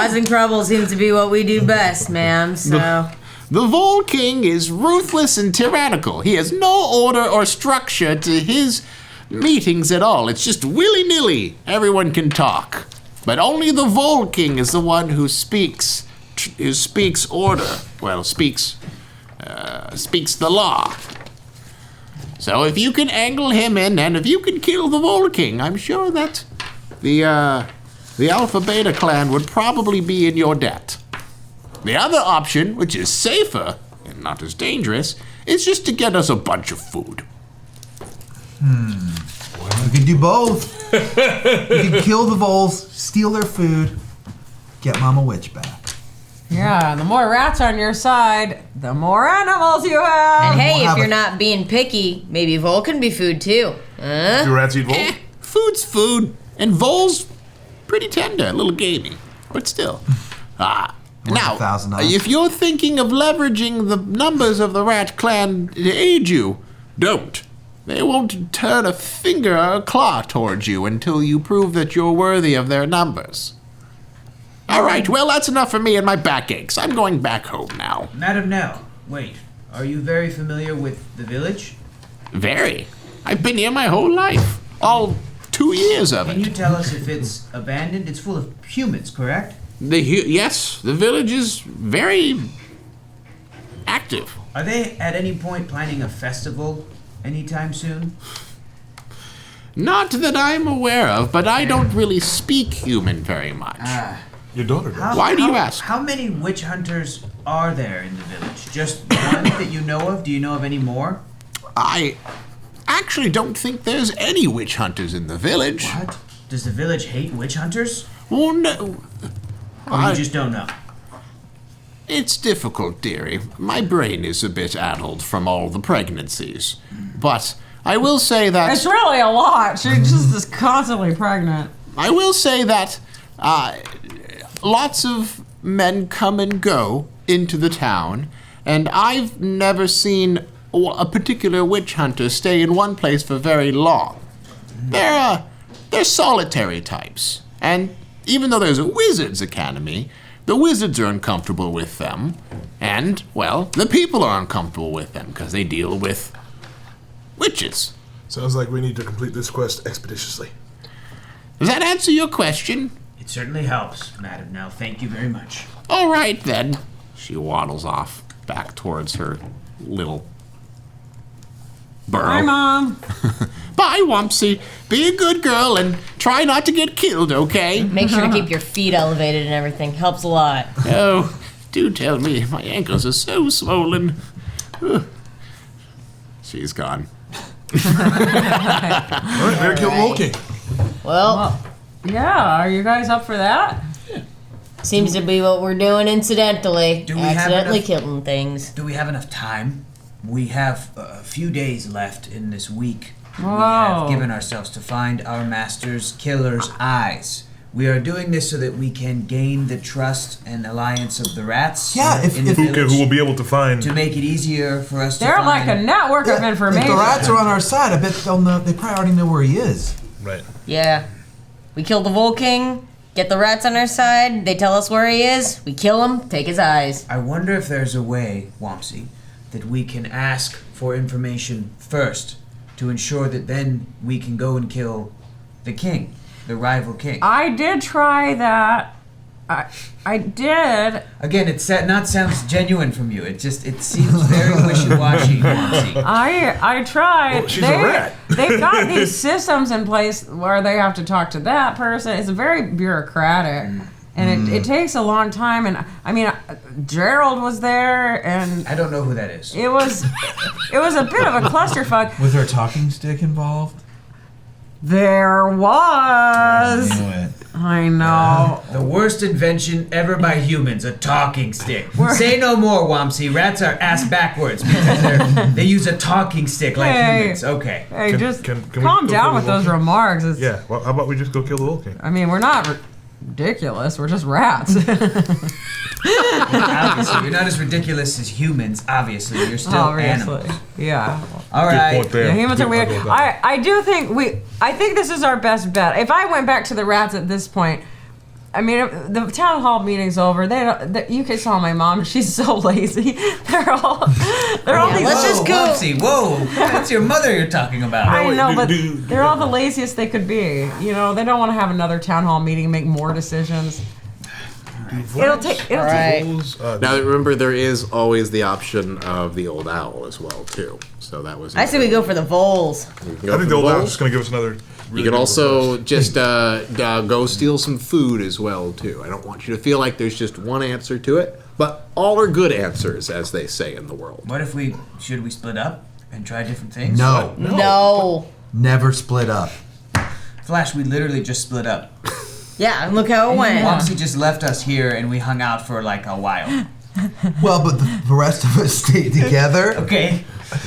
[SPEAKER 5] causing trouble seems to be what we do best, ma'am. So
[SPEAKER 3] The Vole King is ruthless and tyrannical. He has no order or structure to his meetings at all. It's just willy-nilly. Everyone can talk. But only the Vole King is the one who speaks order. Well, speaks the law. So if you can angle him in, and if you can kill the Vole King, I'm sure that the Alpha Beta clan would probably be in your debt. The other option, which is safer and not as dangerous, is just to get us a bunch of food.
[SPEAKER 2] We could do both. We could kill the voles, steal their food, get Mama Witch back.
[SPEAKER 9] Yeah, the more rats on your side, the more animals you have.
[SPEAKER 5] And hey,
[SPEAKER 2] we'll
[SPEAKER 5] if
[SPEAKER 2] have
[SPEAKER 5] you're
[SPEAKER 2] a-
[SPEAKER 5] not being picky, maybe Vol can be food too. Huh?
[SPEAKER 6] Do rats eat Vol?
[SPEAKER 3] Food's food, and Vol's pretty tender, a little gamey, but still. Now,
[SPEAKER 2] $1,000.
[SPEAKER 3] if you're thinking of leveraging the numbers of the rat clan to aid you, don't. They won't turn a finger or a claw towards you until you prove that you're worthy of their numbers. All right, well, that's enough for me and my back aches. I'm going back home now.
[SPEAKER 10] Madam Nell, wait. Are you very familiar with the village?
[SPEAKER 3] Very. I've been here my whole life. All 2 years of
[SPEAKER 10] Can you
[SPEAKER 3] it.
[SPEAKER 10] tell us if it's abandoned? It's full of humans, correct?
[SPEAKER 3] Yes, the village is very active.
[SPEAKER 10] Are they at any point planning a festival anytime soon?
[SPEAKER 3] Not that I'm aware of, but I don't really speak human very much.
[SPEAKER 6] Your daughter does.
[SPEAKER 3] Why do you ask?
[SPEAKER 10] How many witch hunters are there in the village? Just one that you know of? Do you know of any more?
[SPEAKER 3] I actually don't think there's any witch hunters in the village.
[SPEAKER 10] What? Does the village hate witch hunters?
[SPEAKER 3] Well, no.
[SPEAKER 10] Or you just don't know?
[SPEAKER 3] It's difficult, dearie. My brain is a bit addled from all the pregnancies. But I will say that...
[SPEAKER 9] It's really a lot. She just is constantly pregnant.
[SPEAKER 3] I will say that lots of men come and go into the town, and I've never seen a particular witch hunter stay in one place for very long. They're solitary types, and even though there's a wizard's academy, the wizards are uncomfortable with them, and, well, the people are uncomfortable with them because they deal with witches.
[SPEAKER 6] Sounds like we need to complete this quest expeditiously.
[SPEAKER 3] Does that answer your question?
[SPEAKER 10] It certainly helps, Madam Nell. Thank you very much.
[SPEAKER 3] All right, then. She waddles off back towards her little burrow.
[SPEAKER 9] Hi, Mom.
[SPEAKER 3] Bye, Wumpsy. Be a good girl and try not to get killed, okay?
[SPEAKER 5] Make sure to keep your feet elevated and everything. Helps a lot.
[SPEAKER 3] Oh, do tell me. My ankles are so swollen. Ugh. She's gone.
[SPEAKER 6] All right, better kill the Mole King.
[SPEAKER 5] Well,
[SPEAKER 9] Yeah, are you guys up for that?
[SPEAKER 5] seems to be what we're doing incidentally.
[SPEAKER 10] Do we have
[SPEAKER 5] Accidentally
[SPEAKER 10] enough-
[SPEAKER 5] killing things.
[SPEAKER 10] Do we have enough time? We have a few days left in this week. We
[SPEAKER 9] Whoa.
[SPEAKER 10] have given ourselves to find our master's killer's eyes. We are doing this so that we can gain the trust and alliance of the rats
[SPEAKER 2] Yeah,
[SPEAKER 10] in the
[SPEAKER 6] Who
[SPEAKER 10] village
[SPEAKER 6] will be able to find...
[SPEAKER 10] to make it easier for us to
[SPEAKER 9] They're
[SPEAKER 10] find...
[SPEAKER 9] like a network of
[SPEAKER 2] Yeah,
[SPEAKER 9] information.
[SPEAKER 2] If the rats are on our side, I bet they'll know. They probably already know where he is.
[SPEAKER 6] Right.
[SPEAKER 5] Yeah. We kill the Vol King, get the rats on our side, they tell us where he is, we kill him, take his eyes.
[SPEAKER 10] I wonder if there's a way, Wumpsy, that we can ask for information first to ensure that then we can go and kill the king, the rival king.
[SPEAKER 9] I did try that. I did.
[SPEAKER 10] Again, it sounds genuine from you. It seems very wishy-washy, Wumpsy.
[SPEAKER 9] I tried.
[SPEAKER 6] Well, she's a rat.
[SPEAKER 9] They've got these systems in place where they have to talk to that person. It's very bureaucratic. And it takes a long time. And I mean, Gerald was there, and
[SPEAKER 10] I don't know who that is.
[SPEAKER 9] it was a bit of a clusterfuck.
[SPEAKER 2] Was there a talking stick involved?
[SPEAKER 9] There was.
[SPEAKER 2] I knew it.
[SPEAKER 9] I know.
[SPEAKER 10] The worst invention ever by humans, a talking stick. Say no more, Wumpsy. Rats are ass backwards because they use a talking stick like
[SPEAKER 9] Hey.
[SPEAKER 10] humans. Okay.
[SPEAKER 9] Hey,
[SPEAKER 6] Can-
[SPEAKER 9] just
[SPEAKER 6] can we
[SPEAKER 9] calm
[SPEAKER 6] go
[SPEAKER 9] down
[SPEAKER 6] for
[SPEAKER 9] with
[SPEAKER 6] the
[SPEAKER 9] those
[SPEAKER 6] walk?
[SPEAKER 9] remarks. It's,
[SPEAKER 6] Yeah, well, how about we just go kill the Mole King?
[SPEAKER 9] I mean, we're not ridiculous. We're just rats.
[SPEAKER 10] Obviously, you're not as ridiculous as humans. Obviously, you're still
[SPEAKER 9] Obviously.
[SPEAKER 10] animals.
[SPEAKER 9] Yeah.
[SPEAKER 10] All
[SPEAKER 6] Good
[SPEAKER 10] right.
[SPEAKER 6] point there.
[SPEAKER 9] Yeah, humans are
[SPEAKER 6] Good-
[SPEAKER 9] weird.
[SPEAKER 6] I'll go with that.
[SPEAKER 9] I do think I think this is our best bet. If I went back to the rats at this point, I mean, the town hall meeting's over. You can tell my mom; she's so lazy. They're all
[SPEAKER 5] Yeah,
[SPEAKER 9] these.
[SPEAKER 5] let's just go.
[SPEAKER 10] Wumpsy, whoa. That's your mother you're talking about.
[SPEAKER 9] I
[SPEAKER 6] wait,
[SPEAKER 9] know,
[SPEAKER 6] do-
[SPEAKER 9] but
[SPEAKER 6] do-
[SPEAKER 9] they're all the laziest they could be. You know, they don't want to have another town hall meeting and make more decisions. It'll take.
[SPEAKER 5] All right.
[SPEAKER 6] Voles,
[SPEAKER 3] Now, remember, there is always the option of the old owl as well, too. So that was...
[SPEAKER 5] I say we go for the Voles.
[SPEAKER 3] You can
[SPEAKER 6] I
[SPEAKER 3] go
[SPEAKER 6] think
[SPEAKER 3] for
[SPEAKER 6] the old
[SPEAKER 3] Voles.
[SPEAKER 6] owl's just going to give us another...
[SPEAKER 3] You can also just go steal some food as well, too. I don't want you to feel like there's just one answer to it, but all are good answers, as they say in the world.
[SPEAKER 10] What if should we split up and try different things?
[SPEAKER 2] No.
[SPEAKER 5] No.
[SPEAKER 2] Never split up.
[SPEAKER 10] Flash, we literally just split up.
[SPEAKER 5] Yeah, and look how it went.
[SPEAKER 10] Wopsy just left us here and we hung out for like a while.
[SPEAKER 2] Well, but the rest of us stayed together.
[SPEAKER 10] Okay.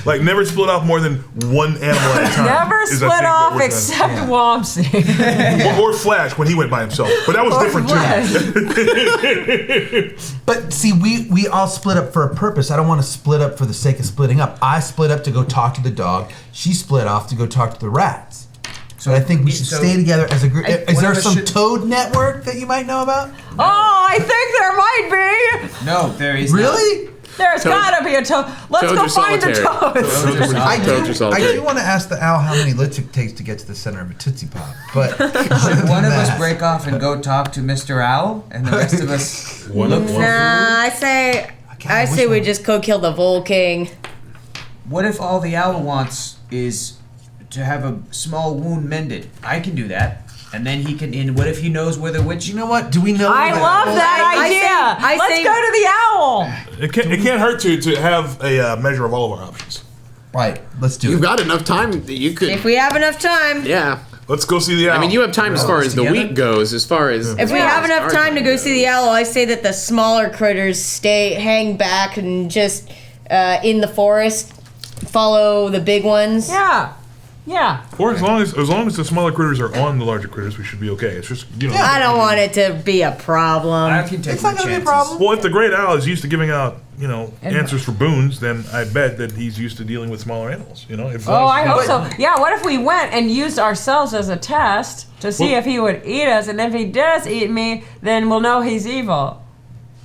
[SPEAKER 6] Like, never split off more than one animal at a time.
[SPEAKER 9] Never
[SPEAKER 6] is, I
[SPEAKER 9] split
[SPEAKER 6] think, what
[SPEAKER 9] off
[SPEAKER 6] we're
[SPEAKER 9] except
[SPEAKER 6] saying.
[SPEAKER 9] Wopsy.
[SPEAKER 6] Or Flash when he went by himself. But that was
[SPEAKER 9] Or
[SPEAKER 6] different too.
[SPEAKER 2] But see, we all split up for a purpose. I don't want to split up for the sake of splitting up. I split up to go talk to the dog. She split off to go talk to the rats. So I think we should stay together as a group. Is there some toad network that you might know about?
[SPEAKER 9] Oh, I think there might be.
[SPEAKER 10] No, there is
[SPEAKER 2] Really?
[SPEAKER 9] There's gotta be a toad. Let's go find the toads.
[SPEAKER 2] I do want to ask the owl how many licks it takes to get to the center of a Tootsie Pop. But
[SPEAKER 10] Should one of us break off and go talk to Mr. Owl, and the rest of us look for
[SPEAKER 5] Nah, I say we just go kill the Vole King.
[SPEAKER 10] What if all the owl wants is to have a small wound mended? I can do that. And then he can. And what if he knows where the witch?
[SPEAKER 2] You know what? Do we know?
[SPEAKER 9] I love that idea. Let's go to the owl.
[SPEAKER 6] It can't hurt to have a measure of all of our options.
[SPEAKER 2] Right. Let's do it.
[SPEAKER 3] You've got enough time that you could.
[SPEAKER 5] If we have enough time.
[SPEAKER 3] Yeah.
[SPEAKER 6] Let's go see the owl.
[SPEAKER 3] I mean, you have time as far as the week goes. As far as
[SPEAKER 5] If we have enough time to go see the owl, I say that the smaller critters hang back and just in the forest follow the big ones.
[SPEAKER 9] Yeah. Yeah.
[SPEAKER 6] Or as long as the smaller critters are on the larger critters, we should be okay. It's just, you know.
[SPEAKER 5] I don't want it to be a problem.
[SPEAKER 10] I can take
[SPEAKER 2] It's not going to be a problem.
[SPEAKER 6] Well, if the great owl is used to giving out, answers for boons, then I bet that he's used to dealing with smaller animals.
[SPEAKER 9] I hope so. Yeah, what if we went and used ourselves as a test to see if he would eat us, and if he does eat me, then we'll know he's evil.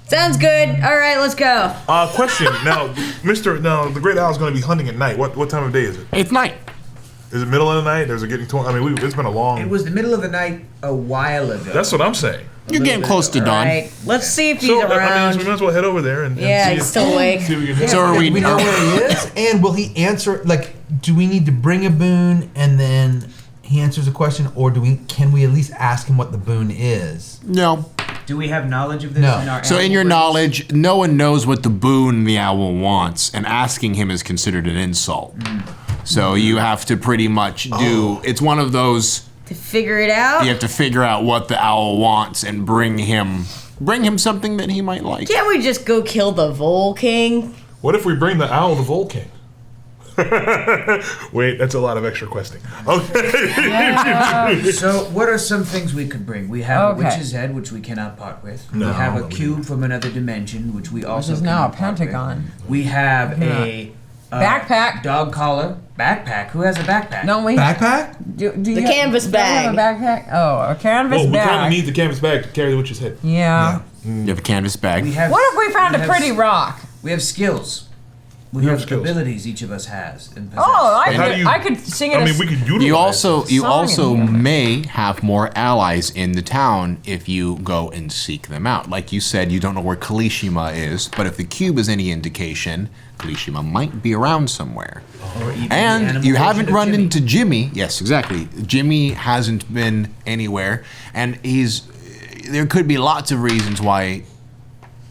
[SPEAKER 5] Sounds good. All right, let's go.
[SPEAKER 6] Question. Now, the great owl is going to be hunting at night. What time of day is it?
[SPEAKER 3] It's night.
[SPEAKER 6] Is it middle of the night? Is it getting torn? I mean, it's been a long.
[SPEAKER 10] It was the middle of the night a while ago.
[SPEAKER 6] That's what I'm saying.
[SPEAKER 3] You're getting close to dawn.
[SPEAKER 5] All right, let's see if he's
[SPEAKER 6] So,
[SPEAKER 5] around.
[SPEAKER 6] so we might as well head over there and
[SPEAKER 5] Yeah,
[SPEAKER 6] see
[SPEAKER 5] he's
[SPEAKER 6] if,
[SPEAKER 5] still awake.
[SPEAKER 6] see if we can hit
[SPEAKER 3] So
[SPEAKER 6] him.
[SPEAKER 3] are we?
[SPEAKER 2] Do we know where he is? And will he answer? Like, do we need to bring a boon and then he answers a question, or can we at least ask him what the boon is?
[SPEAKER 3] No.
[SPEAKER 10] Do we have knowledge of this
[SPEAKER 2] No.
[SPEAKER 10] in our
[SPEAKER 3] So in
[SPEAKER 10] animal
[SPEAKER 3] your
[SPEAKER 10] race?
[SPEAKER 3] knowledge, no one knows what the boon the owl wants, and asking him is considered an insult. So you have to pretty much do. It's one of those.
[SPEAKER 5] To figure it out?
[SPEAKER 3] You have to figure out what the owl wants and bring him something that he might like.
[SPEAKER 5] Can't we just go kill the Vole King?
[SPEAKER 6] What if we bring the owl to Volcane? Wait, that's a lot of extra questing. Okay.
[SPEAKER 10] So, what are some things we could bring? We have
[SPEAKER 9] Okay.
[SPEAKER 10] a witch's head, which we cannot part with.
[SPEAKER 6] No,
[SPEAKER 10] we have a
[SPEAKER 6] no, we
[SPEAKER 10] cube from another dimension, which we also
[SPEAKER 9] This is now a
[SPEAKER 10] cannot part with.
[SPEAKER 9] pentagon.
[SPEAKER 10] We have a
[SPEAKER 9] Backpack.
[SPEAKER 10] dog collar, backpack. Who has a backpack?
[SPEAKER 9] Don't we?
[SPEAKER 2] Backpack?
[SPEAKER 9] Do you
[SPEAKER 5] The canvas
[SPEAKER 9] do you have a backpack? Oh, a canvas
[SPEAKER 6] Well, we kind of
[SPEAKER 9] bag.
[SPEAKER 6] need the canvas bag to carry the witch's head.
[SPEAKER 9] Yeah.
[SPEAKER 3] You have a canvas bag.
[SPEAKER 10] We have.
[SPEAKER 9] What if we found a
[SPEAKER 10] have
[SPEAKER 9] pretty rock?
[SPEAKER 10] We have skills. We
[SPEAKER 6] You
[SPEAKER 10] have
[SPEAKER 6] have skills.
[SPEAKER 10] abilities each of us has. And possess.
[SPEAKER 9] Oh,
[SPEAKER 6] How do you-
[SPEAKER 9] I could sing it.
[SPEAKER 6] I mean, we could utilize.
[SPEAKER 3] You also
[SPEAKER 9] Song in here.
[SPEAKER 3] may have more allies in the town if you go and seek them out. Like you said, you don't know where Kalishima is, but if the cube is any indication, Kalishima might be around somewhere.
[SPEAKER 10] Or even the
[SPEAKER 3] And
[SPEAKER 10] animal
[SPEAKER 3] you
[SPEAKER 10] version
[SPEAKER 3] haven't
[SPEAKER 10] of
[SPEAKER 3] run
[SPEAKER 10] Jimmy.
[SPEAKER 3] into Jimmy. Yes, exactly. Jimmy hasn't been anywhere, and there could be lots of reasons why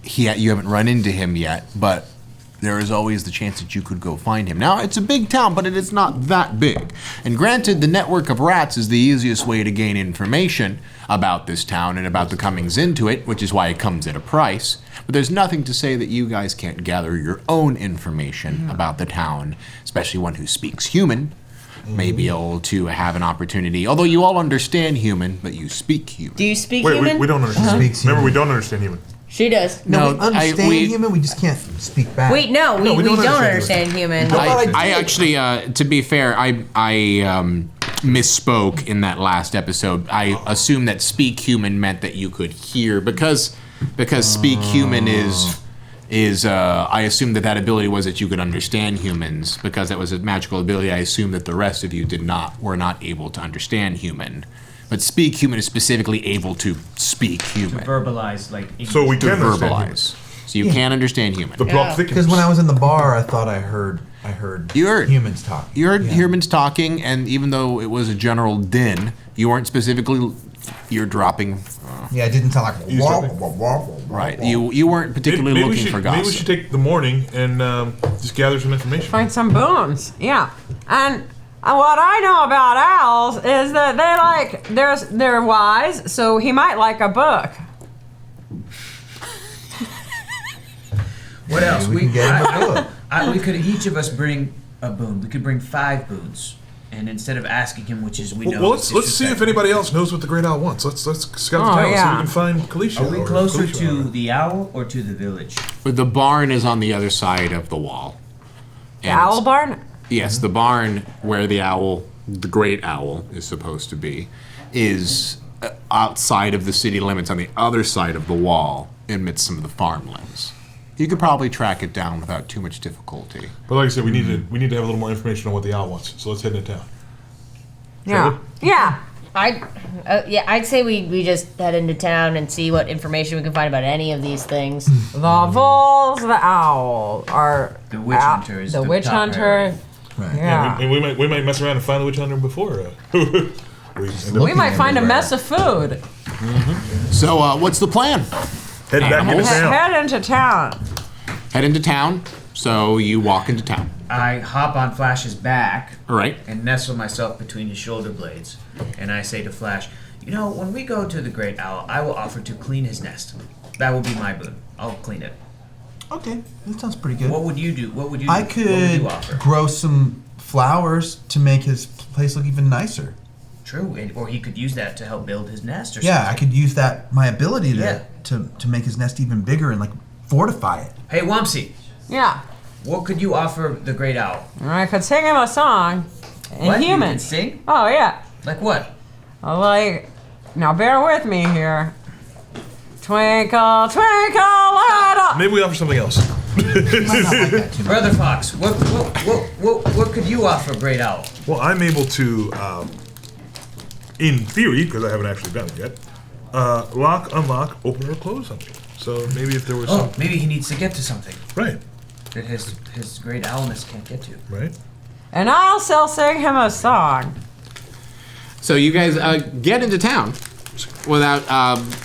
[SPEAKER 3] you haven't run into him yet, but there is always the chance that you could go find him. Now, it's a big town, but it is not that big. And granted, the network of rats is the easiest way to gain information about this town and about the comings into it, which is why it comes at a price. But there's nothing to say that you guys can't gather your own information about the town, especially one who speaks human. May be able to have an opportunity, although you all understand human, but you speak human.
[SPEAKER 5] Do you speak
[SPEAKER 6] Wait,
[SPEAKER 5] human?
[SPEAKER 6] we don't understand.
[SPEAKER 2] Speaks
[SPEAKER 6] Remember,
[SPEAKER 2] human.
[SPEAKER 6] we don't understand human.
[SPEAKER 5] She does.
[SPEAKER 2] No,
[SPEAKER 3] No,
[SPEAKER 2] we understand
[SPEAKER 3] we-
[SPEAKER 2] human. We just can't speak back.
[SPEAKER 5] Wait, no, we
[SPEAKER 6] we
[SPEAKER 5] don't
[SPEAKER 6] don't
[SPEAKER 5] understand human.
[SPEAKER 3] I actually, to be fair, I misspoke in that last episode. I assumed that speak human meant that you could hear because speak human is I assumed that ability was that you could understand humans because that was a magical ability. I assumed that the rest of you were not able to understand human. But speak human is specifically able to speak human.
[SPEAKER 10] verbalize like.
[SPEAKER 6] So we
[SPEAKER 3] To
[SPEAKER 6] can understand human.
[SPEAKER 3] verbalize. So you can understand human.
[SPEAKER 6] The plot thickens.
[SPEAKER 2] Because when I was in the bar, I thought I heard
[SPEAKER 3] You heard.
[SPEAKER 2] humans talk.
[SPEAKER 3] You heard humans talking, and even though it was a general din, you weren't specifically eardropping.
[SPEAKER 2] Yeah, it didn't sound like
[SPEAKER 6] Eavesdropping.
[SPEAKER 3] Right. You weren't particularly
[SPEAKER 6] Maybe we
[SPEAKER 3] looking
[SPEAKER 6] should-
[SPEAKER 3] for
[SPEAKER 6] Maybe we
[SPEAKER 3] gossip.
[SPEAKER 6] should take the morning and just gather some information.
[SPEAKER 9] Find some bones. Yeah. And What I know about owls is that they're wise, so he might like a book.
[SPEAKER 10] What else?
[SPEAKER 2] We can get him a book.
[SPEAKER 10] We could each of us bring a boon. We could bring 5 boons. And instead of asking him which is we know.
[SPEAKER 6] Well, let's see if anybody else knows what the Great Owl wants. Let's scout the town so we can find Kalisha.
[SPEAKER 10] Are we closer to the owl or to the village?
[SPEAKER 3] The barn is on the other side of the wall.
[SPEAKER 9] The owl barn?
[SPEAKER 3] Yes, the barn where the Great Owl is supposed to be, is outside of the city limits on the other side of the wall amidst some of the farmlands. You could probably track it down without too much difficulty.
[SPEAKER 6] But like I said, we need to have a little more information on what the owl wants. So let's head into town.
[SPEAKER 9] Yeah. Yeah.
[SPEAKER 5] I'd say we just head into town and see what information we can find about any of these things.
[SPEAKER 9] The voles, the owl, are
[SPEAKER 10] the witch hunter is
[SPEAKER 9] the witch hunter.
[SPEAKER 2] Right.
[SPEAKER 9] Yeah.
[SPEAKER 6] And we might mess around and find the witch hunter before.
[SPEAKER 9] We might find a mess of food.
[SPEAKER 3] So, what's the plan?
[SPEAKER 6] Head back into town.
[SPEAKER 9] Head into town.
[SPEAKER 3] Head into town. So you walk into town.
[SPEAKER 10] I hop on Flash's back.
[SPEAKER 3] All right.
[SPEAKER 10] And nestle myself between his shoulder blades. And I say to Flash, you know, when we go to the Great Owl, I will offer to clean his nest. That will be my boon. I'll clean it.
[SPEAKER 2] Okay, that sounds pretty good.
[SPEAKER 10] What would you do? What would you
[SPEAKER 2] I
[SPEAKER 10] what would you
[SPEAKER 2] could
[SPEAKER 10] offer?
[SPEAKER 2] grow some flowers to make his place look even nicer.
[SPEAKER 10] True. Or he could use that to help build his nest or something.
[SPEAKER 2] Yeah, I could use that, my ability to make his nest even bigger and like fortify it.
[SPEAKER 10] Hey, Wumpsy.
[SPEAKER 9] Yeah.
[SPEAKER 10] What could you offer the Great Owl?
[SPEAKER 9] I could sing him a song in
[SPEAKER 10] What?
[SPEAKER 9] human.
[SPEAKER 10] You could sing?
[SPEAKER 9] Oh, yeah.
[SPEAKER 10] Like what?
[SPEAKER 9] Now bear with me here. Twinkle, twinkle, little.
[SPEAKER 6] Maybe we offer something else.
[SPEAKER 10] Brother Fox, what could you offer Great Owl?
[SPEAKER 6] Well, I'm able to, in theory, because I haven't actually done it yet, lock, unlock, open or close something. So maybe if there was some...
[SPEAKER 10] maybe he needs to get to something.
[SPEAKER 6] Right.
[SPEAKER 10] That his great owlness can't get to.
[SPEAKER 6] Right.
[SPEAKER 9] And I'll still sing him a song.
[SPEAKER 3] So you guys get into town without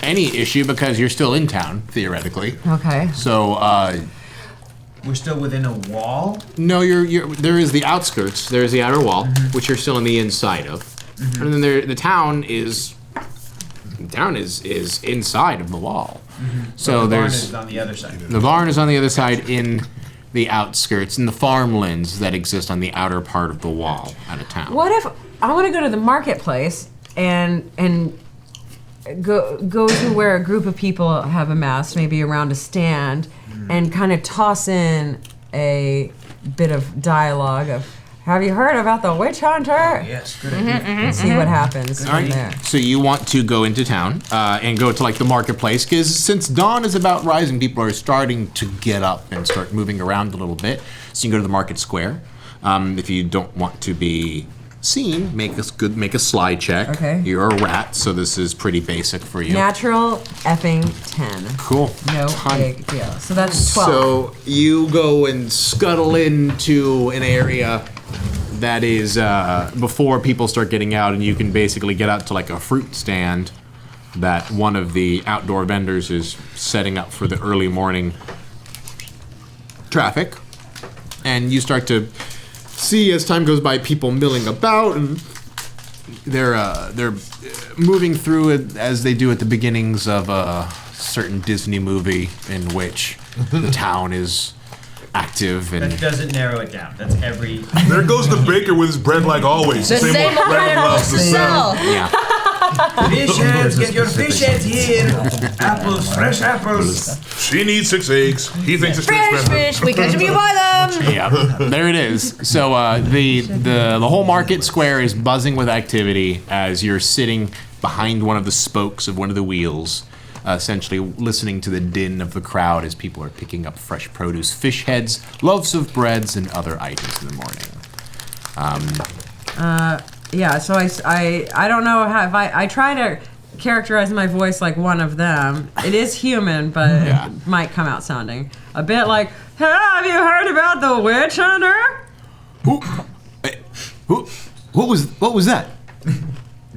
[SPEAKER 3] any issue because you're still in town, theoretically.
[SPEAKER 9] Okay.
[SPEAKER 3] So,
[SPEAKER 10] we're still within a wall?
[SPEAKER 3] No, there is the outskirts. There is the outer wall, which you're still on the inside of. And then the town is inside of the wall. So
[SPEAKER 10] the barn
[SPEAKER 3] there's
[SPEAKER 10] is on the other side.
[SPEAKER 3] The barn is on the other side in the outskirts, and the farmlands that exist on the outer part of the wall out of town.
[SPEAKER 9] What if I want to go to the marketplace and go to where a group of people have amassed, maybe around a stand, and kind of toss in a bit of dialogue of, have you heard about the witch hunter?
[SPEAKER 10] Yes, good idea.
[SPEAKER 9] And see what happens from there.
[SPEAKER 3] So you want to go into town and go to like the marketplace, because since dawn is about rising, people are starting to get up and start moving around a little bit. So you can go to the market square. If you don't want to be seen, make a slide check.
[SPEAKER 9] Okay.
[SPEAKER 3] You're a rat, so this is pretty basic for you.
[SPEAKER 9] Natural effing 10.
[SPEAKER 3] Cool.
[SPEAKER 9] No big deal. So that's 12.
[SPEAKER 3] So you go and scuttle into an area that is before people start getting out, and you can basically get out to like a fruit stand that one of the outdoor vendors is setting up for the early morning traffic. And you start to see, as time goes by, people milling about, and they're moving through it as they do at the beginnings of a certain Disney movie in which the town is active and
[SPEAKER 10] That doesn't narrow it down. That's every...
[SPEAKER 6] There goes the baker with his bread like always.
[SPEAKER 5] The same
[SPEAKER 6] old bread loves to sell.
[SPEAKER 3] yeah.
[SPEAKER 10] Fish heads, get your fish heads here. Apples, fresh apples.
[SPEAKER 6] She needs 6 eggs. He thinks it's too
[SPEAKER 5] Fresh
[SPEAKER 6] expensive.
[SPEAKER 5] fish, we catch them, you buy them.
[SPEAKER 3] Yeah, there it is. So the whole market square is buzzing with activity as you're sitting behind one of the spokes of one of the wheels, essentially listening to the din of the crowd as people are picking up fresh produce, fish heads, loaves of breads, and other items in the morning.
[SPEAKER 9] Yeah, so I don't know how, if I try to characterize my voice like one of them. It is human, but
[SPEAKER 3] Yeah.
[SPEAKER 9] it might come out sounding a bit like, have you heard about the witch hunter?
[SPEAKER 3] What was that?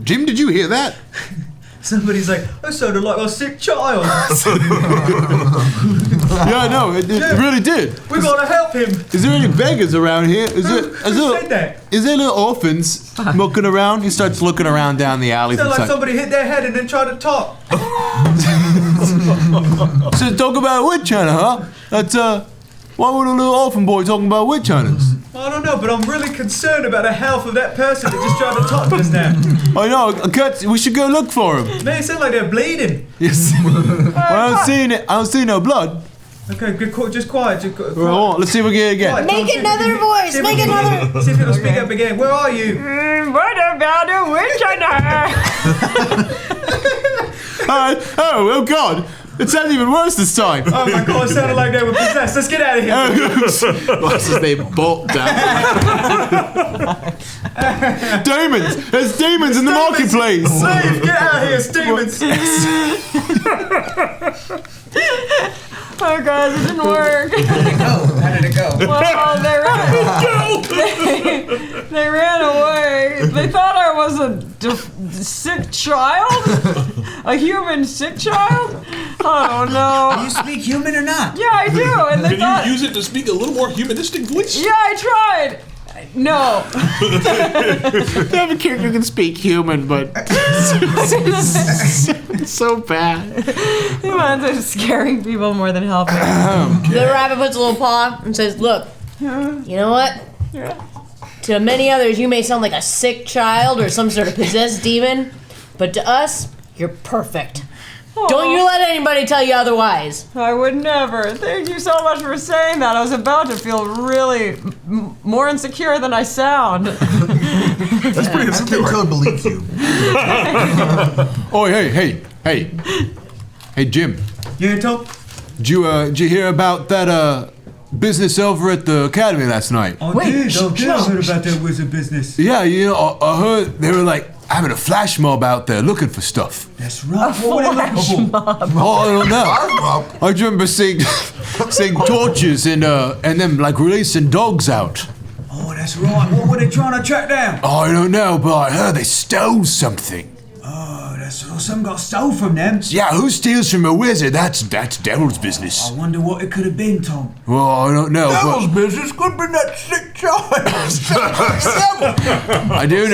[SPEAKER 3] Jim, did you hear that?
[SPEAKER 10] Somebody's like, I sounded like a sick child.
[SPEAKER 11] Yeah, no, it really did.
[SPEAKER 10] We gotta help him.
[SPEAKER 11] Is there any beggars around here? Is there little orphans mucking around? He starts looking around down the alley.
[SPEAKER 10] Sound like somebody hit their head and then tried to talk.
[SPEAKER 11] So talk about witch hunter, huh? That's why would a little orphan boy talking about witch hunters?
[SPEAKER 10] I don't know, but I'm really concerned about the health of that person that just tried to talk to us now.
[SPEAKER 11] I know, we should go look for him.
[SPEAKER 10] They sound like they're bleeding.
[SPEAKER 11] Yes. Well, I don't see no blood.
[SPEAKER 10] Okay, good, just quiet.
[SPEAKER 11] Let's see if we get it again.
[SPEAKER 10] Quiet,
[SPEAKER 5] Make another voice.
[SPEAKER 10] See
[SPEAKER 5] Make another.
[SPEAKER 10] See if it'll speak up again. Where are you?
[SPEAKER 9] What about a witch hunter?
[SPEAKER 11] Oh God. It sounded even worse this time.
[SPEAKER 10] Oh my God, it sounded like they were possessed. Let's get out of here.
[SPEAKER 3] Watch as they bolt down.
[SPEAKER 11] Demons! There's demons in the marketplace!
[SPEAKER 10] Leave, get out of here, it's demons.
[SPEAKER 9] Oh God, it didn't work.
[SPEAKER 10] How did it go?
[SPEAKER 9] Well, they ran away. They thought I was a sick child, a human sick child. I don't know.
[SPEAKER 10] Do you speak human or not?
[SPEAKER 9] Yeah, I do. And they thought.
[SPEAKER 6] Can you use it to speak a little more humanistic voice?
[SPEAKER 9] Yeah, I tried. No.
[SPEAKER 3] They have a character who can speak human, but it's so bad.
[SPEAKER 9] He winds up scaring people more than helping.
[SPEAKER 5] The rabbit puts a little paw and says, "Look, you know what? To many others, you may sound like a sick child or some sort of possessed demon, but to us, you're perfect. Don't you let anybody tell you otherwise."
[SPEAKER 9] I would never. Thank you so much for saying that. I was about to feel really more insecure than I sound.
[SPEAKER 6] That's pretty insecure.
[SPEAKER 2] I totally believe you.
[SPEAKER 11] Oh, hey, Jim.
[SPEAKER 10] Yeah, Tom?
[SPEAKER 11] Did you hear about that business over at the academy last night?
[SPEAKER 10] I did. I heard about that wizard business.
[SPEAKER 11] Yeah, I heard they were like having a flash mob out there looking for stuff.
[SPEAKER 10] That's right. What were they looking for?
[SPEAKER 11] Oh, I don't know. I remember seeing torches and them like releasing dogs out.
[SPEAKER 10] Oh, that's right. What were they trying to track down?
[SPEAKER 11] Oh, I don't know, but I heard they stole something.
[SPEAKER 10] Oh, some got stole from them.
[SPEAKER 11] Yeah, who steals from a wizard? That's devil's business.
[SPEAKER 10] I wonder what it could have been, Tom.
[SPEAKER 11] Well, I don't know.
[SPEAKER 2] Devil's business could be that sick child.
[SPEAKER 11] I do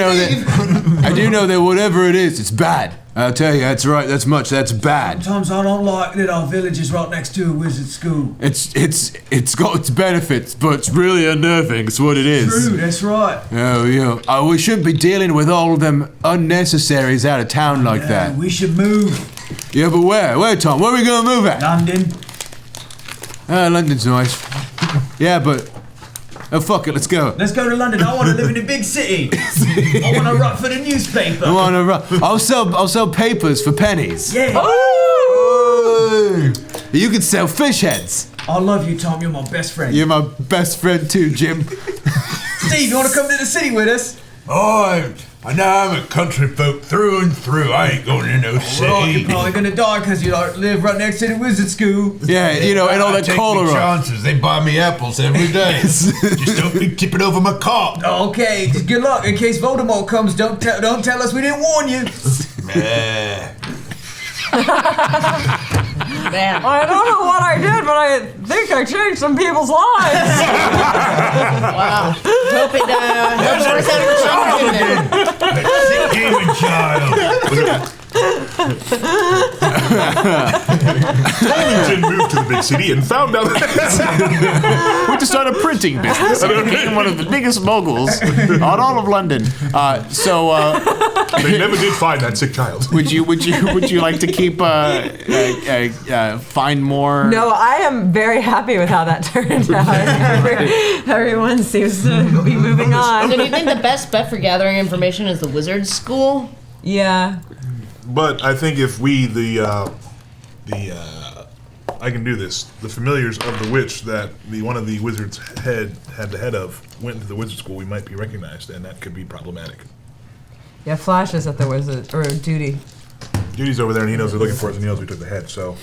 [SPEAKER 11] know that whatever it is, it's bad. I'll tell you, that's right. That's bad.
[SPEAKER 10] Sometimes I don't like that our village is right next to a wizard school.
[SPEAKER 11] It's got its benefits, but it's really unnerving. It's what it is.
[SPEAKER 10] True, that's right.
[SPEAKER 11] Oh, yeah. We shouldn't be dealing with all of them unnecessaries out of town like that.
[SPEAKER 10] We should move.
[SPEAKER 11] Yeah, but where? Where, Tom? Where are we gonna move at?
[SPEAKER 10] London.
[SPEAKER 11] London's nice. Yeah, but oh, fuck it. Let's go.
[SPEAKER 10] Let's go to London. I want to live in a big city. I want to write for the newspaper.
[SPEAKER 11] I'll sell papers for pennies.
[SPEAKER 10] Yeah.
[SPEAKER 11] Oh! You can sell fish heads.
[SPEAKER 10] I love you, Tom. You're my best friend.
[SPEAKER 11] You're my best friend too, Jim.
[SPEAKER 10] Steve, you want to come to the city with us?
[SPEAKER 12] Oh, I'm a country folk through and through. I ain't going to no city.
[SPEAKER 10] Well, you're probably gonna die because you live right next to the wizard school.
[SPEAKER 11] Yeah, and all that cholera.
[SPEAKER 12] Chances. They buy me apples every day. Just don't be tipping over my cart.
[SPEAKER 10] Okay, just good luck. In case Voldemort comes, don't tell us we didn't warn you.
[SPEAKER 5] Man.
[SPEAKER 9] I don't know what I did, but I think I changed some people's lives.
[SPEAKER 5] Wow. Hope it works out for some reason.
[SPEAKER 12] Sick demon child.
[SPEAKER 6] Damion moved to the big city and found out
[SPEAKER 3] Went to start a printing business and became one of the biggest moguls on all of London.
[SPEAKER 6] they never did find that sick child.
[SPEAKER 3] Would you like to keep find more?
[SPEAKER 9] No, I am very happy with how that turned out. Everyone seems to be moving on.
[SPEAKER 5] So do you think the best bet for gathering information is the wizard school?
[SPEAKER 9] Yeah.
[SPEAKER 6] But I think if we, I can do this, the familiars of the witch that one of the wizards had the head of went into the wizard school, we might be recognized, and that could be problematic.
[SPEAKER 9] Yeah, Flash is at the wizard, or Duty.
[SPEAKER 6] Duty's over there, and he knows they're looking for us, and he knows we took the head, so.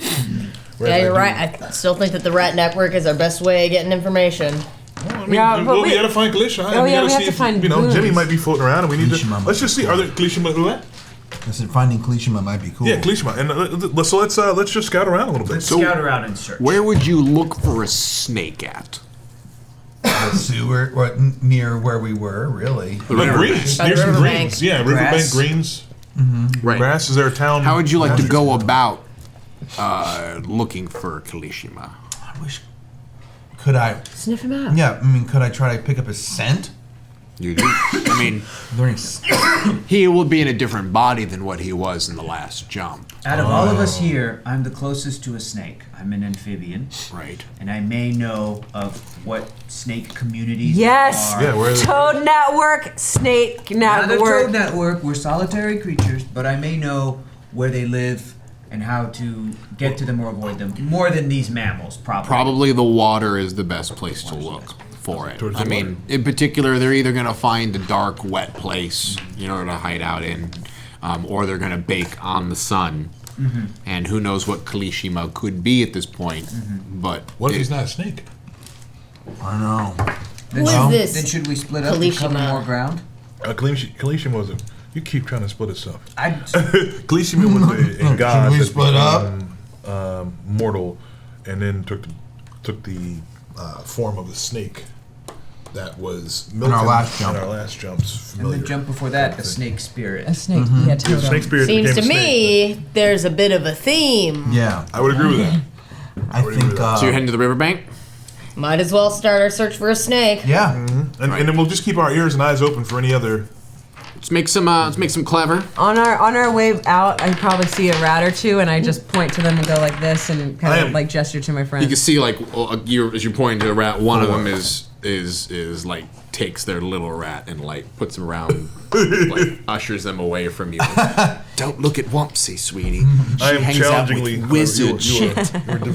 [SPEAKER 5] Yeah, you're right. I still think that the rat network is our best way of getting information.
[SPEAKER 6] Well, I mean, we gotta find Kalisha.
[SPEAKER 9] Oh, yeah, we have to find
[SPEAKER 6] Jimmy
[SPEAKER 9] Boons.
[SPEAKER 6] might be floating around, and we need to. Let's just see. Are there Kalisha who at?
[SPEAKER 2] I said finding Kalishima might be cool.
[SPEAKER 6] Yeah, Kalishima. And so let's just scout around a little bit.
[SPEAKER 10] Let's scout around and search.
[SPEAKER 3] Where would you look for a snake at?
[SPEAKER 2] The sewer, near where we were, really.
[SPEAKER 6] Like greens. Near some greens. Yeah, riverbank greens.
[SPEAKER 3] Right.
[SPEAKER 6] Grass. Is there a town?
[SPEAKER 3] How would you like to go about looking for Kalishima?
[SPEAKER 2] I wish. Could I
[SPEAKER 5] sniff him out?
[SPEAKER 2] Yeah, I mean, could I try to pick up his scent?
[SPEAKER 3] You do. I mean, he will be in a different body than what he was in the last jump.
[SPEAKER 10] Out of all of us here, I'm the closest to a snake. I'm an amphibian.
[SPEAKER 3] Right.
[SPEAKER 10] And I may know of what snake communities
[SPEAKER 1] Yes.
[SPEAKER 10] are.
[SPEAKER 6] Yeah, where are they?
[SPEAKER 1] Toad network, snake
[SPEAKER 10] Not the
[SPEAKER 1] network.
[SPEAKER 10] toad network. We're solitary creatures, but I may know where they live and how to get to them or avoid them. More than these mammals, probably.
[SPEAKER 3] Probably the water is the best place to look for it.
[SPEAKER 6] Towards
[SPEAKER 3] I
[SPEAKER 6] the
[SPEAKER 3] mean, in particular, they're either going to find a dark, wet place, to hide out in, or they're going to bake on the sun. Mm-hmm. And who knows what Kalishima could be at this point. Mm-hmm. But
[SPEAKER 6] what if he's not a snake?
[SPEAKER 2] I don't know.
[SPEAKER 10] Then
[SPEAKER 5] Who is this?
[SPEAKER 10] Then should we split up and cover
[SPEAKER 5] Kalishima.
[SPEAKER 10] more ground?
[SPEAKER 6] Kalishima was a... You keep trying to split us up.
[SPEAKER 10] I
[SPEAKER 6] Kalishima was a god
[SPEAKER 2] we
[SPEAKER 6] that
[SPEAKER 2] split
[SPEAKER 6] became mortal, and then took the form of a snake that was Milton
[SPEAKER 2] our last jump.
[SPEAKER 6] In our last jumps.
[SPEAKER 10] and the jump before that, a snake spirit.
[SPEAKER 1] A snake.
[SPEAKER 2] Mm-hmm.
[SPEAKER 1] Yeah,
[SPEAKER 6] The
[SPEAKER 1] totem.
[SPEAKER 6] snake spirit
[SPEAKER 5] Seems
[SPEAKER 6] became
[SPEAKER 5] to
[SPEAKER 6] a snake.
[SPEAKER 5] me there's a bit of a theme.
[SPEAKER 2] Yeah,
[SPEAKER 6] I would agree with that.
[SPEAKER 2] I think.
[SPEAKER 3] so you're heading to the riverbank?
[SPEAKER 5] Might as well start our search for a snake.
[SPEAKER 2] Yeah.
[SPEAKER 6] And then we'll just keep our ears and eyes open for any other...
[SPEAKER 3] Let's make some clever.
[SPEAKER 1] On our way out, I probably see a rat or two, and I just point to them and go like this, and kind of like gesture to my friends.
[SPEAKER 3] You can see as you're pointing to a rat, one of them is like takes their little rat and like puts them around, like ushers them away from you. Don't look at Wumpsie, sweetie. She
[SPEAKER 6] I am
[SPEAKER 3] hangs out
[SPEAKER 6] challengingly
[SPEAKER 3] with wizard shit.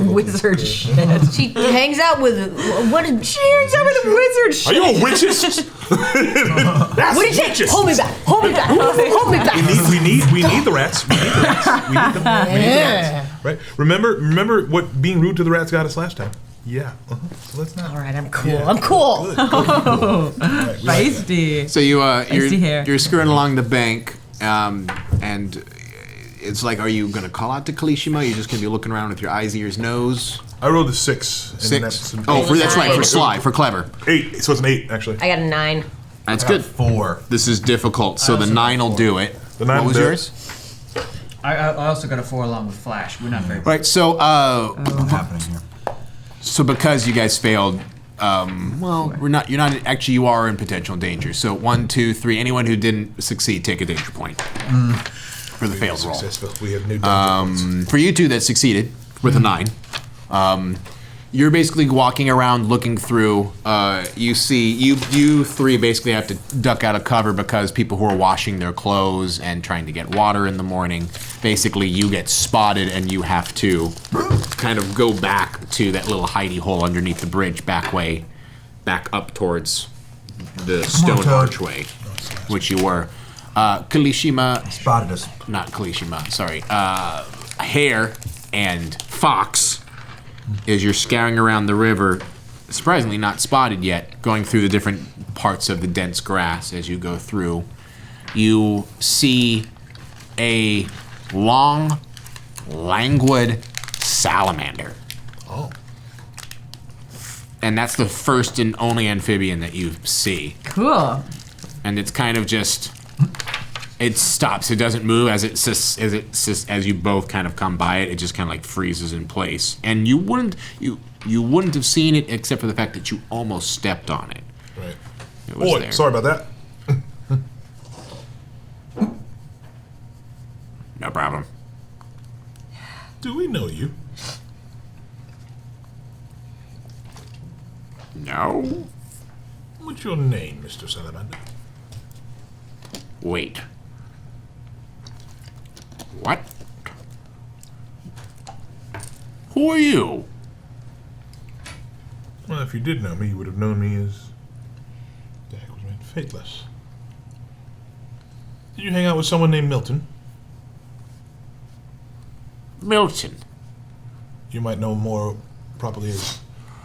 [SPEAKER 1] Wizard shit.
[SPEAKER 5] She hangs out with what?
[SPEAKER 1] She hangs out with wizard shit.
[SPEAKER 6] Are you a witches? That's
[SPEAKER 5] What do you say?
[SPEAKER 6] witches.
[SPEAKER 5] Hold me back! Hold me back! Hold me back!
[SPEAKER 6] We need the rats. We need the rats. We need them. We need the rats. Right? Remember what being rude to the rats got us last time? Yeah. So let's not.
[SPEAKER 5] All right, I'm cool. I'm cool.
[SPEAKER 6] Good. All right, we like that.
[SPEAKER 1] Feisty.
[SPEAKER 3] So
[SPEAKER 1] hair.
[SPEAKER 3] you're skirting along the bank, and it's like, are you gonna call out to Kalishima? You're just gonna be looking around with your eyes, ears, nose.
[SPEAKER 6] I rolled a 6. And
[SPEAKER 3] 6. That's right, for sly, for clever.
[SPEAKER 6] 8. So it's an 8 actually.
[SPEAKER 5] I got a 9.
[SPEAKER 3] That's good.
[SPEAKER 2] 4.
[SPEAKER 3] This is difficult, so the 9 will do it.
[SPEAKER 6] The 9
[SPEAKER 3] what was
[SPEAKER 6] will do it.
[SPEAKER 3] yours?
[SPEAKER 10] I also got a 4 along with Flash. We're not very.
[SPEAKER 3] Right. So
[SPEAKER 2] What's happening here?
[SPEAKER 3] so because you guys failed, well, you're not actually, you are in potential danger. So 1, 2, 3. Anyone who didn't succeed, take a danger point for the failed roll.
[SPEAKER 6] Successful. We have new danger points.
[SPEAKER 3] For you two that succeeded with a 9, you're basically walking around looking through. You see, you 3 basically have to duck out of cover because people who are washing their clothes and trying to get water in the morning, basically you get spotted and you have to kind of go back to that little hidey hole underneath the bridge, back up towards the stone
[SPEAKER 2] Toad.
[SPEAKER 3] archway, which you were. Kalishima,
[SPEAKER 2] Spotted us.
[SPEAKER 3] not Kalishima, sorry. Hare and Fox, as you're scouring around the river, surprisingly not spotted yet, going through the different parts of the dense grass as you go through, you see a long, languid salamander.
[SPEAKER 6] Oh.
[SPEAKER 3] And that's the first and only amphibian that you see.
[SPEAKER 1] Cool.
[SPEAKER 3] And it's kind of just, it stops. It doesn't move as you both kind of come by it. It just kind of like freezes in place. And you wouldn't have seen it except for the fact that you almost stepped on it.
[SPEAKER 6] Right.
[SPEAKER 3] It was
[SPEAKER 6] Boy,
[SPEAKER 3] there.
[SPEAKER 6] sorry about that.
[SPEAKER 3] No problem.
[SPEAKER 6] Do we know you?
[SPEAKER 3] No.
[SPEAKER 6] What's your name, Mr. Salamander?
[SPEAKER 3] Wait. What? Who are you?
[SPEAKER 6] Well, if you did know me, you would have known me as the heck was made Fateless. Did you hang out with someone named Milton?
[SPEAKER 3] Milton.
[SPEAKER 6] You might know more properly as.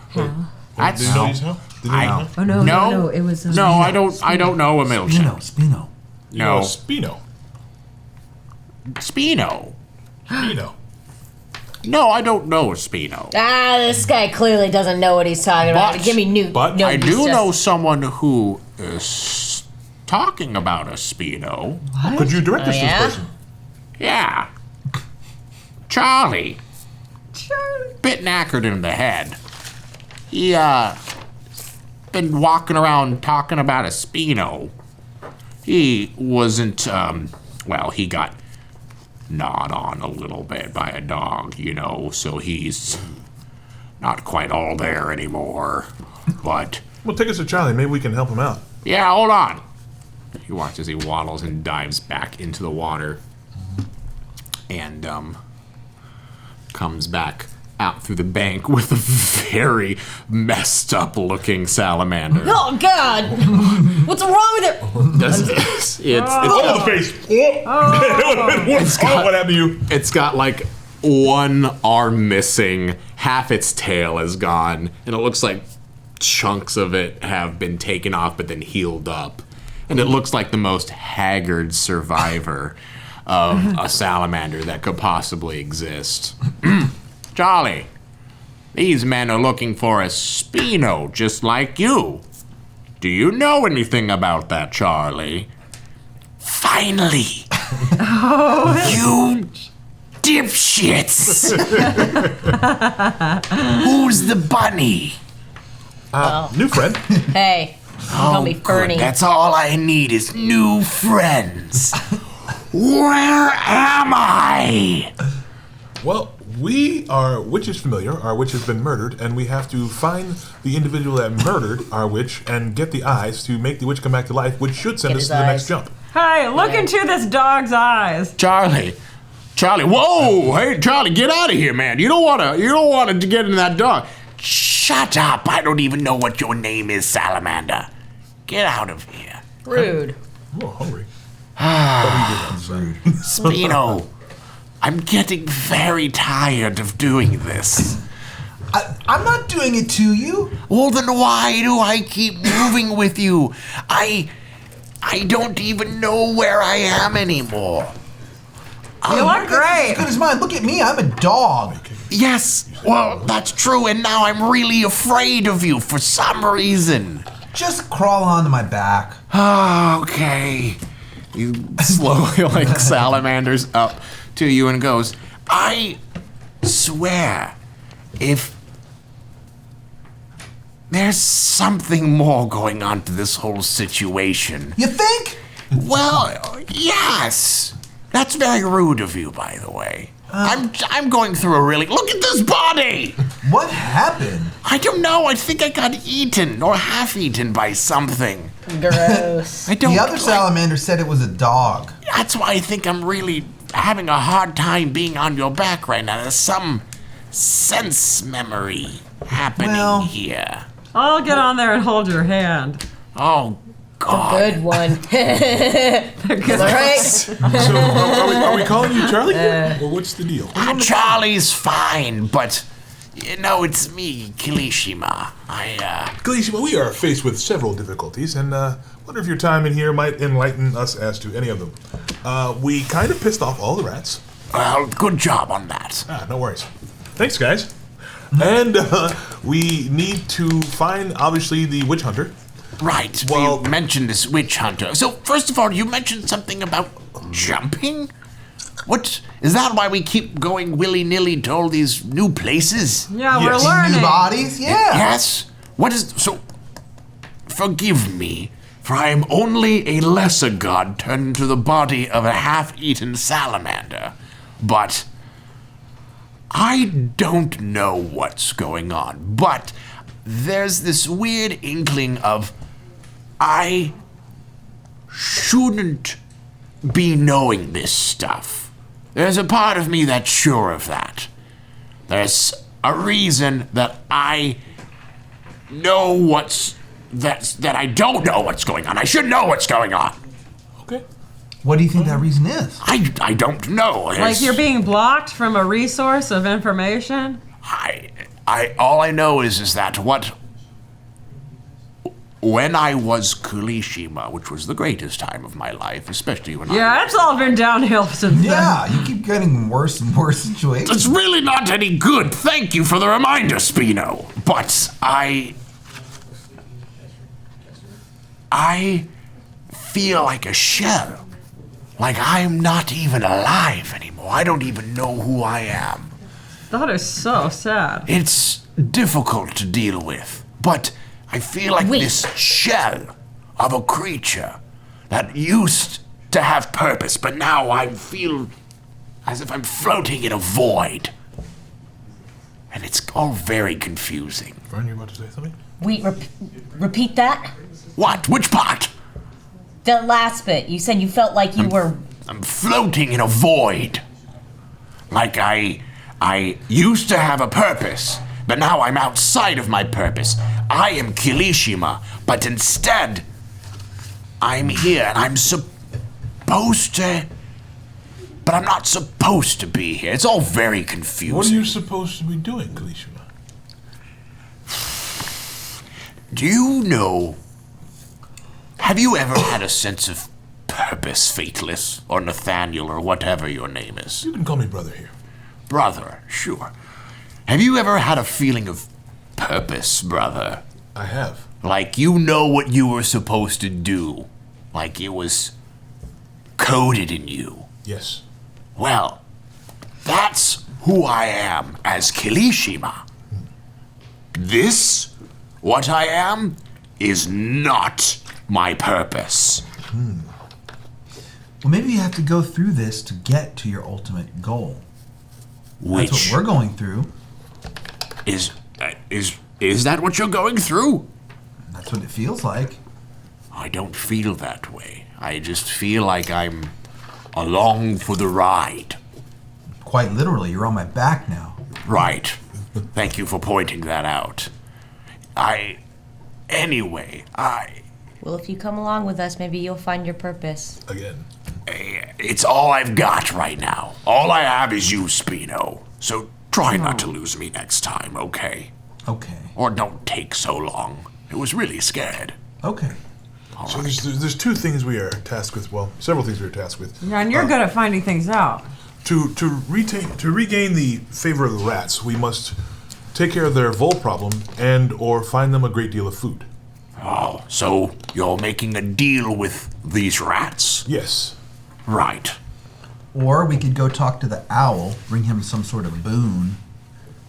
[SPEAKER 1] Hal.
[SPEAKER 3] That's
[SPEAKER 6] Did you know he's Hal? Did you know he's Hal?
[SPEAKER 1] Oh no, it was.
[SPEAKER 3] No, I don't know a Milton.
[SPEAKER 2] Spino.
[SPEAKER 3] No.
[SPEAKER 6] Spino.
[SPEAKER 3] Spino.
[SPEAKER 6] Spino.
[SPEAKER 3] No, I don't know a Spino.
[SPEAKER 5] This guy clearly doesn't know what he's talking about. Give me new.
[SPEAKER 6] But
[SPEAKER 5] no
[SPEAKER 3] I do
[SPEAKER 5] stuff.
[SPEAKER 3] know someone who is talking about a Spino.
[SPEAKER 6] Could you direct us to
[SPEAKER 5] yeah?
[SPEAKER 6] this person?
[SPEAKER 3] Yeah. Charlie. Bit knackered in the head. He, been walking around talking about a Spino. He wasn't, well, he got gnawed on a little bit by a dog, you know, so he's not quite all there anymore. But,
[SPEAKER 6] Well, take us to Charlie. Maybe we can help him out.
[SPEAKER 3] yeah, hold on. He watches, he waddles and dives back into the water. And, comes back out through the bank with a very messed up looking salamander.
[SPEAKER 5] Oh God! What's wrong with it?
[SPEAKER 3] It's
[SPEAKER 6] Oh, the face! What happened to you?
[SPEAKER 3] It's got like one arm missing, half its tail is gone, and it looks like chunks of it have been taken off but then healed up. And it looks like the most haggard survivor of a salamander that could possibly exist. Charlie, these men are looking for a Spino just like you. Do you know anything about that, Charlie? Finally! You dipshits! Who's the bunny?
[SPEAKER 6] New friend.
[SPEAKER 5] Hey, call me Fernie.
[SPEAKER 3] That's all I need is new friends. Where am I?
[SPEAKER 6] Well, we are witches familiar. Our witch has been murdered, and we have to find the individual that murdered our witch and get the eyes to make the witch come back to life, which should send us
[SPEAKER 5] Get his
[SPEAKER 6] to the next
[SPEAKER 5] eyes.
[SPEAKER 6] jump.
[SPEAKER 9] Hey, look into this dog's eyes.
[SPEAKER 3] Charlie, whoa, hey, Charlie, get out of here, man. You don't want to get in that dog. Shut up. I don't even know what your name is, Salamander. Get out of here.
[SPEAKER 5] Rude.
[SPEAKER 6] Oh, hungry.
[SPEAKER 3] Spino, I'm getting very tired of doing this.
[SPEAKER 2] I'm not doing it to you.
[SPEAKER 3] Well, then why do I keep moving with you? I don't even know where I am anymore.
[SPEAKER 9] You look great.
[SPEAKER 2] As good as mine. Look at me. I'm a dog.
[SPEAKER 3] Yes, well, that's true, and now I'm really afraid of you for some reason.
[SPEAKER 2] Just crawl onto my back.
[SPEAKER 3] Okay. He slowly, like, salamanders up to you and goes, I swear, if there's something more going on to this whole situation.
[SPEAKER 2] You think?
[SPEAKER 3] Well, yes. That's very rude of you, by the way. I'm going through a really... Look at this body!
[SPEAKER 2] What happened?
[SPEAKER 3] I don't know. I think I got eaten or half-eaten by something.
[SPEAKER 5] Gross.
[SPEAKER 3] I don't...
[SPEAKER 2] The other salamander said it was a dog.
[SPEAKER 3] That's why I think I'm really having a hard time being on your back right now. There's some sense memory happening here.
[SPEAKER 9] I'll get on there and hold your hand.
[SPEAKER 3] Oh, God.
[SPEAKER 5] Good one. All right.
[SPEAKER 6] So, are we calling you Charlie? Or what's the deal?
[SPEAKER 3] Charlie's fine, but... You know, it's me, Kirishima.
[SPEAKER 6] Kirishima, we are faced with several difficulties, and wonder if your time in here might enlighten us as to any of them. We kind of pissed off all the rats.
[SPEAKER 3] Well, good job on that.
[SPEAKER 6] No worries. Thanks, guys. And we need to find, obviously, the witch hunter.
[SPEAKER 3] Right,
[SPEAKER 6] Well-
[SPEAKER 3] you mentioned this witch hunter. So, first of all, you mentioned something about jumping? What? Is that why we keep going willy-nilly to all these new places?
[SPEAKER 9] Yeah,
[SPEAKER 6] Yes.
[SPEAKER 9] we're learning.
[SPEAKER 2] New bodies? Yeah.
[SPEAKER 3] Yes? What is... So, forgive me, for I am only a lesser god turned into the body of a half-eaten salamander. But... I don't know what's going on, but there's this weird inkling of... I shouldn't be knowing this stuff. There's a part of me that's sure of that. There's a reason that I know that I don't know what's going on. I should know what's going on.
[SPEAKER 6] Okay.
[SPEAKER 2] What do you think that reason is?
[SPEAKER 3] I don't know.
[SPEAKER 9] Like you're being blocked from a resource of information?
[SPEAKER 3] All I know is that
[SPEAKER 11] when I was Kulishima, which was the greatest time of my life, especially when
[SPEAKER 9] Yeah, it's all been downhill since then.
[SPEAKER 2] Yeah, you keep getting worse and worse situations.
[SPEAKER 11] It's really not any good. Thank you for the reminder, Spino. But I feel like a shell. Like I'm not even alive anymore. I don't even know who I am.
[SPEAKER 9] That is so sad.
[SPEAKER 11] It's difficult to deal with, but I feel like this shell of a creature that used to have purpose, but now I feel as if I'm floating in a void. And it's all very confusing.
[SPEAKER 6] Vern, you about to say something?
[SPEAKER 5] Wait, repeat that?
[SPEAKER 11] What? Which part?
[SPEAKER 5] The last bit. You said you felt like you were...
[SPEAKER 11] I'm floating in a void. Like I used to have a purpose, but now I'm outside of my purpose. I am Kirishima, but instead, I'm here and I'm supposed to... But I'm not supposed to be here. It's all very confusing.
[SPEAKER 6] What are you supposed to be doing, Kirishima?
[SPEAKER 11] Do you know... Have you ever had a sense of purpose, Faithless, or Nathaniel, or whatever your name is?
[SPEAKER 6] You can call me brother here.
[SPEAKER 11] Brother, sure. Have you ever had a feeling of purpose, brother?
[SPEAKER 6] I have.
[SPEAKER 11] Like you know what you were supposed to do. Like it was coded in you.
[SPEAKER 6] Yes.
[SPEAKER 11] Well, that's who I am as Kirishima. This, what I am, is not my purpose.
[SPEAKER 2] Well, maybe you have to go through this to get to your ultimate goal.
[SPEAKER 11] Which
[SPEAKER 2] That's what we're going through.
[SPEAKER 11] Is that what you're going through?
[SPEAKER 2] That's what it feels like.
[SPEAKER 11] I don't feel that way. I just feel like I'm along for the ride.
[SPEAKER 2] Quite literally, you're on my back now.
[SPEAKER 11] Right. Thank you for pointing that out.
[SPEAKER 5] Well, if you come along with us, maybe you'll find your purpose.
[SPEAKER 6] Again.
[SPEAKER 11] It's all I've got right now. All I have is you, Spino. So try not to lose me next time, okay?
[SPEAKER 2] Okay.
[SPEAKER 11] Or don't take so long. It was really scared.
[SPEAKER 2] Okay.
[SPEAKER 11] All
[SPEAKER 6] So
[SPEAKER 11] right.
[SPEAKER 6] there's two things we are tasked with. Well, several things we are tasked with.
[SPEAKER 9] Yeah, and you're good at finding things out.
[SPEAKER 6] To regain the favor of the rats, we must take care of their vole problem and or find them a great deal of food.
[SPEAKER 11] Oh, so you're making a deal with these rats?
[SPEAKER 6] Yes.
[SPEAKER 11] Right.
[SPEAKER 2] Or we could go talk to the owl, bring him some sort of boon.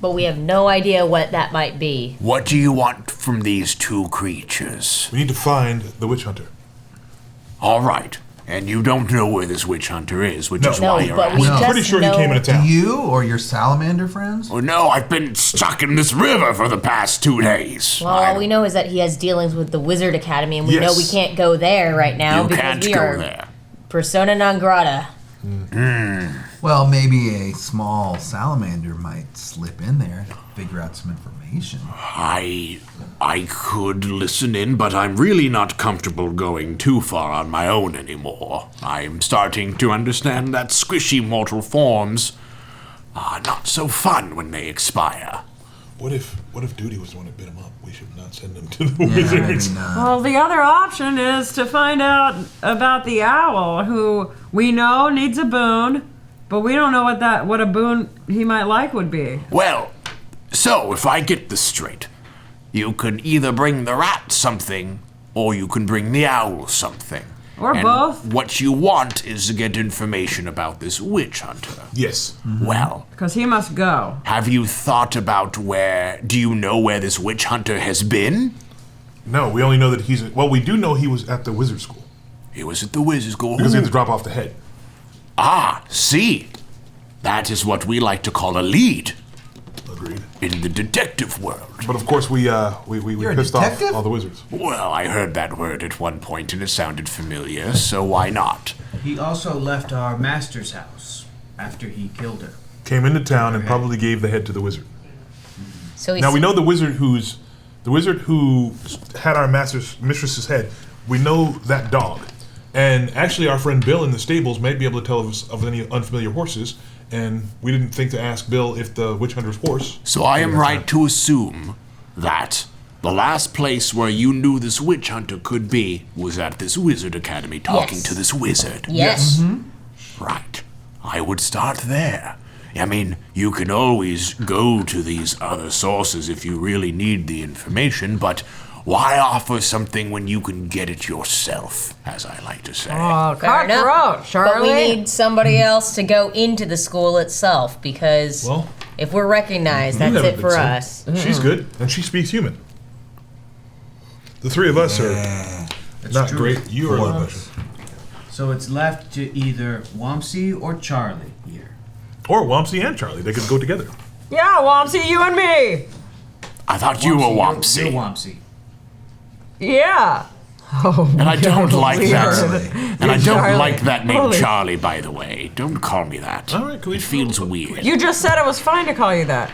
[SPEAKER 5] But we have no idea what that might be.
[SPEAKER 11] What do you want from these two creatures?
[SPEAKER 6] We need to find the witch hunter.
[SPEAKER 11] All right. And you don't know where this witch hunter is, which is
[SPEAKER 5] No,
[SPEAKER 11] why you're
[SPEAKER 5] but
[SPEAKER 11] asking.
[SPEAKER 5] we
[SPEAKER 6] I'm
[SPEAKER 5] just
[SPEAKER 6] pretty sure
[SPEAKER 5] know...
[SPEAKER 6] he came into
[SPEAKER 2] Do
[SPEAKER 6] town.
[SPEAKER 2] you or your salamander friends?
[SPEAKER 11] Oh, no, I've been stuck in this river for the past 2 days.
[SPEAKER 5] Well, all we know is that he has dealings with the Wizard Academy, and we know we can't go there right now
[SPEAKER 11] You
[SPEAKER 5] because
[SPEAKER 11] can't
[SPEAKER 5] we
[SPEAKER 11] go
[SPEAKER 5] are
[SPEAKER 11] there.
[SPEAKER 5] persona non grata.
[SPEAKER 2] Well, maybe a small salamander might slip in there to figure out some information.
[SPEAKER 11] I could listen in, but I'm really not comfortable going too far on my own anymore. I'm starting to understand that squishy mortal forms are not so fun when they expire.
[SPEAKER 6] What if Duty was the one that bit him up? We should not send him to the wizards.
[SPEAKER 2] Maybe not.
[SPEAKER 9] Well, the other option is to find out about the owl, who we know needs a boon, but we don't know what a boon he might like would be.
[SPEAKER 11] Well, so if I get this straight, you can either bring the rat something, or you can bring the owl something.
[SPEAKER 9] Or
[SPEAKER 11] And
[SPEAKER 9] both.
[SPEAKER 11] What you want is to get information about this witch hunter.
[SPEAKER 6] Yes.
[SPEAKER 11] Well,
[SPEAKER 9] Because he must go.
[SPEAKER 11] have you thought about do you know where this witch hunter has been?
[SPEAKER 6] No, we only know that we do know he was at the wizard school.
[SPEAKER 11] He was at the wizard school.
[SPEAKER 6] Because he had to drop off the head.
[SPEAKER 11] Ah, see. That is what we like to call a lead
[SPEAKER 6] Agreed.
[SPEAKER 11] in the detective world.
[SPEAKER 6] But of course we
[SPEAKER 2] You're a
[SPEAKER 6] pissed off
[SPEAKER 2] detective?
[SPEAKER 6] all the wizards.
[SPEAKER 11] Well, I heard that word at one point and it sounded familiar, so why not?
[SPEAKER 10] He also left our master's house after he killed her.
[SPEAKER 6] Came into town and probably gave the head to the wizard.
[SPEAKER 5] So
[SPEAKER 6] Now we know the wizard who had our mistress's head. We know that dog, and actually our friend Bill in the stables might be able to tell us of any unfamiliar horses. And we didn't think to ask Bill if the witch hunter's horse.
[SPEAKER 11] So I am right to assume that the last place where you knew this witch hunter could be was at this wizard academy talking to this wizard.
[SPEAKER 5] Yes.
[SPEAKER 11] Right. I would start there. I mean, you can always go to these other sources if you really need the information, but why offer something when you can get it yourself, as I like to say?
[SPEAKER 9] Oh,
[SPEAKER 5] Fair enough.
[SPEAKER 9] cutthroat, Charlie.
[SPEAKER 5] But we need somebody else to go into the school itself because if we're recognized, that's it for us.
[SPEAKER 6] She's good, and she speaks human. The three of us are not
[SPEAKER 4] true.
[SPEAKER 6] great. You are the best.
[SPEAKER 4] So it's left to either Wompsy or Charlie here.
[SPEAKER 6] Or Wompsy and Charlie. They could go together.
[SPEAKER 9] Yeah, Wompsy, you and me.
[SPEAKER 11] I thought you were Wompsy.
[SPEAKER 4] You're Wompsy.
[SPEAKER 9] Yeah. Oh,
[SPEAKER 11] And I don't like that.
[SPEAKER 9] weird.
[SPEAKER 11] And I don't
[SPEAKER 9] Charlie.
[SPEAKER 11] like that name
[SPEAKER 9] Holy-
[SPEAKER 11] Charlie, by the way. Don't call me that.
[SPEAKER 6] All right, cool.
[SPEAKER 11] It feels weird.
[SPEAKER 9] You just said it was fine to call you that.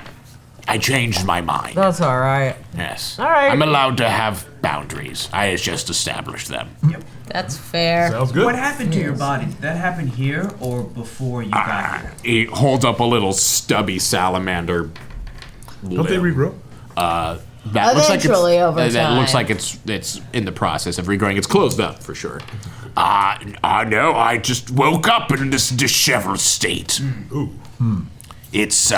[SPEAKER 11] I changed my mind.
[SPEAKER 9] That's all right.
[SPEAKER 11] Yes.
[SPEAKER 9] All right.
[SPEAKER 11] I'm allowed to have boundaries. I just established them.
[SPEAKER 5] That's fair.
[SPEAKER 6] Sounds good.
[SPEAKER 4] What happened to your body? Did that happen here or before you got here?
[SPEAKER 3] He holds up a little stubby salamander.
[SPEAKER 6] Don't they regrow?
[SPEAKER 3] That looks like
[SPEAKER 5] Eventually,
[SPEAKER 3] it's,
[SPEAKER 5] over
[SPEAKER 3] that looks
[SPEAKER 5] time.
[SPEAKER 3] like it's in the process of regrowing. It's closed up for sure.
[SPEAKER 11] No, I just woke up in this disheveled state.
[SPEAKER 6] Ooh.
[SPEAKER 11] It's,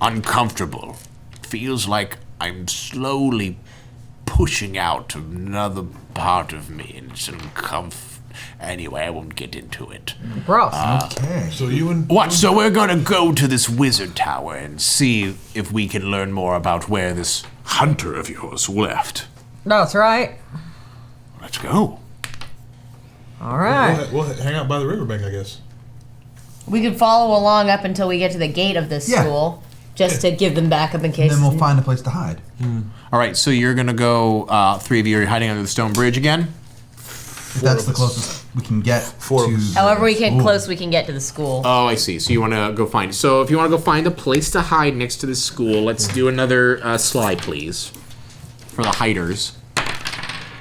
[SPEAKER 11] uncomfortable. Feels like I'm slowly pushing out another part of me, and it's Anyway, I won't get into it.
[SPEAKER 9] Gross.
[SPEAKER 12] Okay.
[SPEAKER 6] So you and
[SPEAKER 11] What? So we're gonna go to this wizard tower and see if we can learn more about where this hunter of yours left.
[SPEAKER 9] That's right.
[SPEAKER 11] Let's go.
[SPEAKER 9] All right.
[SPEAKER 6] we'll hang out by the riverbank, I guess.
[SPEAKER 5] We could follow along up until we get to the gate of this
[SPEAKER 12] Yeah.
[SPEAKER 5] school, just to give them back up in
[SPEAKER 12] And
[SPEAKER 5] case.
[SPEAKER 12] then we'll find a place to hide.
[SPEAKER 3] All right, so you're gonna go. Three of you are hiding under the stone bridge again.
[SPEAKER 12] If that's the closest we can get
[SPEAKER 6] Four
[SPEAKER 12] to
[SPEAKER 6] of us.
[SPEAKER 5] However we get
[SPEAKER 12] Ooh.
[SPEAKER 5] close, we can get to the school.
[SPEAKER 3] Oh, I see. So you want to go find. So if you want to go find a place to hide next to the school, let's do another slide, please, for the hiders.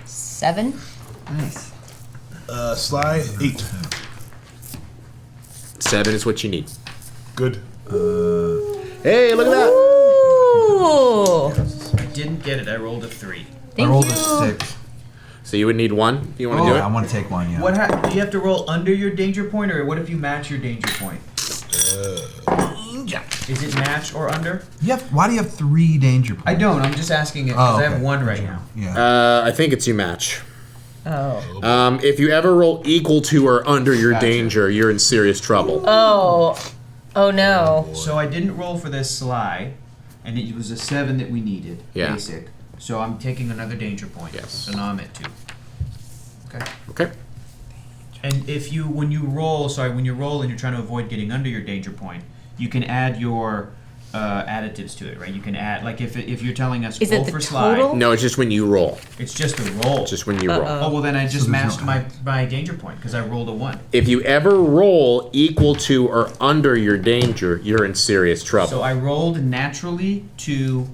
[SPEAKER 5] 7.
[SPEAKER 12] Nice.
[SPEAKER 6] Sly, 8.
[SPEAKER 3] 7 is what you need.
[SPEAKER 6] Good.
[SPEAKER 3] Hey, look at that.
[SPEAKER 5] Ooh.
[SPEAKER 4] I didn't get it. I rolled a 3.
[SPEAKER 5] Thank
[SPEAKER 12] I rolled
[SPEAKER 5] you.
[SPEAKER 12] a 6.
[SPEAKER 3] So you would need 1. Do you want to
[SPEAKER 12] Oh,
[SPEAKER 3] do it?
[SPEAKER 12] I want to take one, yeah.
[SPEAKER 4] Do you have to roll under your danger point, or what if you match your danger point? Is it match or under?
[SPEAKER 12] Why do you have 3 danger points?
[SPEAKER 4] I don't. I'm just asking it because
[SPEAKER 12] Oh,
[SPEAKER 4] I have
[SPEAKER 12] okay.
[SPEAKER 4] 1 right now.
[SPEAKER 12] Yeah.
[SPEAKER 3] I think it's you match.
[SPEAKER 5] Oh.
[SPEAKER 3] If you ever roll equal to or under your danger, you're in serious trouble.
[SPEAKER 5] Oh. Oh no.
[SPEAKER 4] So I didn't roll for this Sly, and it was a 7 that we needed.
[SPEAKER 3] Yeah.
[SPEAKER 4] Basic. So I'm taking another danger point.
[SPEAKER 3] Yes.
[SPEAKER 4] So now I'm at 2. Okay.
[SPEAKER 3] Okay.
[SPEAKER 4] And when you roll and you're trying to avoid getting under your danger point, you can add your additives to it, right? You can add, like if you're telling us
[SPEAKER 5] Is
[SPEAKER 4] roll
[SPEAKER 5] it the
[SPEAKER 4] for Sly,
[SPEAKER 5] total?
[SPEAKER 3] No, it's just when you roll.
[SPEAKER 4] it's just a roll.
[SPEAKER 3] Just when you roll.
[SPEAKER 4] Oh, well then I just
[SPEAKER 12] So there's
[SPEAKER 4] matched
[SPEAKER 12] no
[SPEAKER 4] my danger point because I rolled a 1.
[SPEAKER 3] If you ever roll equal to or under your danger, you're in serious trouble.
[SPEAKER 4] So I rolled naturally to.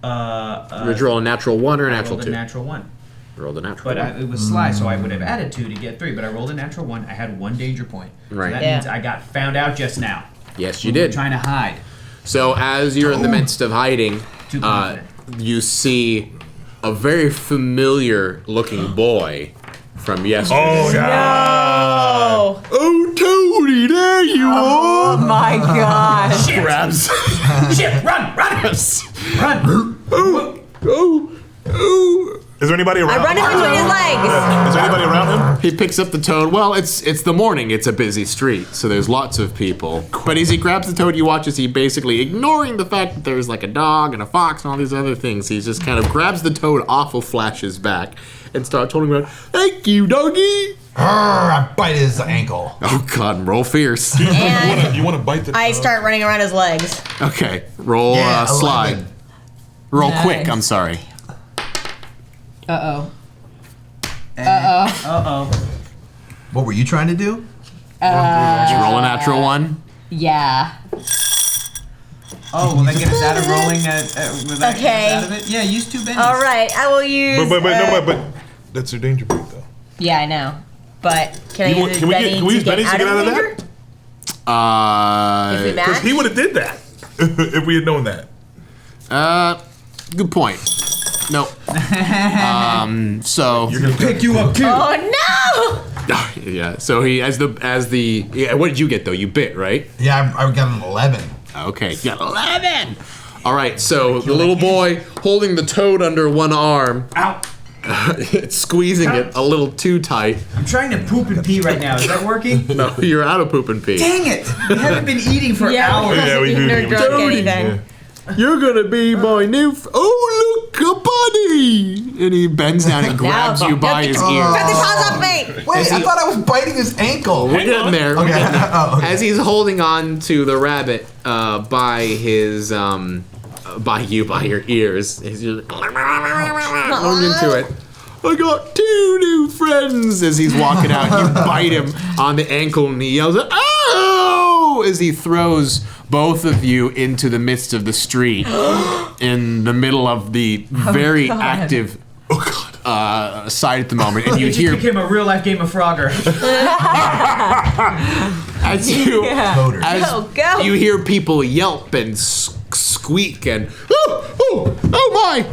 [SPEAKER 3] Would you roll a natural 1 or a
[SPEAKER 4] I
[SPEAKER 3] natural
[SPEAKER 4] rolled
[SPEAKER 3] 2?
[SPEAKER 4] a natural 1.
[SPEAKER 3] You rolled a natural
[SPEAKER 4] But
[SPEAKER 3] 1.
[SPEAKER 4] it was Sly, so I would have added 2 to get 3. But I rolled a natural 1. I had 1 danger point.
[SPEAKER 3] Right.
[SPEAKER 4] So that
[SPEAKER 5] Yeah.
[SPEAKER 4] means I got found out just now.
[SPEAKER 3] Yes, you
[SPEAKER 4] We were
[SPEAKER 3] did.
[SPEAKER 4] trying to hide.
[SPEAKER 3] So as you're in the midst of hiding,
[SPEAKER 4] Too confident.
[SPEAKER 3] you see a very familiar looking boy from yesterday.
[SPEAKER 6] Oh, God.
[SPEAKER 5] Oh.
[SPEAKER 3] Oh, Tony, there you
[SPEAKER 9] Oh
[SPEAKER 3] are!
[SPEAKER 9] my gosh.
[SPEAKER 3] Grabs.
[SPEAKER 4] Shit! Run! Run!
[SPEAKER 3] Oh.
[SPEAKER 6] Is there anybody around
[SPEAKER 5] I run in
[SPEAKER 6] him?
[SPEAKER 5] between his legs.
[SPEAKER 6] Is there anybody around him?
[SPEAKER 3] He picks up the toad. Well, it's the morning. It's a busy street, so there's lots of people. But as he grabs the toad, you watch as he basically, ignoring the fact that there's like a dog and a fox and all these other things, he just kind of grabs the toad off of Flash's back and starts holding him around. Thank you, doggy.
[SPEAKER 12] I bite his ankle.
[SPEAKER 3] Oh God, roll fierce.
[SPEAKER 5] And
[SPEAKER 6] You want to bite the
[SPEAKER 5] I start running around his legs.
[SPEAKER 3] Okay, roll
[SPEAKER 12] Yeah,
[SPEAKER 3] slide.
[SPEAKER 12] 11.
[SPEAKER 3] Roll
[SPEAKER 9] Nice.
[SPEAKER 3] quick. I'm sorry.
[SPEAKER 5] Uh-oh.
[SPEAKER 12] What were you trying to do?
[SPEAKER 3] Did you roll a natural 1?
[SPEAKER 5] Yeah.
[SPEAKER 4] Oh, will that get us out of rolling? Will that
[SPEAKER 5] Okay.
[SPEAKER 4] get us out of it? Yeah, use 2 bennies.
[SPEAKER 5] All right, I will use.
[SPEAKER 6] But that's their danger point, though.
[SPEAKER 5] Yeah, I know. But can
[SPEAKER 6] You
[SPEAKER 5] I
[SPEAKER 6] want-
[SPEAKER 5] use
[SPEAKER 6] can we get-
[SPEAKER 5] Benny
[SPEAKER 6] can we
[SPEAKER 5] to
[SPEAKER 6] use
[SPEAKER 5] get
[SPEAKER 6] Benny's
[SPEAKER 5] out
[SPEAKER 6] to get
[SPEAKER 5] of
[SPEAKER 6] out of
[SPEAKER 5] danger? If we
[SPEAKER 6] Because
[SPEAKER 5] match?
[SPEAKER 6] he would have did that if we had known that.
[SPEAKER 3] Good point. Nope. So
[SPEAKER 12] You're gonna pick you up too.
[SPEAKER 5] Oh no!
[SPEAKER 3] yeah. So he as the yeah. What did you get though? You bit, right?
[SPEAKER 2] Yeah, I got an 11.
[SPEAKER 3] Okay, you got 11. All right. So the little boy holding the toad under one arm.
[SPEAKER 10] Ow.
[SPEAKER 3] It's squeezing it a little too tight.
[SPEAKER 10] I'm trying to poop and pee right now. Is that working?
[SPEAKER 3] No, you're out of poop and pee.
[SPEAKER 10] Dang it! We haven't been eating for hours.
[SPEAKER 6] Yeah, we
[SPEAKER 5] Eaten or
[SPEAKER 6] do.
[SPEAKER 5] drunk
[SPEAKER 3] Toady.
[SPEAKER 5] anything.
[SPEAKER 3] You're gonna be my new. Oh, look, a bunny! And he bends down and grabs you by his
[SPEAKER 9] Get the
[SPEAKER 3] ear.
[SPEAKER 9] paws off me!
[SPEAKER 2] Wait, I thought I was biting his ankle.
[SPEAKER 3] We're getting there.
[SPEAKER 2] Okay. Oh, okay.
[SPEAKER 3] As he's holding on to the rabbit by his by your ears, as you're holding into it. I got 2 new friends. As he's walking out, you bite him on the ankle, and he yells, "Oh!" as he throws both of you into the midst of the street, in the middle of the very active side at the moment, and you
[SPEAKER 10] It just
[SPEAKER 3] hear
[SPEAKER 10] became a real life game of Frogger.
[SPEAKER 3] as you
[SPEAKER 5] Go.
[SPEAKER 3] you hear people yelp and squeak and oh my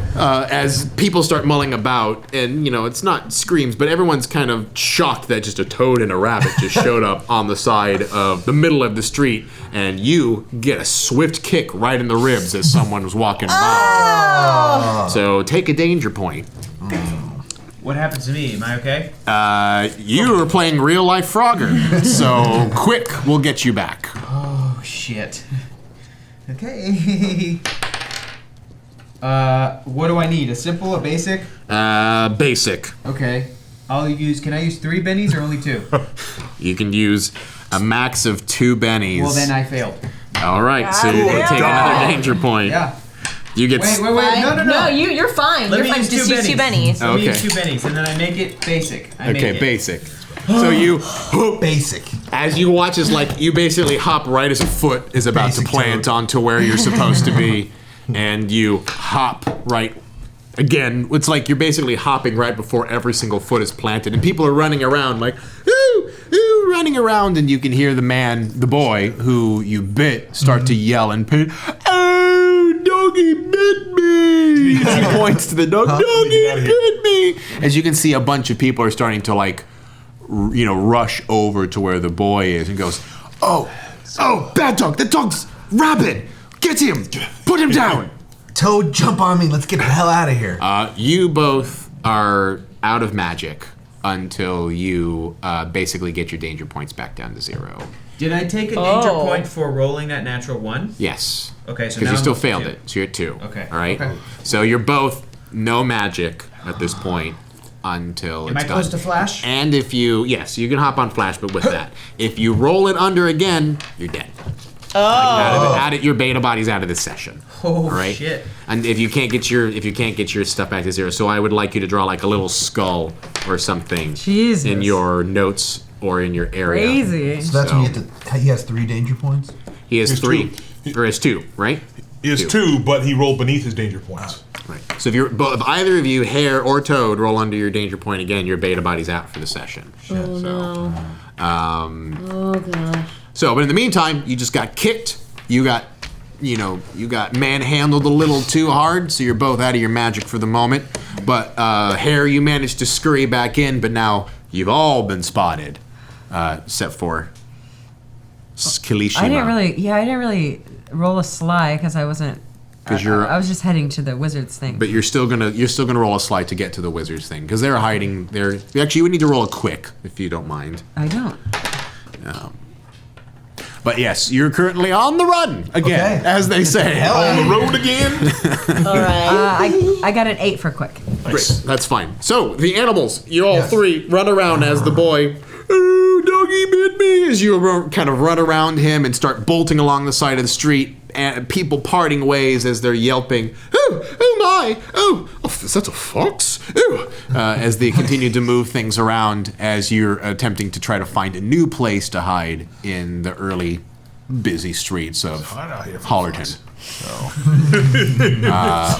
[SPEAKER 3] as people start mulling about, and it's not screams, but everyone's kind of shocked that just a toad and a rabbit just showed up on the side of the middle of the street, and you get a swift kick right in the ribs as someone was walking by. So take a danger point.
[SPEAKER 10] What happens to me? Am I okay?
[SPEAKER 3] You are playing real life Frogger, so quick will get you back.
[SPEAKER 10] Oh shit. Okay. What do I need? A simple, a basic?
[SPEAKER 3] Basic.
[SPEAKER 10] Okay. Can I use 3 bennies or only 2?
[SPEAKER 3] You can use a max of 2 bennies.
[SPEAKER 10] Well, then I failed.
[SPEAKER 3] All right, so you can take another danger point.
[SPEAKER 10] Yeah.
[SPEAKER 3] You get.
[SPEAKER 10] Wait. No.
[SPEAKER 5] No, you're fine.
[SPEAKER 10] Let
[SPEAKER 5] You're
[SPEAKER 10] me
[SPEAKER 5] fine.
[SPEAKER 10] use
[SPEAKER 5] Just
[SPEAKER 10] 2
[SPEAKER 5] use 2
[SPEAKER 10] bennies.
[SPEAKER 5] bennies.
[SPEAKER 10] Let me
[SPEAKER 3] Okay.
[SPEAKER 10] use 2 bennies, and then I make it basic.
[SPEAKER 3] Okay, basic. So you
[SPEAKER 2] Basic.
[SPEAKER 3] as you watch as you basically hop right as a foot is about
[SPEAKER 2] Basic
[SPEAKER 3] to plant
[SPEAKER 2] toad.
[SPEAKER 3] onto where you're supposed to be, and you hop right. Again, it's like you're basically hopping right before every single foot is planted, and people are running around like, ooh, running around, and you can hear the boy who you bit start to yell and pit. Oh, doggy bit me! He points to the dog. Doggy bit me! As you can see, a bunch of people are starting to rush over to where the boy is, and goes, oh, bad dog! The dog's rabid! Get him! Put him down!
[SPEAKER 2] Toad, jump on me. Let's get the hell out of here.
[SPEAKER 3] You both are out of magic until you basically get your danger points back down to 0.
[SPEAKER 10] Did I take a danger point for rolling that natural 1?
[SPEAKER 3] Yes.
[SPEAKER 10] Okay, so
[SPEAKER 3] because
[SPEAKER 10] now
[SPEAKER 3] you still
[SPEAKER 10] I'm up
[SPEAKER 3] failed
[SPEAKER 10] to
[SPEAKER 3] it, so you're at 2.
[SPEAKER 10] Okay.
[SPEAKER 3] All right.
[SPEAKER 10] Okay.
[SPEAKER 3] So you're both no magic at this point until
[SPEAKER 10] Am
[SPEAKER 3] it's
[SPEAKER 10] I
[SPEAKER 3] done.
[SPEAKER 10] close to flash?
[SPEAKER 3] And if you you can hop on flash, but with that, if you roll it under again, you're dead. Out of your beta body's out of this session.
[SPEAKER 10] Oh
[SPEAKER 3] all right?
[SPEAKER 10] shit.
[SPEAKER 3] And if you can't get your stuff back to 0, so I would like you to draw a little skull or something
[SPEAKER 9] Jesus.
[SPEAKER 3] in your notes or in your area.
[SPEAKER 9] Crazy.
[SPEAKER 2] So that's when you have to. He has 3 danger points.
[SPEAKER 3] He has
[SPEAKER 6] He has
[SPEAKER 3] 3,
[SPEAKER 6] two.
[SPEAKER 3] or has 2, right?
[SPEAKER 6] He has 2, but he rolled beneath his danger points.
[SPEAKER 3] Right. So if either of you, Hare or Toad, roll under your danger point again, your beta body's out for the session.
[SPEAKER 5] Oh no. Oh gosh.
[SPEAKER 3] So, but in the meantime, you just got kicked. You got manhandled a little too hard, so you're both out of your magic for the moment. But Hare, you managed to scurry back in, but now you've all been spotted, except for Kilishima.
[SPEAKER 9] I didn't really roll a sly because I wasn't. I was just heading to the wizard's thing.
[SPEAKER 3] But you're still gonna roll a slide to get to the wizard's thing because they're hiding. Actually, you would need to roll a quick if you don't mind.
[SPEAKER 9] I don't.
[SPEAKER 3] But yes, you're currently on the run again, as they say.
[SPEAKER 6] On the road again?
[SPEAKER 5] All right.
[SPEAKER 9] I got an 8 for quick.
[SPEAKER 3] Great, that's fine. So the animals, you all 3 run around as the boy. Oh, doggy bit me! As you kind of run around him and start bolting along the side of the street, and people parting ways as they're yelping. Oh my! Oh, is that a fox? Oh! As they continue to move things around, as you're attempting to try to find a new place to hide in the early, busy streets of Hollerton.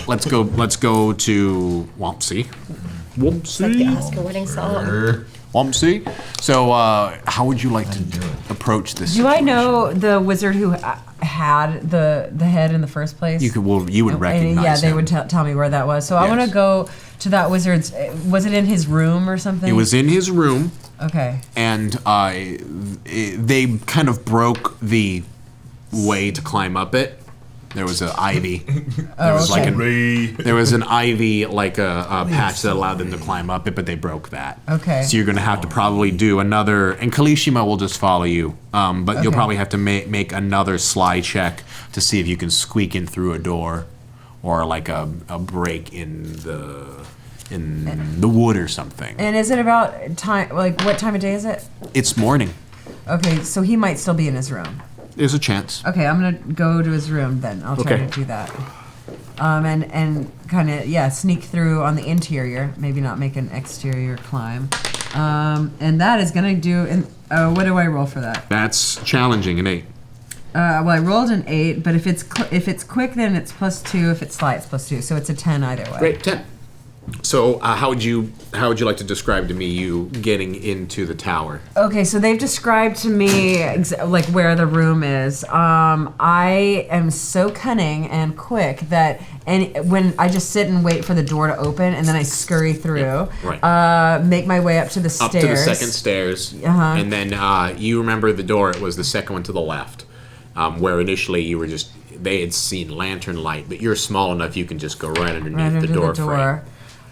[SPEAKER 3] Let's go to Wompsy.
[SPEAKER 5] Ask a wedding song.
[SPEAKER 3] Wompsy. So, how would you like to approach this?
[SPEAKER 9] Do I know the wizard who had the head in the first place.
[SPEAKER 3] You would recognize
[SPEAKER 9] yeah, they
[SPEAKER 3] him.
[SPEAKER 9] would tell me where that was. So I want to go to that wizard's. Was it in his room or something?
[SPEAKER 3] It was in his room.
[SPEAKER 9] Okay.
[SPEAKER 3] And they kind of broke the way to climb up it. There was an ivy. There was an ivy, like a patch that allowed them to climb up it, but they broke that.
[SPEAKER 9] Okay.
[SPEAKER 3] So you're going to have to probably do another, and Kalishima will just follow you, but you'll probably have to make another slide check to see if you can squeak in through a door or like a break in the wood or something.
[SPEAKER 9] And is it about time? Like, what time of day is it?
[SPEAKER 3] It's morning.
[SPEAKER 9] Okay, so he might still be in his room.
[SPEAKER 3] There's a chance.
[SPEAKER 9] Okay, I'm gonna go to his room then. I'll try to do that. And kind of sneak through on the interior. Maybe not make an exterior climb. And that is gonna do. What do I roll for that?
[SPEAKER 3] That's challenging, an 8.
[SPEAKER 9] Well, I rolled an 8, but if it's quick, then it's +2. If it's slight, it's +2. So it's a 10 either way.
[SPEAKER 3] Great, 10. So how would you like to describe to me you getting into the tower?
[SPEAKER 9] Okay, so they've described to me like where the room is. I am so cunning and quick that when I just sit and wait for the door to open and then I scurry through, make my way up to the stairs.
[SPEAKER 3] Up to the second stairs, and then you remember the door. It was the second one to the left, where initially they had seen lantern light, but you're small enough you can just go right underneath the door frame.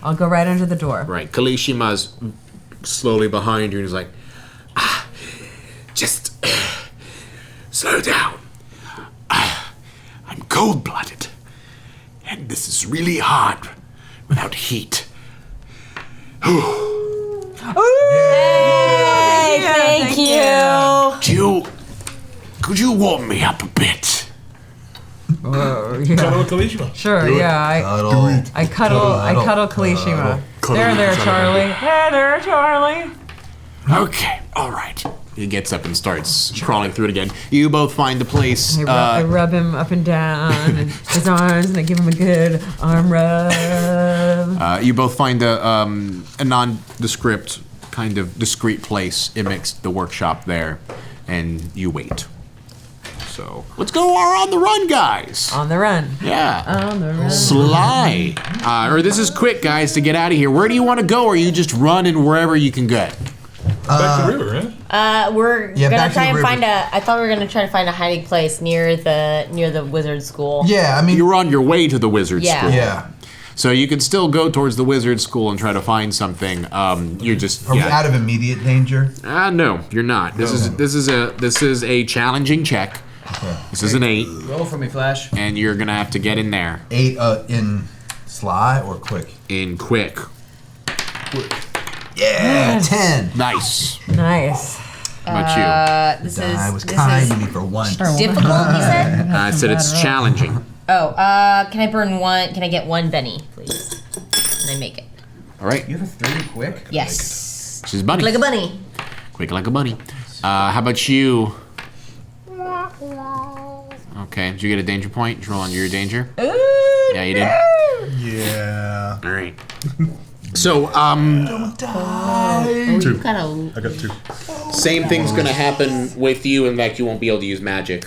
[SPEAKER 9] I'll go right under the door.
[SPEAKER 3] Right. Kalishima's slowly behind you and he's like, just slow down. I'm cold-blooded, and this is really hard without heat.
[SPEAKER 5] Hey, thank you.
[SPEAKER 11] Could you warm me up a bit?
[SPEAKER 6] Cuddle Kalishima.
[SPEAKER 9] Sure, I cuddle Kalishima. There, Charlie. There, Charlie.
[SPEAKER 3] Okay, all right. He gets up and starts crawling through it again. You both find a place.
[SPEAKER 9] I rub him up and down and his arms, and I give him a good arm rub.
[SPEAKER 3] You both find a nondescript, kind of discreet place amidst the workshop there, and you wait. So let's go on the run, guys.
[SPEAKER 9] On the run.
[SPEAKER 3] Yeah.
[SPEAKER 9] On the run.
[SPEAKER 3] Sly. Or this is quick, guys, to get out of here. Where do you want to go, or you just run in wherever you can get?
[SPEAKER 6] Back to the river, right?
[SPEAKER 5] We're gonna try and find I thought we were gonna try to find a hiding place near the wizard school.
[SPEAKER 2] Yeah, I mean,
[SPEAKER 3] you're on your way to the wizard school.
[SPEAKER 2] Yeah.
[SPEAKER 3] So you can still go towards the wizard school and try to find something. You're just.
[SPEAKER 2] Are we out of immediate danger?
[SPEAKER 3] No, you're not. This is a challenging check.
[SPEAKER 2] Okay.
[SPEAKER 3] This is an 8.
[SPEAKER 10] Roll for me, Flash.
[SPEAKER 3] And you're gonna have to get in there.
[SPEAKER 2] 8 in sly or quick?
[SPEAKER 3] In quick.
[SPEAKER 2] Yeah, 10.
[SPEAKER 3] Nice.
[SPEAKER 9] How
[SPEAKER 3] about you?
[SPEAKER 5] This
[SPEAKER 2] was kind to me for once.
[SPEAKER 5] Difficult, you said?
[SPEAKER 3] I said it's challenging.
[SPEAKER 5] Oh, can I burn one? Can I get one Benny, please? Can I make it?
[SPEAKER 3] All right.
[SPEAKER 10] You have a 3 quick?
[SPEAKER 5] Yes.
[SPEAKER 3] She's a bunny.
[SPEAKER 5] Like a bunny.
[SPEAKER 3] Quick like a bunny. How about you? Okay, did you get a danger point? Did you roll under your danger? Yeah, you did?
[SPEAKER 6] Yeah.
[SPEAKER 3] All right. So,
[SPEAKER 6] Don't die. 2.
[SPEAKER 5] I
[SPEAKER 6] got 2.
[SPEAKER 3] Same thing's gonna happen with you. In fact, you won't be able to use magic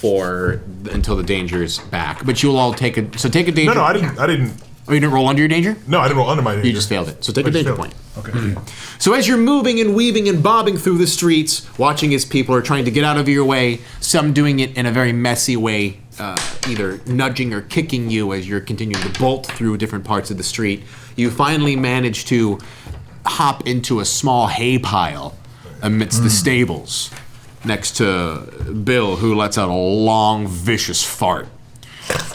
[SPEAKER 3] until the danger's back. But you'll all take a danger.
[SPEAKER 6] No, I didn't.
[SPEAKER 3] Oh, you didn't roll under your danger?
[SPEAKER 6] No, I didn't roll under my danger.
[SPEAKER 3] You just failed it. So take a danger point.
[SPEAKER 6] Okay.
[SPEAKER 3] So as you're moving and weaving and bobbing through the streets, watching as people are trying to get out of your way, some doing it in a very messy way, either nudging or kicking you as you're continuing to bolt through different parts of the street, you finally manage to hop into a small hay pile amidst the stables next to Bill, who lets out a long, vicious fart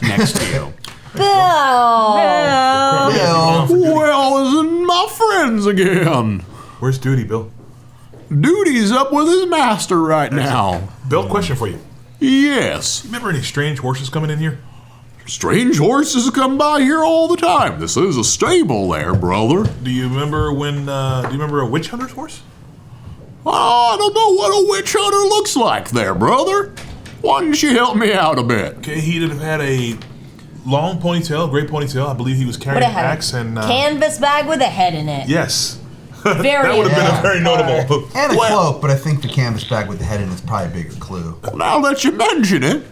[SPEAKER 3] next to you.
[SPEAKER 5] Bill!
[SPEAKER 11] Well, isn't my friends again?
[SPEAKER 6] Where's Duty, Bill?
[SPEAKER 11] Duty's up with his master right now.
[SPEAKER 6] Bill, question for you.
[SPEAKER 11] Yes.
[SPEAKER 6] Remember any strange horses coming in here?
[SPEAKER 11] Strange horses come by here all the time. This is a stable there, brother.
[SPEAKER 6] Do you remember a witch hunter's horse?
[SPEAKER 11] Oh, I don't know what a witch hunter looks like there, brother. Why don't you help me out a bit?
[SPEAKER 6] Okay, he'd have had a long ponytail, great ponytail. I believe he was carrying an axe and
[SPEAKER 5] canvas bag with a head in it.
[SPEAKER 6] Yes.
[SPEAKER 5] Very
[SPEAKER 6] that would have been a very notable.
[SPEAKER 2] And a cloak, but I think the canvas bag with the head in is probably a bigger clue.
[SPEAKER 11] Now that you mention it,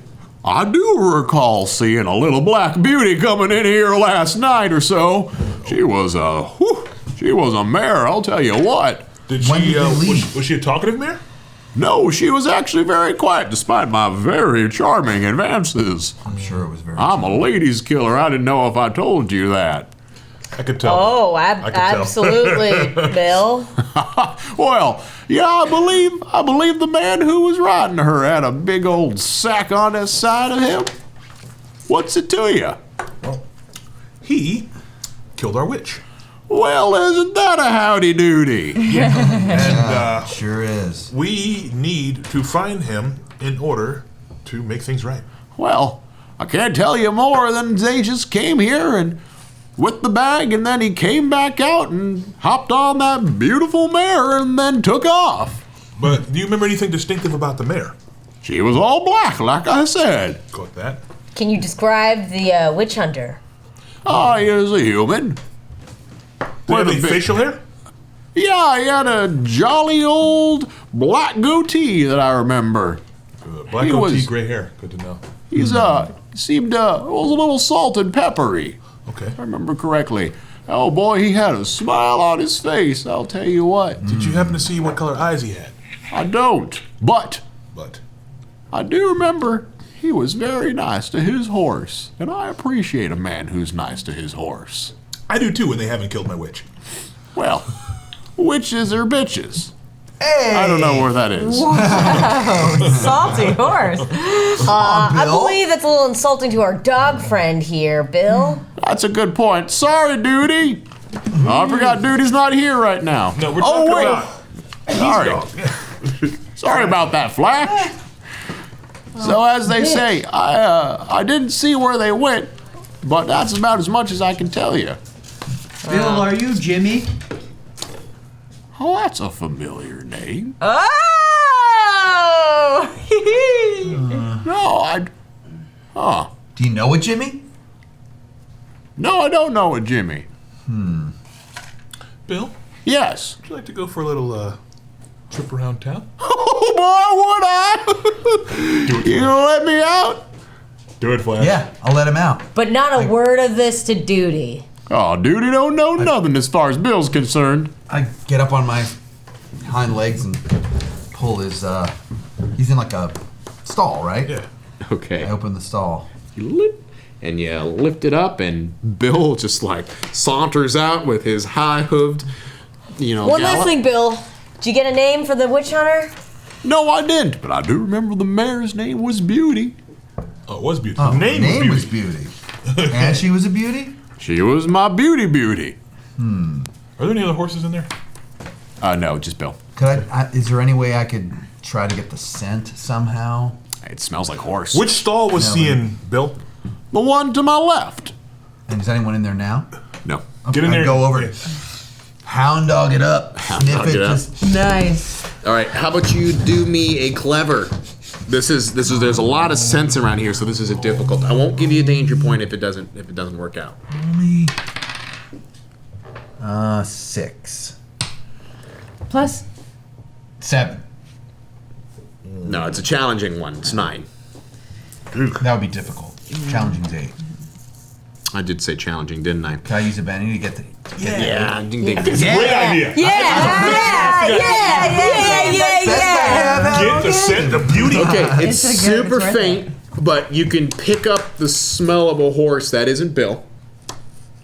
[SPEAKER 11] I do recall seeing a little black beauty coming in here last night or so. She was a mare, I'll tell you what.
[SPEAKER 6] Did she, was she a talkative mare?
[SPEAKER 11] No, she was actually very quiet despite my very charming advances.
[SPEAKER 12] I'm sure it was very.
[SPEAKER 11] I'm a ladies' killer. I didn't know if I told you that.
[SPEAKER 6] I could tell.
[SPEAKER 5] Oh,
[SPEAKER 6] I could tell.
[SPEAKER 5] absolutely, Bill.
[SPEAKER 11] Well, yeah, I believe the man who was riding her had a big old sack on his side of him. What's it to you?
[SPEAKER 6] Well, he killed our witch.
[SPEAKER 11] Well, isn't that a howdy doody?
[SPEAKER 6] And
[SPEAKER 12] Sure is.
[SPEAKER 6] we need to find him in order to make things right.
[SPEAKER 11] Well, I can't tell you more than they just came here and with the bag, and then he came back out and hopped on that beautiful mare and then took off.
[SPEAKER 6] But do you remember anything distinctive about the mare?
[SPEAKER 11] She was all black, like I said.
[SPEAKER 6] Got that?
[SPEAKER 5] Can you describe the witch hunter?
[SPEAKER 11] Ah, he is a human.
[SPEAKER 6] Did he have
[SPEAKER 11] With a
[SPEAKER 6] any
[SPEAKER 11] big-
[SPEAKER 6] facial hair?
[SPEAKER 11] Yeah, he had a jolly old black goatee that I remember.
[SPEAKER 6] Black
[SPEAKER 11] He
[SPEAKER 6] goatee,
[SPEAKER 11] was-
[SPEAKER 6] gray hair. Good to know.
[SPEAKER 11] He's seemed was a little salt and peppery.
[SPEAKER 6] Okay.
[SPEAKER 11] If I remember correctly. Oh boy, he had a smile on his face. I'll tell you what.
[SPEAKER 6] Did you happen to see what color eyes he had?
[SPEAKER 11] I don't, but
[SPEAKER 6] But
[SPEAKER 11] I do remember he was very nice to his horse, and I appreciate a man who's nice to his horse.
[SPEAKER 6] I do too when they haven't killed my witch.
[SPEAKER 11] Well, witches or bitches.
[SPEAKER 12] Hey!
[SPEAKER 11] I don't know where that is.
[SPEAKER 9] Salty horse.
[SPEAKER 5] I believe that's a little insulting to our dog friend here, Bill.
[SPEAKER 11] That's a good point. Sorry, Duty. Oh, I forgot Duty's not here right now.
[SPEAKER 6] No, we're talking
[SPEAKER 11] wait.
[SPEAKER 6] about.
[SPEAKER 11] Sorry. Sorry about that, Flash. So as they say, I didn't see where they went, but that's about as much as I can tell you.
[SPEAKER 10] Bill, are you Jimmy?
[SPEAKER 11] Oh, that's a familiar name.
[SPEAKER 9] Oh!
[SPEAKER 11] No,
[SPEAKER 12] Do you know a Jimmy?
[SPEAKER 11] No, I don't know a Jimmy.
[SPEAKER 6] Bill,
[SPEAKER 11] Yes.
[SPEAKER 6] would you like to go for a little trip around town?
[SPEAKER 11] Oh boy, would I? You gonna let me out?
[SPEAKER 6] Do it, Flash.
[SPEAKER 12] Yeah, I'll let him out.
[SPEAKER 5] But not a word of this to Duty.
[SPEAKER 11] Oh, Duty don't know nothing as far as Bill's concerned.
[SPEAKER 12] I get up on my hind legs and pull his. He's in like a stall, right?
[SPEAKER 6] Yeah.
[SPEAKER 11] Okay.
[SPEAKER 12] I open the stall.
[SPEAKER 3] And you lift it up, and Bill just like saunters out with his high-hooved,
[SPEAKER 5] One last thing, Bill. Did you get a name for the witch hunter?
[SPEAKER 11] No, I didn't, but I do remember the mare's name was Beauty.
[SPEAKER 6] Oh, it was beauty.
[SPEAKER 12] Oh,
[SPEAKER 6] The name, was
[SPEAKER 12] Beauty. And she was a beauty?
[SPEAKER 11] She was my beauty.
[SPEAKER 6] Are there any other horses in there?
[SPEAKER 11] No, just Bill.
[SPEAKER 12] Could is there any way I could try to get the scent somehow?
[SPEAKER 11] It smells like horse.
[SPEAKER 6] Which stall was
[SPEAKER 12] No,
[SPEAKER 6] he in, Bill?
[SPEAKER 11] The one to my left.
[SPEAKER 12] And is anyone in there now?
[SPEAKER 11] No.
[SPEAKER 6] Get in
[SPEAKER 12] I'd
[SPEAKER 6] there.
[SPEAKER 12] go over, hound dog it up, sniff
[SPEAKER 3] dog
[SPEAKER 12] it.
[SPEAKER 3] it up.
[SPEAKER 12] Just,
[SPEAKER 9] Nice.
[SPEAKER 3] All right, how about you do me a clever? This is there's a lot of sense around here, so this is a difficult. I won't give you a danger point if it doesn't work out.
[SPEAKER 12] 6.
[SPEAKER 9] Plus,
[SPEAKER 12] 7.
[SPEAKER 3] No, it's a challenging one. It's 9.
[SPEAKER 12] That would be difficult. Challenging's 8.
[SPEAKER 3] I did say challenging, didn't I?
[SPEAKER 12] Can I use a Benny to get the?
[SPEAKER 3] Yeah.
[SPEAKER 6] Great idea. Get the scent of beauty.
[SPEAKER 3] Okay, it's
[SPEAKER 9] It's
[SPEAKER 3] super
[SPEAKER 9] worth
[SPEAKER 3] faint, but you can pick up the smell of a horse that isn't Bill.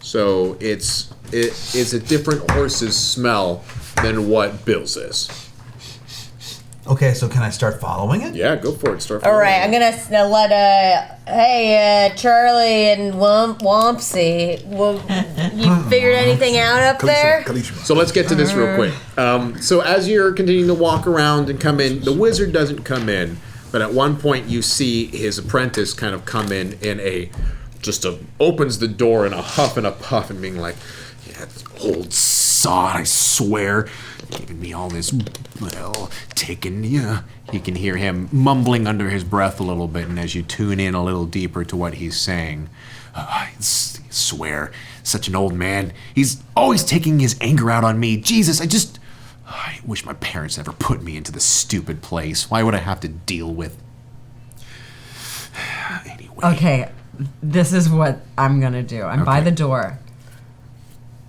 [SPEAKER 3] So it's a different horse's smell than what Bill's is.
[SPEAKER 12] Okay, so can I start following it?
[SPEAKER 3] Yeah, go for it. Start.
[SPEAKER 5] All right, I'm gonna let Charlie and Wompsy. You figured anything out up there?
[SPEAKER 3] So let's get to this real quick. So as you're continuing to walk around and come in, the wizard doesn't come in, but at one point you see his apprentice kind of come in opens the door in a huff and a puff and being like, yeah, old sod, I swear, giving me all this, taking, yeah. You can hear him mumbling under his breath a little bit, and as you tune in a little deeper to what he's saying, I swear, such an old man. He's always taking his anger out on me. Jesus, I wish my parents never put me into this stupid place. Why would I have to deal with
[SPEAKER 9] Okay, this is what I'm gonna do. I'm by the door.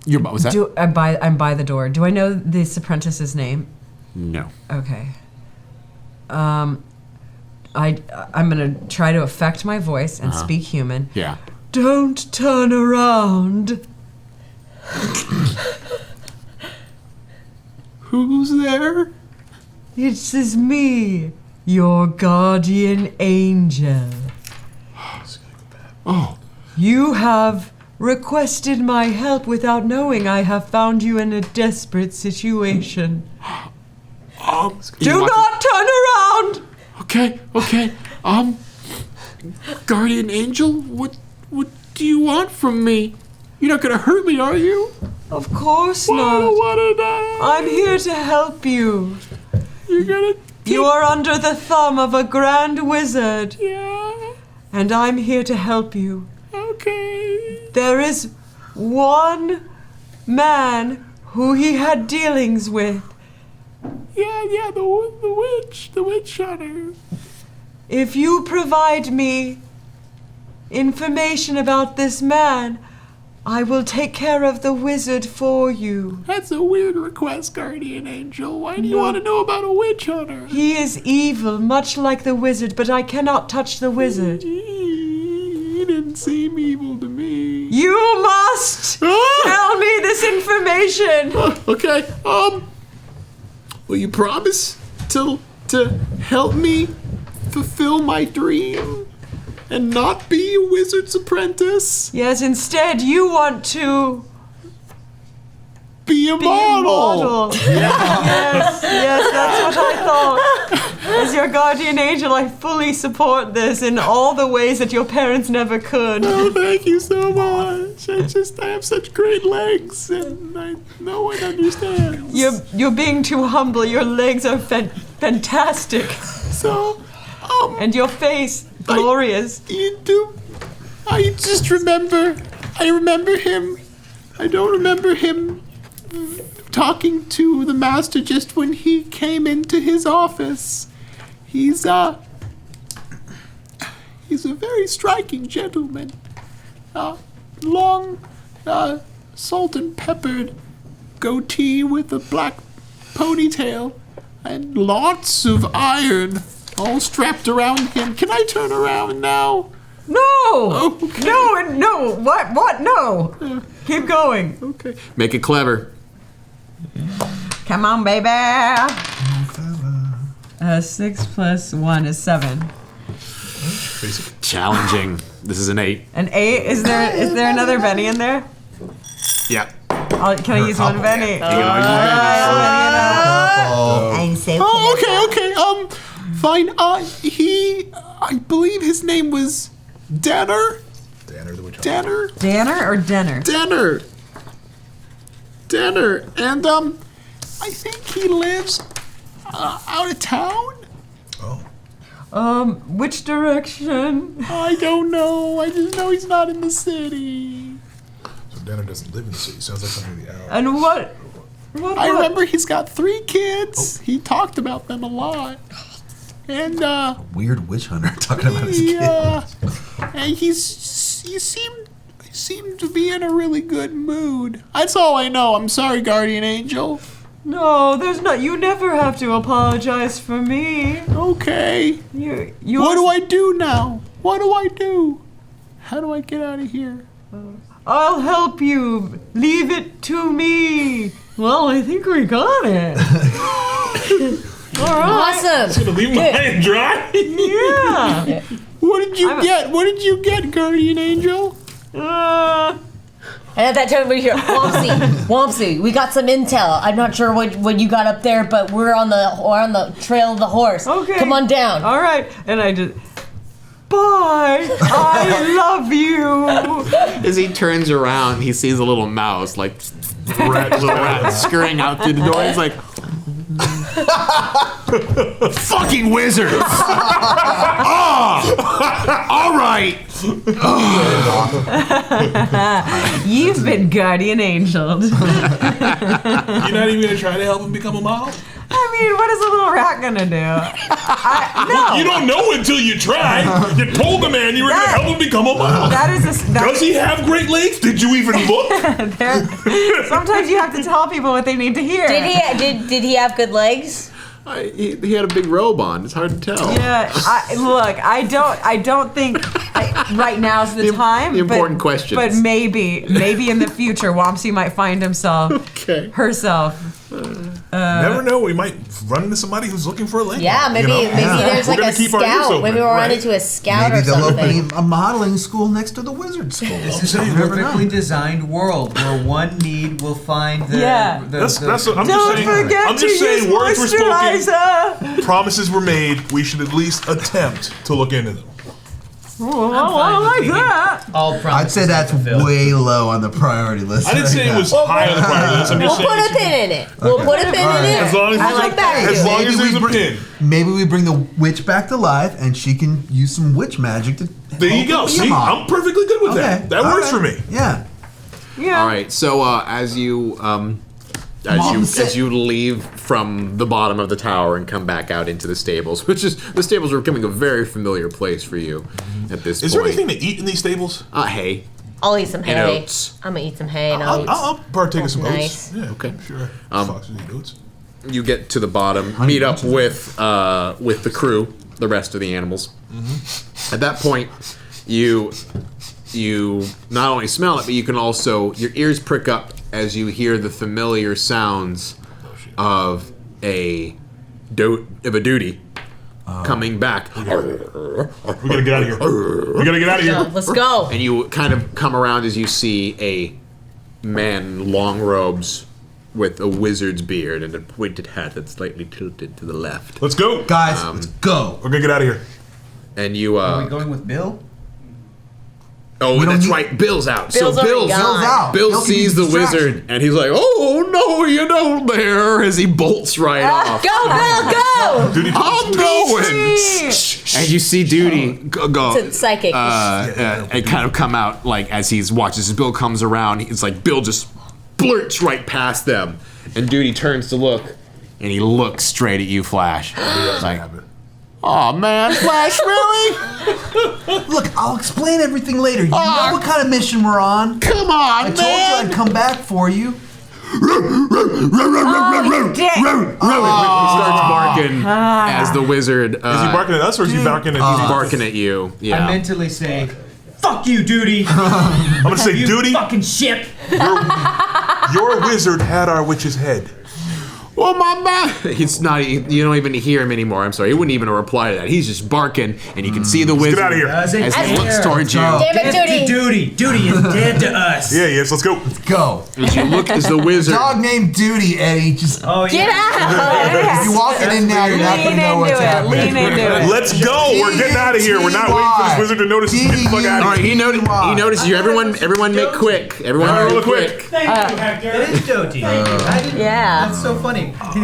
[SPEAKER 3] What was that?
[SPEAKER 9] I'm by the door. Do I know this apprentice's name?
[SPEAKER 3] No.
[SPEAKER 9] Okay. I'm gonna try to affect my voice and speak human.
[SPEAKER 3] Yeah.
[SPEAKER 9] Don't turn around.
[SPEAKER 3] Who's there?
[SPEAKER 9] It is me, your guardian angel.
[SPEAKER 3] Oh.
[SPEAKER 9] You have requested my help without knowing I have found you in a desperate situation. Do not turn around!
[SPEAKER 3] Okay. Guardian Angel, what do you want from me? You're not gonna hurt me, are you?
[SPEAKER 9] Of course not. I'm here to help you. You are under the thumb of a grand wizard.
[SPEAKER 3] Yeah.
[SPEAKER 9] And I'm here to help you.
[SPEAKER 3] Okay.
[SPEAKER 9] There is one man who he had dealings with.
[SPEAKER 3] Yeah, the witch hunter.
[SPEAKER 9] If you provide me information about this man, I will take care of the wizard for you.
[SPEAKER 3] That's a weird request, Guardian Angel. Why do you want to know about a witch hunter?
[SPEAKER 9] He is evil, much like the wizard, but I cannot touch the wizard.
[SPEAKER 3] He didn't seem evil to me.
[SPEAKER 9] You must tell me this information.
[SPEAKER 3] Okay. Will you promise to help me fulfill my dream and not be a wizard's apprentice?
[SPEAKER 9] Yes, instead you want to
[SPEAKER 3] be a model.
[SPEAKER 9] Yes, that's what I thought. As your guardian angel, I fully support this in all the ways that your parents never could.
[SPEAKER 3] Oh, thank you so much. I have such great legs, and no one understands.
[SPEAKER 9] You're being too humble. Your legs are fantastic.
[SPEAKER 3] So,
[SPEAKER 9] and your face, glorious.
[SPEAKER 3] I remember him. I don't remember him talking to the master just when he came into his office. He's a very striking gentleman. Long, salt and peppered goatee with a black ponytail and lots of iron all strapped around him. Can I turn around now?
[SPEAKER 9] No!
[SPEAKER 3] Okay.
[SPEAKER 9] No! What? No! Keep going.
[SPEAKER 3] Okay. Make it clever.
[SPEAKER 9] Come on, baby. 6 + 1 is 7.
[SPEAKER 3] Challenging. This is an 8.
[SPEAKER 9] An 8? Is there another Benny in there?
[SPEAKER 3] Yeah.
[SPEAKER 9] Can I use one Benny?
[SPEAKER 3] You can always
[SPEAKER 9] I'm so
[SPEAKER 3] okay. Fine. I believe his name was Danner.
[SPEAKER 6] Danner the witch hunter.
[SPEAKER 3] Danner.
[SPEAKER 9] Danner or Denner?
[SPEAKER 3] Danner. And I think he lives out of town.
[SPEAKER 9] Which direction?
[SPEAKER 3] I don't know. I just know he's not in the city.
[SPEAKER 6] So Danner doesn't live in the city. Sounds like something of the owl.
[SPEAKER 9] And what?
[SPEAKER 3] I remember he's got 3 kids. He talked about them a lot. And
[SPEAKER 12] weird witch hunter talking about his kids.
[SPEAKER 3] And he seemed to be in a really good mood. That's all I know. I'm sorry, Guardian Angel.
[SPEAKER 9] No, there's not. You never have to apologize for me.
[SPEAKER 3] Okay. What do I do now? What do I do? How do I get out of here?
[SPEAKER 9] I'll help you. Leave it to me. Well, I think we got it. All right.
[SPEAKER 5] Awesome.
[SPEAKER 8] Just gonna leave him high and dry.
[SPEAKER 9] Yeah.
[SPEAKER 3] What did you get? What did you get, Guardian Angel?
[SPEAKER 5] And at that time we hear, Wompsy, we got some intel. I'm not sure what you got up there, but we're on the trail of the horse.
[SPEAKER 9] Okay.
[SPEAKER 5] Come on down.
[SPEAKER 9] All right. And I just, bye. I love you.
[SPEAKER 3] As he turns around, he sees a little mouse, like little rat scurrying out through the door. He's like, fucking wizards! All right.
[SPEAKER 9] You've been guardian angeled.
[SPEAKER 6] You're not even gonna try to help him become a model?
[SPEAKER 9] I mean, what is a little rat gonna do? No.
[SPEAKER 6] You don't know until you try. You told the man you were going to help him become a model. Does he have great legs? Did you even look?
[SPEAKER 9] Sometimes you have to tell people what they need to hear.
[SPEAKER 5] Did he have good legs?
[SPEAKER 3] He had a big robe on. It's hard to tell.
[SPEAKER 9] Yeah, I don't think right now's the time.
[SPEAKER 3] The important questions.
[SPEAKER 9] But maybe in the future, Wompsy might find herself.
[SPEAKER 6] Never know. We might run into somebody who's looking for a leg.
[SPEAKER 5] Yeah, maybe there's like a scout. Maybe we'll run into a scout
[SPEAKER 12] Maybe
[SPEAKER 5] or something.
[SPEAKER 12] they'll open a modeling school next to the wizard school.
[SPEAKER 10] This is a perfectly designed world where one need will find the.
[SPEAKER 9] Yeah.
[SPEAKER 6] I'm just saying words were spoken. Promises were made. We should at least attempt to look into them.
[SPEAKER 9] I like that.
[SPEAKER 12] I'd say that's way low on the priority list.
[SPEAKER 6] I didn't say it was high on the priority list. I'm just
[SPEAKER 5] We'll
[SPEAKER 6] saying
[SPEAKER 5] put a pin in it. We'll put a pin in it.
[SPEAKER 6] As long as there's a pin.
[SPEAKER 12] Maybe we bring the witch back to life, and she can use some witch magic to.
[SPEAKER 6] There you go. See, I'm perfectly good with that. That works for me.
[SPEAKER 12] Yeah.
[SPEAKER 3] All right. So as you leave from the bottom of the tower and come back out into the stables, the stables are becoming a very familiar place for you at this point.
[SPEAKER 6] Is there anything to eat in these stables?
[SPEAKER 3] Hay.
[SPEAKER 5] I'll eat some hay.
[SPEAKER 3] And oats.
[SPEAKER 5] I'm gonna eat some hay and oats.
[SPEAKER 6] I'll partake of some
[SPEAKER 5] Nice.
[SPEAKER 6] oats. Yeah,
[SPEAKER 3] Okay.
[SPEAKER 6] Sure. Foxes eat oats.
[SPEAKER 3] You get to the bottom, meet up with the crew, the rest of the animals. At that point, you not only smell it, but you can also, your ears prick up as you hear the familiar sounds of a duty coming back.
[SPEAKER 6] We gotta get out of here.
[SPEAKER 5] Let's go.
[SPEAKER 3] And you kind of come around as you see a man in long robes with a wizard's beard and a pointed hat that's slightly tilted to the left.
[SPEAKER 6] Let's go,
[SPEAKER 12] guys. Let's go.
[SPEAKER 6] We're gonna get out of here.
[SPEAKER 3] And you
[SPEAKER 10] Are we going with Bill?
[SPEAKER 3] Oh, that's right. Bill's out.
[SPEAKER 5] Bill's out.
[SPEAKER 3] Bill sees the wizard, and he's like, "Oh no, you don't there!" As he bolts right off.
[SPEAKER 5] Go, Bill, go!
[SPEAKER 3] I'm going. And you see Duty go.
[SPEAKER 5] It's psychic.
[SPEAKER 3] And kind of come out like as he's watches. As Bill comes around, it's like Bill just blurts right past them, and Duty turns to look, and he looks straight at you, Flash. It's like, "Oh man, Flash, really?"
[SPEAKER 12] Look, I'll explain everything later. You know what kind of mission we're on.
[SPEAKER 3] Come on,
[SPEAKER 12] I told you I'd come back for you.
[SPEAKER 3] He starts barking as the wizard.
[SPEAKER 6] Is he barking at us or is he barking at you?
[SPEAKER 3] He's barking at you. Yeah.
[SPEAKER 10] I mentally say, "Fuck you, Duty."
[SPEAKER 6] I'm gonna say,
[SPEAKER 10] You
[SPEAKER 6] Duty,
[SPEAKER 10] fucking ship.
[SPEAKER 6] your wizard had our witch's head.
[SPEAKER 3] Well, my man, he's not. You don't even hear him anymore. I'm sorry. He wouldn't even reply to that. He's just barking, and you can see the wizard
[SPEAKER 6] get out of here.
[SPEAKER 3] as he looks towards you.
[SPEAKER 5] Damn it,
[SPEAKER 10] Dead to
[SPEAKER 5] Duty.
[SPEAKER 10] Duty is dead to us.
[SPEAKER 6] Yeah, yes, let's go.
[SPEAKER 12] Go.
[SPEAKER 3] As you look, as the wizard.
[SPEAKER 12] Dog named Duty, Eddie. Just
[SPEAKER 5] Get out!
[SPEAKER 12] if you walk it in now, you're not gonna know what's happening.
[SPEAKER 9] Lean into it.
[SPEAKER 6] Let's go. We're getting out of here. We're not waiting for this wizard to notice us. Get the fuck out
[SPEAKER 3] All
[SPEAKER 6] of
[SPEAKER 3] right,
[SPEAKER 6] here.
[SPEAKER 3] he notices you. Everyone, make quick. Everyone,
[SPEAKER 6] real
[SPEAKER 3] make
[SPEAKER 6] quick.
[SPEAKER 3] quick.
[SPEAKER 8] Thank you, Hector.
[SPEAKER 10] It is Doty.
[SPEAKER 5] Yeah.
[SPEAKER 10] That's so funny.
[SPEAKER 5] Doty.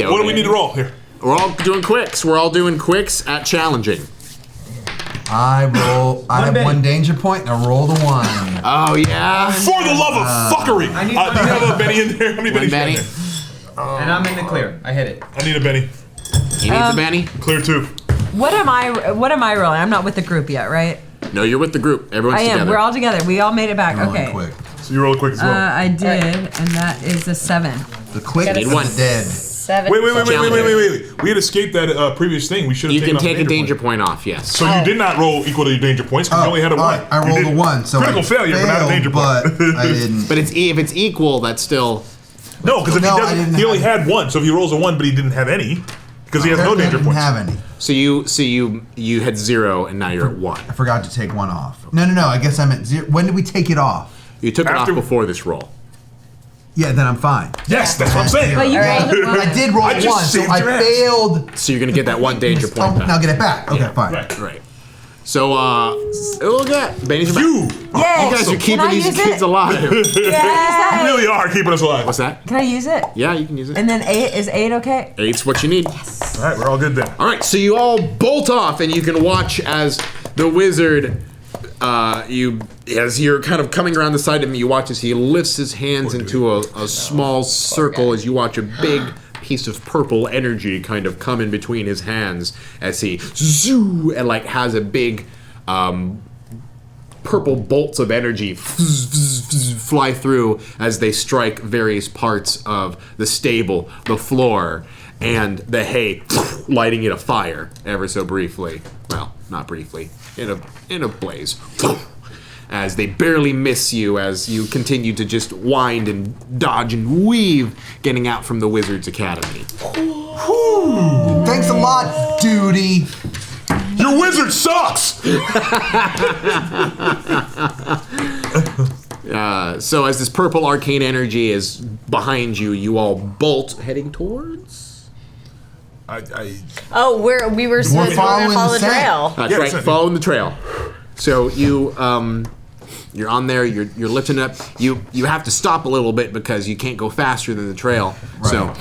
[SPEAKER 6] What do we need to roll here?
[SPEAKER 3] We're all doing quicks. We're all doing quicks at challenging.
[SPEAKER 12] I have one danger point, and I roll the 1.
[SPEAKER 3] Oh yeah.
[SPEAKER 6] For the love of fuckery! Do you have a Benny in there? How many Bennies
[SPEAKER 3] Benny.
[SPEAKER 6] you got there?
[SPEAKER 10] And I'm in the clear. I hit it.
[SPEAKER 6] I need a Benny.
[SPEAKER 3] He needs a Benny.
[SPEAKER 6] Clear 2.
[SPEAKER 9] What am I rolling? I'm not with the group yet, right?
[SPEAKER 3] No, you're with the group. Everyone's
[SPEAKER 9] I am.
[SPEAKER 3] together.
[SPEAKER 9] We're all together. We all made it back.
[SPEAKER 12] Rolling
[SPEAKER 9] Okay.
[SPEAKER 12] quick.
[SPEAKER 6] So you roll quick as well.
[SPEAKER 9] I did, and that is a 7.
[SPEAKER 12] The quick
[SPEAKER 5] Got a
[SPEAKER 12] is
[SPEAKER 3] one.
[SPEAKER 12] dead.
[SPEAKER 5] 7.
[SPEAKER 6] Wait. We had escaped that previous thing. We should have
[SPEAKER 3] You
[SPEAKER 6] taken
[SPEAKER 3] can
[SPEAKER 6] off
[SPEAKER 3] take a danger
[SPEAKER 6] point.
[SPEAKER 3] point off. Yes.
[SPEAKER 6] So you did not roll equal to your danger points because you only had a 1.
[SPEAKER 12] All right, I rolled a 1, so
[SPEAKER 6] critical
[SPEAKER 12] I
[SPEAKER 6] failure, but not a
[SPEAKER 12] failed,
[SPEAKER 6] danger
[SPEAKER 12] but
[SPEAKER 6] point.
[SPEAKER 12] I didn't.
[SPEAKER 3] But if it's equal, that's still.
[SPEAKER 6] No, because if
[SPEAKER 12] No,
[SPEAKER 6] he
[SPEAKER 12] I
[SPEAKER 6] doesn't,
[SPEAKER 12] didn't
[SPEAKER 6] he only
[SPEAKER 12] have-
[SPEAKER 6] had 1. So if he rolls a 1, but he didn't have any, because he has no
[SPEAKER 12] Apparently
[SPEAKER 6] danger
[SPEAKER 12] I didn't
[SPEAKER 6] points.
[SPEAKER 12] have any.
[SPEAKER 3] So you had 0 and now you're at 1.
[SPEAKER 12] I forgot to take 1 off. No. I guess I'm at 0. When did we take it off?
[SPEAKER 3] You took
[SPEAKER 6] After-
[SPEAKER 3] it off before this roll.
[SPEAKER 12] Yeah, then I'm fine.
[SPEAKER 6] Yes, that's what I'm saying.
[SPEAKER 9] But you
[SPEAKER 12] I did roll
[SPEAKER 6] I just
[SPEAKER 12] 1, so
[SPEAKER 6] saved
[SPEAKER 12] I
[SPEAKER 6] your ass.
[SPEAKER 12] failed.
[SPEAKER 3] So you're gonna get that 1 danger
[SPEAKER 12] Oh,
[SPEAKER 3] point back.
[SPEAKER 12] now get it back. Okay, fine.
[SPEAKER 3] Right. So look at Benny's back.
[SPEAKER 6] You
[SPEAKER 9] Yeah.
[SPEAKER 3] You guys are keeping
[SPEAKER 9] I
[SPEAKER 3] these
[SPEAKER 9] use
[SPEAKER 3] kids
[SPEAKER 9] it?
[SPEAKER 3] alive.
[SPEAKER 9] Yeah.
[SPEAKER 6] really are keeping us alive.
[SPEAKER 3] What's that?
[SPEAKER 9] Can I use it?
[SPEAKER 3] Yeah, you can use it.
[SPEAKER 9] And then 8 is 8 okay?
[SPEAKER 3] 8's what you need.
[SPEAKER 6] All right, we're all good then.
[SPEAKER 3] All right, so you all bolt off, and you can watch as the wizard, as you're kind of coming around the side of him, you watch as he lifts his hands into a small circle as you watch a big piece of purple energy kind of come in between his hands as he zoo and like has a big purple bolts of energy fly through as they strike various parts of the stable, the floor, and the hay, lighting it afire ever so briefly. Well, not briefly, in a blaze. As they barely miss you as you continue to just wind and dodge and weave getting out from the Wizard's Academy.
[SPEAKER 12] Thanks a lot, duty.
[SPEAKER 6] Your wizard sucks!
[SPEAKER 3] So as this purple arcane energy is behind you, you all bolt heading towards?
[SPEAKER 5] Oh, we were supposed to follow the trail.
[SPEAKER 3] That's right, following the trail. So you you're on there. You're lifting it up. You have to stop a little bit because you can't go faster than the trail. Right. So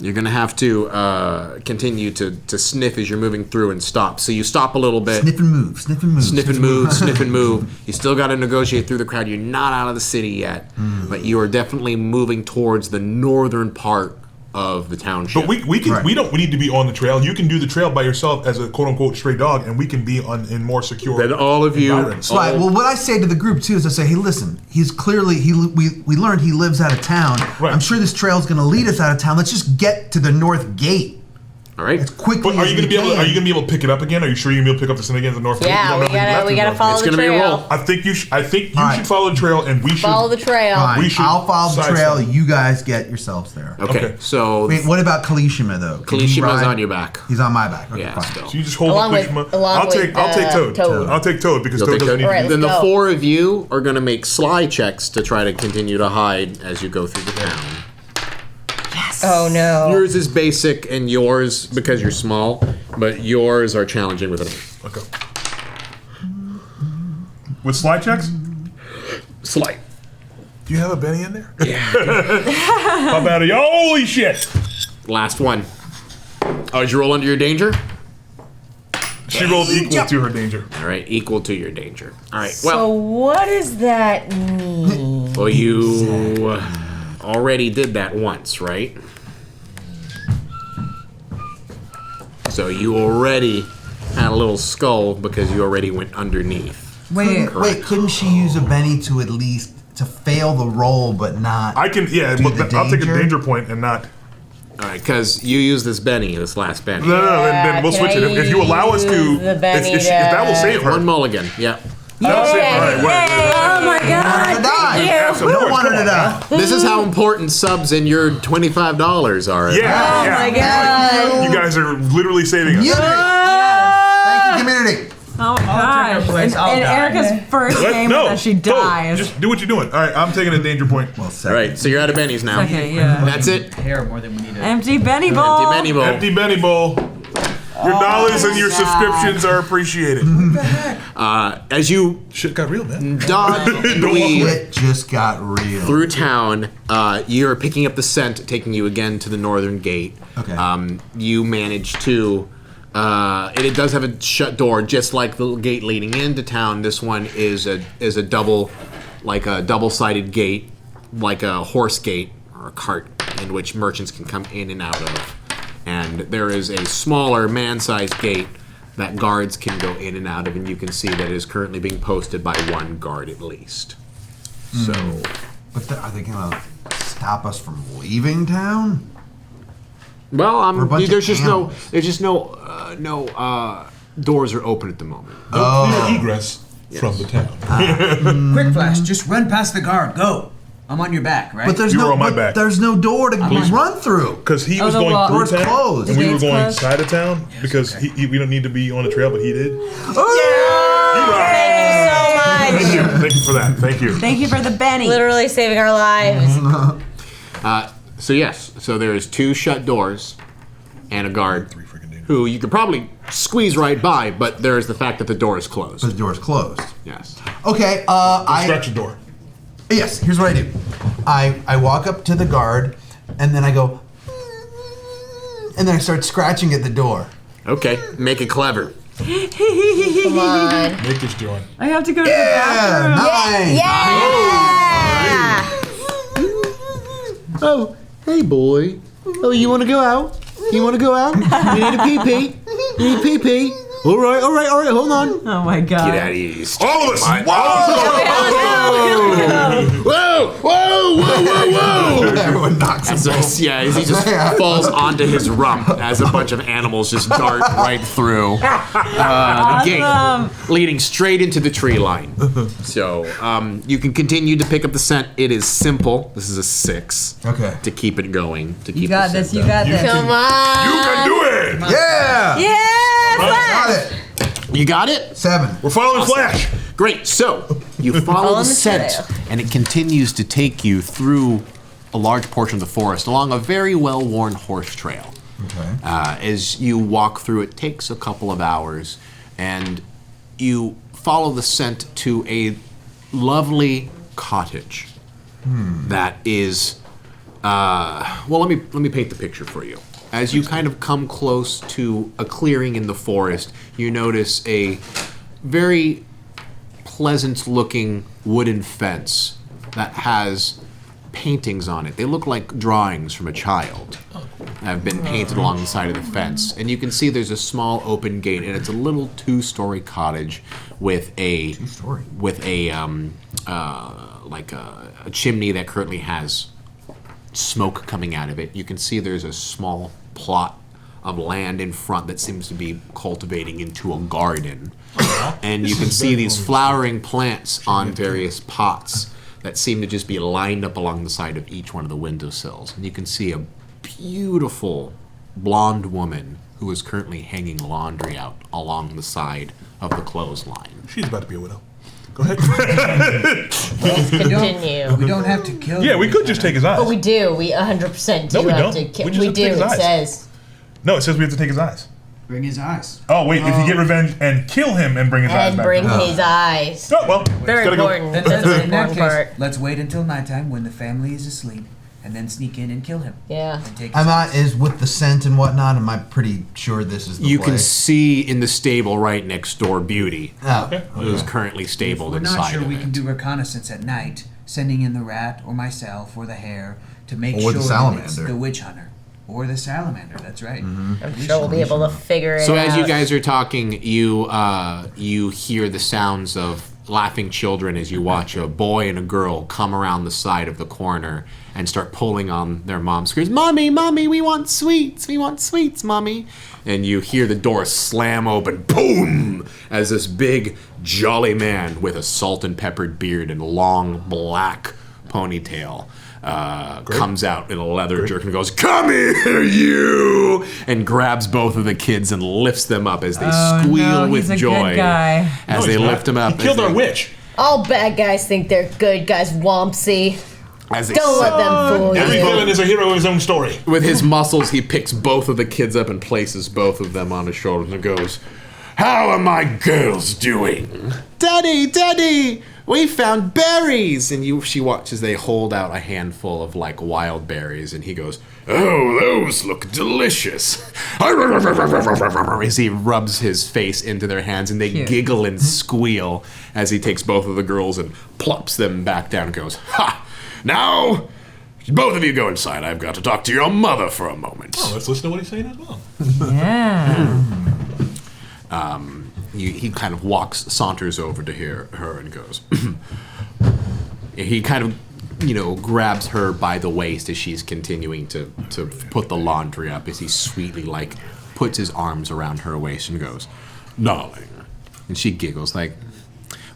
[SPEAKER 3] you're gonna have to continue to sniff as you're moving through and stop. So you stop a little bit.
[SPEAKER 12] Sniff and move. Sniff and move.
[SPEAKER 3] Sniff and move. Sniff and move. You still got to negotiate through the crowd. You're not out of the city yet, but you are definitely moving towards the northern part of the township.
[SPEAKER 6] But we don't need to be on the trail. You can do the trail by yourself as a quote unquote stray dog, and we can be in more secure.
[SPEAKER 3] Then all of you.
[SPEAKER 12] Right. Well, what I say to the group too is I say, hey, listen, he's clearly we learned he lives out of town.
[SPEAKER 6] Right.
[SPEAKER 12] I'm sure this trail is going to lead us out of town. Let's just get to the north gate.
[SPEAKER 3] All right.
[SPEAKER 12] As quickly
[SPEAKER 6] But are
[SPEAKER 12] as
[SPEAKER 6] you going to be able? Are you going to be able to pick it up again? Are you sure you're going to be able to pick up the scent again at the north?
[SPEAKER 5] Yeah, we gotta follow the trail.
[SPEAKER 3] It's going to be a roll.
[SPEAKER 6] I think you should follow the trail, and we should
[SPEAKER 5] Follow the trail.
[SPEAKER 12] Fine. I'll follow the trail.
[SPEAKER 6] sidestep.
[SPEAKER 12] You guys get yourselves there.
[SPEAKER 3] Okay. So
[SPEAKER 12] Wait, what about Kalishima though? Can he
[SPEAKER 3] Kalishima's
[SPEAKER 12] ride?
[SPEAKER 3] on your back.
[SPEAKER 12] He's on my back. Okay,
[SPEAKER 3] Yeah,
[SPEAKER 12] fine.
[SPEAKER 3] still.
[SPEAKER 6] So you just hold
[SPEAKER 5] Along with-
[SPEAKER 6] Kalishima.
[SPEAKER 5] along
[SPEAKER 6] I'll take
[SPEAKER 5] with,
[SPEAKER 6] Toad. I'll take Toad because
[SPEAKER 3] You'll
[SPEAKER 6] Toad
[SPEAKER 3] take
[SPEAKER 6] doesn't
[SPEAKER 3] Toad.
[SPEAKER 5] All right,
[SPEAKER 6] need
[SPEAKER 3] Then the
[SPEAKER 5] let's go.
[SPEAKER 3] four of you are going to make sly checks to try to continue to hide as you go through the town.
[SPEAKER 5] Oh no.
[SPEAKER 3] Yours is basic, and yours, because you're small, but yours are challenging with an 8.
[SPEAKER 6] Okay. With slide checks?
[SPEAKER 3] Slight.
[SPEAKER 6] Do you have a Benny in there? Yeah. How bad are you? Holy shit!
[SPEAKER 3] Last one. Oh, did you roll under your danger?
[SPEAKER 6] She rolled equal to her danger.
[SPEAKER 3] All right, equal to your danger. All right,
[SPEAKER 5] So
[SPEAKER 3] well,
[SPEAKER 5] what does that mean?
[SPEAKER 3] well, you already did that once, right? So you already had a little skull because you already went underneath.
[SPEAKER 12] Wait, couldn't she use a Benny to at least to fail the roll, but not?
[SPEAKER 6] I can, yeah,
[SPEAKER 12] do
[SPEAKER 6] but
[SPEAKER 12] the
[SPEAKER 6] I'll take a
[SPEAKER 12] danger?
[SPEAKER 6] danger point and not.
[SPEAKER 3] All right, because you used this Benny, this last Benny.
[SPEAKER 6] No, then we'll
[SPEAKER 5] can
[SPEAKER 6] switch it. If you allow us to,
[SPEAKER 5] use the Benny
[SPEAKER 6] if that will
[SPEAKER 5] to-
[SPEAKER 6] save her.
[SPEAKER 3] One mulligan, yeah.
[SPEAKER 6] That'll save her. All right, wait.
[SPEAKER 5] Oh my god.
[SPEAKER 6] Yeah, so
[SPEAKER 12] We don't
[SPEAKER 6] Lord,
[SPEAKER 12] want her
[SPEAKER 6] come
[SPEAKER 12] to
[SPEAKER 6] on.
[SPEAKER 12] die.
[SPEAKER 3] This is how important subs and your $25 are.
[SPEAKER 6] Yeah,
[SPEAKER 5] Oh
[SPEAKER 6] yeah.
[SPEAKER 5] my god.
[SPEAKER 6] You guys are literally saving us.
[SPEAKER 12] Unity. Thank you, community.
[SPEAKER 9] Oh my gosh.
[SPEAKER 10] place, I'll
[SPEAKER 9] And
[SPEAKER 10] die.
[SPEAKER 9] Erica's first
[SPEAKER 6] What?
[SPEAKER 9] game
[SPEAKER 6] No,
[SPEAKER 9] that she
[SPEAKER 6] Toad,
[SPEAKER 9] dies.
[SPEAKER 6] just do what you're doing. All right, I'm taking a danger point.
[SPEAKER 12] Well,
[SPEAKER 3] All
[SPEAKER 12] second.
[SPEAKER 3] right, so you're out of bennies now.
[SPEAKER 9] Okay, yeah.
[SPEAKER 3] That's it.
[SPEAKER 10] Hair more than we need to.
[SPEAKER 9] Empty Benny bowl.
[SPEAKER 3] Empty Benny bowl.
[SPEAKER 6] Empty Benny Bowl. Your dollars and your subscriptions are appreciated.
[SPEAKER 3] As you
[SPEAKER 6] Shit got real, man.
[SPEAKER 3] dodge and weave
[SPEAKER 12] It just got real.
[SPEAKER 3] through town, you're picking up the scent, taking you again to the northern gate.
[SPEAKER 12] Okay.
[SPEAKER 3] You manage to. It does have a shut door, just like the gate leading into town. This one is a double, like a double-sided gate, like a horse gate or a cart, in which merchants can come in and out of. And there is a smaller man-sized gate that guards can go in and out of, and you can see that it is currently being posted by one guard at least. So,
[SPEAKER 12] But are they gonna stop us from leaving town?
[SPEAKER 3] well,
[SPEAKER 12] We're a bunch
[SPEAKER 3] there's
[SPEAKER 12] of
[SPEAKER 3] just
[SPEAKER 12] animals.
[SPEAKER 3] no doors are open at the moment.
[SPEAKER 6] No clear egress from the town.
[SPEAKER 10] Quick flash, just run past the guard. Go. I'm on your back, right?
[SPEAKER 12] But there's
[SPEAKER 6] You were
[SPEAKER 12] no
[SPEAKER 6] on my
[SPEAKER 12] but
[SPEAKER 6] back.
[SPEAKER 12] there's no door to run through.
[SPEAKER 6] Because he was
[SPEAKER 9] the
[SPEAKER 6] going
[SPEAKER 9] wall-
[SPEAKER 6] through
[SPEAKER 12] door's
[SPEAKER 6] town,
[SPEAKER 12] closed.
[SPEAKER 6] and
[SPEAKER 9] The
[SPEAKER 6] we were
[SPEAKER 9] gate's
[SPEAKER 6] going
[SPEAKER 9] closed.
[SPEAKER 6] side of town because we don't need to be on the trail, but he did.
[SPEAKER 5] Thank you so much.
[SPEAKER 6] Thank you. Thank you for that. Thank you.
[SPEAKER 9] Thank you for the Benny.
[SPEAKER 5] Literally saving our lives.
[SPEAKER 3] So yes, so there's two shut doors and a guard who you could probably squeeze right by, but there is the fact that the door is closed.
[SPEAKER 12] The door's closed.
[SPEAKER 3] Yes.
[SPEAKER 12] Okay.
[SPEAKER 6] Scratch the door.
[SPEAKER 12] Yes. Here's what I do. I walk up to the guard, and then I go, and then I start scratching at the door.
[SPEAKER 3] Okay, make it clever.
[SPEAKER 5] Come on.
[SPEAKER 6] Make this joint.
[SPEAKER 9] I have to go to the bathroom.
[SPEAKER 12] Nice.
[SPEAKER 5] Yeah.
[SPEAKER 3] Oh, hey boy, Oh, you want to go out? You want to go out? You need a pee-pee? You need pee-pee? All right, hold on.
[SPEAKER 1] Oh my god.
[SPEAKER 3] Get out of here.
[SPEAKER 6] All of us.
[SPEAKER 3] Whoa!
[SPEAKER 12] Everyone knocks him over.
[SPEAKER 3] As he just falls onto his rump as a bunch of animals just dart right through the gate, leading straight into the tree line. So you can continue to pick up the scent. It is simple. This is a 6.
[SPEAKER 12] Okay.
[SPEAKER 3] To keep it going. To keep
[SPEAKER 1] You got
[SPEAKER 3] the
[SPEAKER 1] this.
[SPEAKER 3] scent
[SPEAKER 1] You got
[SPEAKER 3] up.
[SPEAKER 1] this.
[SPEAKER 5] Come on.
[SPEAKER 6] You can do it.
[SPEAKER 12] Yeah. Got it.
[SPEAKER 3] You got it?
[SPEAKER 12] 7.
[SPEAKER 6] We're following Flash.
[SPEAKER 3] Great. So you follow the
[SPEAKER 5] the
[SPEAKER 3] scent,
[SPEAKER 5] trail.
[SPEAKER 3] and it continues to take you through a large portion of the forest along a very well-worn horse trail.
[SPEAKER 12] Okay.
[SPEAKER 3] As you walk through, it takes a couple of hours, and you follow the scent to a lovely cottage that is. Well, let me paint the picture for you. As you kind of come close to a clearing in the forest, you notice a very pleasant-looking wooden fence that has paintings on it. They look like drawings from a child that have been painted along the side of the fence. And you can see there's a small open gate, and it's a little 2-story cottage with a chimney that currently has smoke coming out of it. You can see there's a small plot of land in front that seems to be cultivating into a garden. And you can see these flowering plants on various pots that seem to just be lined up along the side of each one of the windowsills. And you can see a beautiful blonde woman who is currently hanging laundry out along the side of the clothesline.
[SPEAKER 6] She's about to be a widow. Go ahead.
[SPEAKER 5] Continue.
[SPEAKER 10] We don't have to kill.
[SPEAKER 6] Yeah, we could just take his eyes.
[SPEAKER 5] But we do. We 100% do
[SPEAKER 6] No, we
[SPEAKER 5] have
[SPEAKER 6] don't.
[SPEAKER 5] to kill.
[SPEAKER 6] We just
[SPEAKER 5] We
[SPEAKER 6] have to
[SPEAKER 5] do.
[SPEAKER 6] take his
[SPEAKER 5] It
[SPEAKER 6] eyes.
[SPEAKER 5] says.
[SPEAKER 6] No, it says we have to take his eyes.
[SPEAKER 10] Bring his eyes.
[SPEAKER 6] Oh wait, if you get revenge and kill him and bring his eyes
[SPEAKER 5] And
[SPEAKER 6] back.
[SPEAKER 5] bring his eyes.
[SPEAKER 6] Oh well,
[SPEAKER 5] Very
[SPEAKER 6] gotta go.
[SPEAKER 5] important.
[SPEAKER 10] Then
[SPEAKER 5] That's the
[SPEAKER 10] in that
[SPEAKER 5] important
[SPEAKER 10] case,
[SPEAKER 5] part.
[SPEAKER 10] let's wait until nighttime when the family is asleep, and then sneak in and kill him.
[SPEAKER 5] Yeah.
[SPEAKER 10] And take his
[SPEAKER 12] Am I
[SPEAKER 10] eyes.
[SPEAKER 12] is with the scent and whatnot? Am I pretty sure this is the
[SPEAKER 3] You can
[SPEAKER 12] place?
[SPEAKER 3] see in the stable right next door Beauty,
[SPEAKER 12] Oh.
[SPEAKER 3] who is currently stabled
[SPEAKER 10] We're
[SPEAKER 3] inside
[SPEAKER 10] not sure
[SPEAKER 3] of
[SPEAKER 10] we
[SPEAKER 3] it.
[SPEAKER 10] can do reconnaissance at night, sending in the rat or myself or the hare to make
[SPEAKER 12] Or
[SPEAKER 10] sure
[SPEAKER 12] the
[SPEAKER 10] that it's
[SPEAKER 12] salamander.
[SPEAKER 10] the witch hunter. Or the salamander, that's right.
[SPEAKER 5] I'm sure we'll be able to figure it
[SPEAKER 3] So
[SPEAKER 5] out.
[SPEAKER 3] as you guys are talking, you hear the sounds of laughing children as you watch a boy and a girl come around the side of the corner and start pulling on their mom's screams, "Mommy, Mommy, we want sweets, Mommy." And you hear the door slam open, boom, as this big, jolly man with a salt and peppered beard and long black ponytail comes out in a leather jerkin and goes, "Come here, you!" and grabs both of the kids and lifts them up as they squeal with
[SPEAKER 1] he's a
[SPEAKER 3] joy
[SPEAKER 1] good guy.
[SPEAKER 3] as they lift them up.
[SPEAKER 6] He killed
[SPEAKER 3] as
[SPEAKER 6] our
[SPEAKER 3] they-
[SPEAKER 6] witch.
[SPEAKER 5] All bad guys think they're good guys, Wompsy.
[SPEAKER 3] As they
[SPEAKER 5] Don't let them fool
[SPEAKER 6] Every
[SPEAKER 5] you.
[SPEAKER 6] villain is a hero of his own story.
[SPEAKER 3] With his muscles, he picks both of the kids up and places both of them on his shoulders and goes, "How are my girls doing?" "Daddy, Daddy, we found berries!" And she watches they hold out a handful of like wild berries, and he goes, "Oh, those look delicious." As he rubs his face into their hands, and they
[SPEAKER 1] Cute.
[SPEAKER 3] giggle and squeal as he takes both of the girls and plops them back down and goes, "Ha! Now, both of you go inside. I've got to talk to your mother for a moment."
[SPEAKER 6] Oh, let's listen to what he's saying as well.
[SPEAKER 1] Yeah.
[SPEAKER 3] He kind of saunters over to her and goes, he kind of, grabs her by the waist as she's continuing to put the laundry up, as he sweetly, puts his arms around her waist and goes, "Darling." And she giggles like,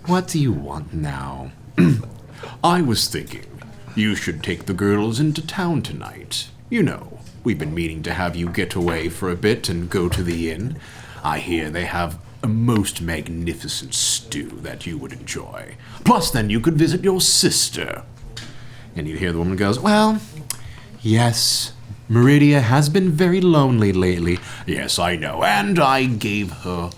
[SPEAKER 3] "What do you want now?" "I was thinking you should take the girls into town tonight. We've been meaning to have you get away for a bit and go to the inn. I hear they have a most magnificent stew that you would enjoy. Plus, then you could visit your sister." And you hear the woman goes, "Well, yes, Meridia has been very lonely lately." "Yes, I know, and I gave her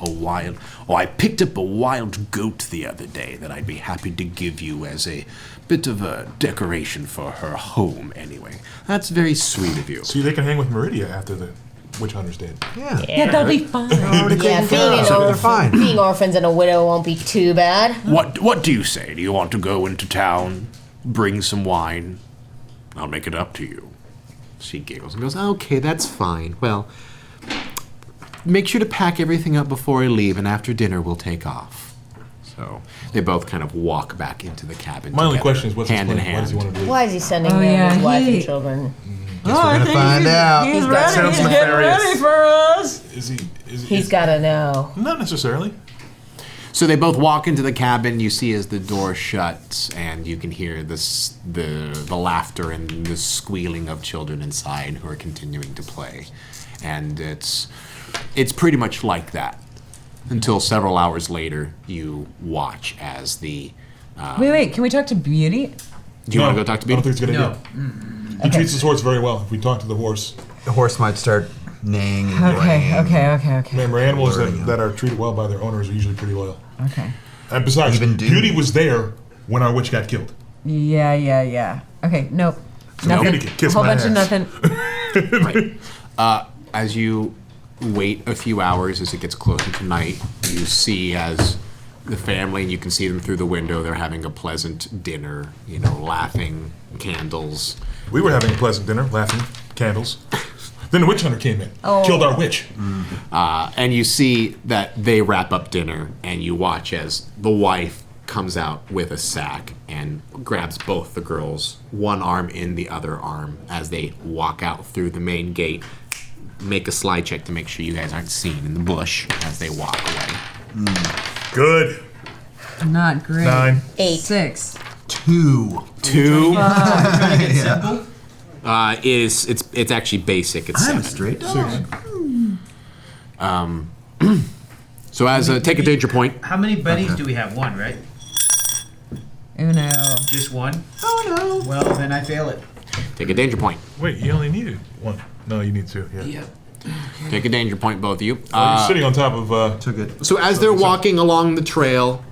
[SPEAKER 3] I picked up a wild goat the other day that I'd be happy to give you as a bit of a decoration for her home anyway." "That's very sweet of you."
[SPEAKER 6] See, they can hang with Meridia after the witch hunters did.
[SPEAKER 12] Yeah.
[SPEAKER 1] Yeah, they'll be fine.
[SPEAKER 5] Yeah,
[SPEAKER 12] They're fine.
[SPEAKER 5] being orphans and a widow won't be too bad.
[SPEAKER 3] What do you say? Do you want to go into town, bring some wine? I'll make it up to you. She giggles and goes, okay, that's fine. Well, make sure to pack everything up before I leave, and after dinner we'll take off. So they both kind of walk back into the cabin.
[SPEAKER 6] My only question is, what's his
[SPEAKER 3] hand in
[SPEAKER 6] plan? Why does he
[SPEAKER 3] hand.
[SPEAKER 6] want to do?
[SPEAKER 5] Why is he sending
[SPEAKER 9] Oh,
[SPEAKER 5] them
[SPEAKER 9] yeah,
[SPEAKER 5] his wife
[SPEAKER 9] he-
[SPEAKER 5] and children?
[SPEAKER 12] Guess we're gonna find out.
[SPEAKER 9] He's
[SPEAKER 6] That
[SPEAKER 9] ready.
[SPEAKER 6] sounds
[SPEAKER 9] He's getting
[SPEAKER 6] nefarious.
[SPEAKER 9] ready for us.
[SPEAKER 6] Is he?
[SPEAKER 5] He's got to know.
[SPEAKER 6] Not necessarily.
[SPEAKER 3] So they both walk into the cabin. You see as the door shuts, and you can hear the laughter and the squealing of children inside who are continuing to play, and it's pretty much like that until several hours later. You watch as the.
[SPEAKER 9] Wait. Can we talk to Beauty?
[SPEAKER 3] Do you want to go talk to
[SPEAKER 6] I don't
[SPEAKER 3] Beauty?
[SPEAKER 6] think it's a good idea. He treats his horse very well. If we talk to the horse,
[SPEAKER 12] The horse might start neighing and
[SPEAKER 9] Okay.
[SPEAKER 12] braying.
[SPEAKER 6] remember, animals
[SPEAKER 12] Alerting him.
[SPEAKER 6] that are treated well by their owners are usually pretty loyal.
[SPEAKER 9] Okay.
[SPEAKER 6] And besides,
[SPEAKER 12] Even Doom.
[SPEAKER 6] Beauty was there when our witch got killed.
[SPEAKER 9] Yeah. Okay. Nope.
[SPEAKER 6] So
[SPEAKER 9] Nothing.
[SPEAKER 6] Beauty can kiss
[SPEAKER 9] Whole
[SPEAKER 6] my
[SPEAKER 9] bunch of
[SPEAKER 6] ass.
[SPEAKER 9] nothing.
[SPEAKER 3] As you wait a few hours, as it gets closer to night, you see as the family, and you can see them through the window. They're having a pleasant dinner. Laughing, candles.
[SPEAKER 6] We were having a pleasant dinner, laughing, candles. Then the witch hunter came in, killed our witch.
[SPEAKER 3] And you see that they wrap up dinner, and you watch as the wife comes out with a sack and grabs both the girls, one arm in the other arm, as they walk out through the main gate. Make a slide check to make sure you guys aren't seen in the bush as they walk away.
[SPEAKER 6] Good.
[SPEAKER 9] Not great.
[SPEAKER 6] 9.
[SPEAKER 5] 8.
[SPEAKER 9] 6.
[SPEAKER 12] 2.
[SPEAKER 3] 2
[SPEAKER 10] Trying to get simple.
[SPEAKER 3] it's actually basic. It's
[SPEAKER 12] I'm a
[SPEAKER 3] 7.
[SPEAKER 12] straight dog.
[SPEAKER 3] So as take a danger point.
[SPEAKER 10] How many buddies do we have? 1, right?
[SPEAKER 9] Uno.
[SPEAKER 10] Just 1?
[SPEAKER 12] Oh no.
[SPEAKER 10] Well, then I fail it.
[SPEAKER 3] Take a danger point.
[SPEAKER 6] Wait, you only needed 1. No, you need 2. Yeah.
[SPEAKER 3] Take a danger point, both of you.
[SPEAKER 6] You're sitting on top of.
[SPEAKER 12] Took it.
[SPEAKER 3] So as they're walking along the trail,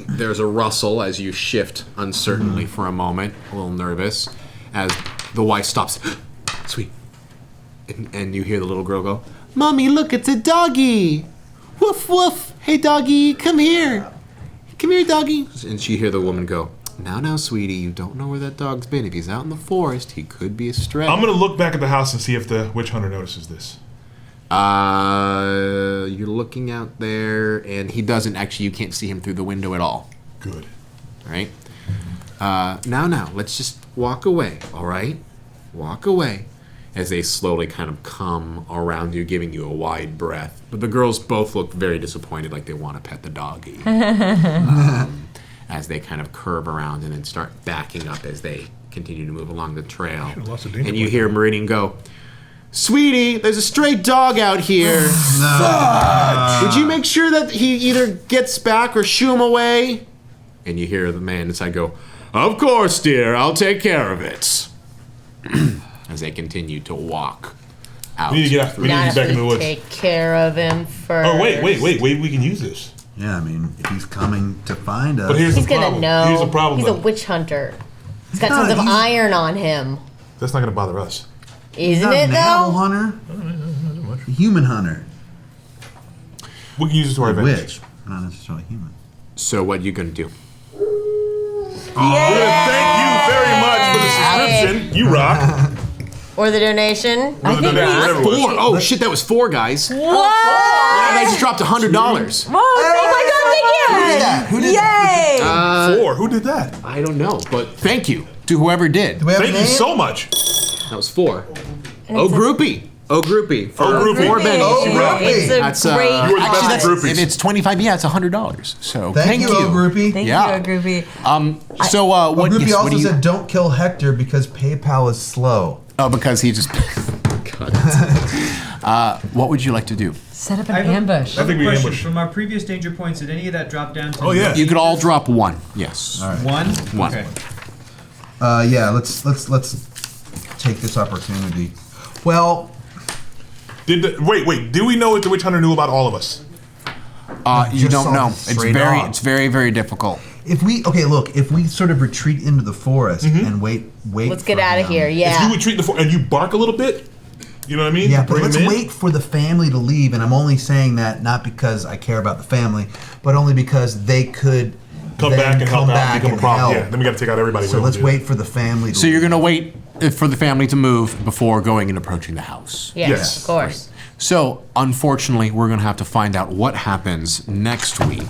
[SPEAKER 3] there's a rustle as you shift uncertainly for a moment, a little nervous, as the wife stops. Sweet. And you hear the little girl go, Mommy, look, it's a doggy. Woof, woof. Hey, doggy, come here. Come here, doggy. And you hear the woman go, Now, sweetie, you don't know where that dog's been. If he's out in the forest, he could be astray.
[SPEAKER 6] I'm gonna look back at the house and see if the witch hunter notices this.
[SPEAKER 3] You're looking out there, and he doesn't actually. You can't see him through the window at all.
[SPEAKER 6] Good.
[SPEAKER 3] All right. Now, let's just walk away. All right, walk away. As they slowly kind of come around you, giving you a wide breath. But the girls both look very disappointed, like they want to pet the doggy. As they kind of curve around and then start backing up as they continue to move along the trail.
[SPEAKER 6] Should've lost a danger
[SPEAKER 3] And you
[SPEAKER 6] point.
[SPEAKER 3] hear Meridian go, Sweetie, there's a stray dog out here. Would you make sure that he either gets back or shoo him away? And you hear the man inside go, Of course, dear, I'll take care of it. As they continue to walk out.
[SPEAKER 6] We need to get out. We need to
[SPEAKER 5] Not
[SPEAKER 6] get back
[SPEAKER 5] if
[SPEAKER 6] in the
[SPEAKER 5] we
[SPEAKER 6] woods.
[SPEAKER 5] take care of him first.
[SPEAKER 6] Oh wait, we can use this.
[SPEAKER 12] Yeah, I mean, if he's coming to find us.
[SPEAKER 6] But here's
[SPEAKER 5] He's
[SPEAKER 6] the
[SPEAKER 5] gonna
[SPEAKER 6] problem.
[SPEAKER 5] know.
[SPEAKER 6] Here's the problem.
[SPEAKER 5] He's a
[SPEAKER 6] though.
[SPEAKER 5] witch hunter. He's got
[SPEAKER 12] No,
[SPEAKER 5] tons of
[SPEAKER 12] he's-
[SPEAKER 5] iron on him.
[SPEAKER 6] That's not gonna bother us.
[SPEAKER 12] He's
[SPEAKER 5] Isn't
[SPEAKER 12] not
[SPEAKER 5] it
[SPEAKER 12] an animal
[SPEAKER 5] though?
[SPEAKER 12] hunter. A human hunter.
[SPEAKER 6] We can use this to our
[SPEAKER 12] A
[SPEAKER 6] advantage.
[SPEAKER 12] witch, not necessarily human.
[SPEAKER 3] So what are you going to do?
[SPEAKER 6] Thank you very much for the subscription. You rock.
[SPEAKER 5] Or the donation?
[SPEAKER 6] I think whatever it was.
[SPEAKER 3] 4. Oh, shit, that was 4, guys.
[SPEAKER 5] What?
[SPEAKER 3] Yeah, I just dropped $100.
[SPEAKER 9] Whoa! Oh my God!
[SPEAKER 12] Who did that?
[SPEAKER 9] Yay!
[SPEAKER 6] 4. Who did that?
[SPEAKER 3] I don't know, but thank you to whoever did.
[SPEAKER 12] Do we have a
[SPEAKER 6] Thank you
[SPEAKER 12] name?
[SPEAKER 6] so much.
[SPEAKER 3] That was 4. Oh, groupie. Oh, groupie. For
[SPEAKER 6] Oh, groupie.
[SPEAKER 3] 4 bennies.
[SPEAKER 12] Oh,
[SPEAKER 3] You rock.
[SPEAKER 12] groupie.
[SPEAKER 5] It's a
[SPEAKER 3] That's
[SPEAKER 5] great
[SPEAKER 6] You were the best
[SPEAKER 3] actually,
[SPEAKER 6] groupies.
[SPEAKER 3] if it's 25, yeah, it's $100. So
[SPEAKER 12] Thank you, O Groupie.
[SPEAKER 9] Thank
[SPEAKER 3] Yeah.
[SPEAKER 9] you, Groovy.
[SPEAKER 3] So
[SPEAKER 12] O
[SPEAKER 3] what?
[SPEAKER 12] Groupie
[SPEAKER 3] Yes,
[SPEAKER 12] also
[SPEAKER 3] what do you?
[SPEAKER 12] said, "Don't kill Hector because PayPal is slow."
[SPEAKER 3] Oh, because he just. God. What would you like to do?
[SPEAKER 9] Set up an
[SPEAKER 10] I have a-
[SPEAKER 9] ambush.
[SPEAKER 6] I think we
[SPEAKER 10] Question.
[SPEAKER 6] ambush.
[SPEAKER 10] From our previous danger points, did any of that drop down to
[SPEAKER 6] Oh, yeah.
[SPEAKER 3] You could all drop 1. Yes.
[SPEAKER 12] All right.
[SPEAKER 10] 1?
[SPEAKER 3] 1.
[SPEAKER 10] Okay.
[SPEAKER 12] Yeah, let's take this opportunity. Well,
[SPEAKER 6] Wait. Do we know if the witch hunter knew about all of us?
[SPEAKER 3] You
[SPEAKER 12] just
[SPEAKER 3] don't
[SPEAKER 12] saw
[SPEAKER 3] know.
[SPEAKER 12] the
[SPEAKER 3] It's
[SPEAKER 12] stray
[SPEAKER 3] very,
[SPEAKER 12] dog.
[SPEAKER 3] it's very, very difficult.
[SPEAKER 12] if we sort of retreat into the forest and wait.
[SPEAKER 5] Let's get
[SPEAKER 12] for
[SPEAKER 5] out of
[SPEAKER 12] him.
[SPEAKER 5] here.
[SPEAKER 6] If you
[SPEAKER 5] Yeah.
[SPEAKER 6] retreat and you bark a little bit, you know what I mean?
[SPEAKER 12] Yeah,
[SPEAKER 6] To
[SPEAKER 12] but
[SPEAKER 6] bring
[SPEAKER 12] let's
[SPEAKER 6] him in.
[SPEAKER 12] wait for the family to leave, and I'm only saying that not because I care about the family, but only because they could
[SPEAKER 6] Come
[SPEAKER 12] then
[SPEAKER 6] back and help
[SPEAKER 12] come
[SPEAKER 6] out,
[SPEAKER 12] back
[SPEAKER 6] become a
[SPEAKER 12] and
[SPEAKER 6] problem.
[SPEAKER 12] help.
[SPEAKER 6] Yeah, then we got to take out everybody.
[SPEAKER 12] So let's wait for the family to
[SPEAKER 3] So you're
[SPEAKER 12] leave.
[SPEAKER 3] gonna wait for the family to move before going and approaching the house.
[SPEAKER 5] Yes, of course.
[SPEAKER 3] So, unfortunately, we're going to have to find out what happens next week.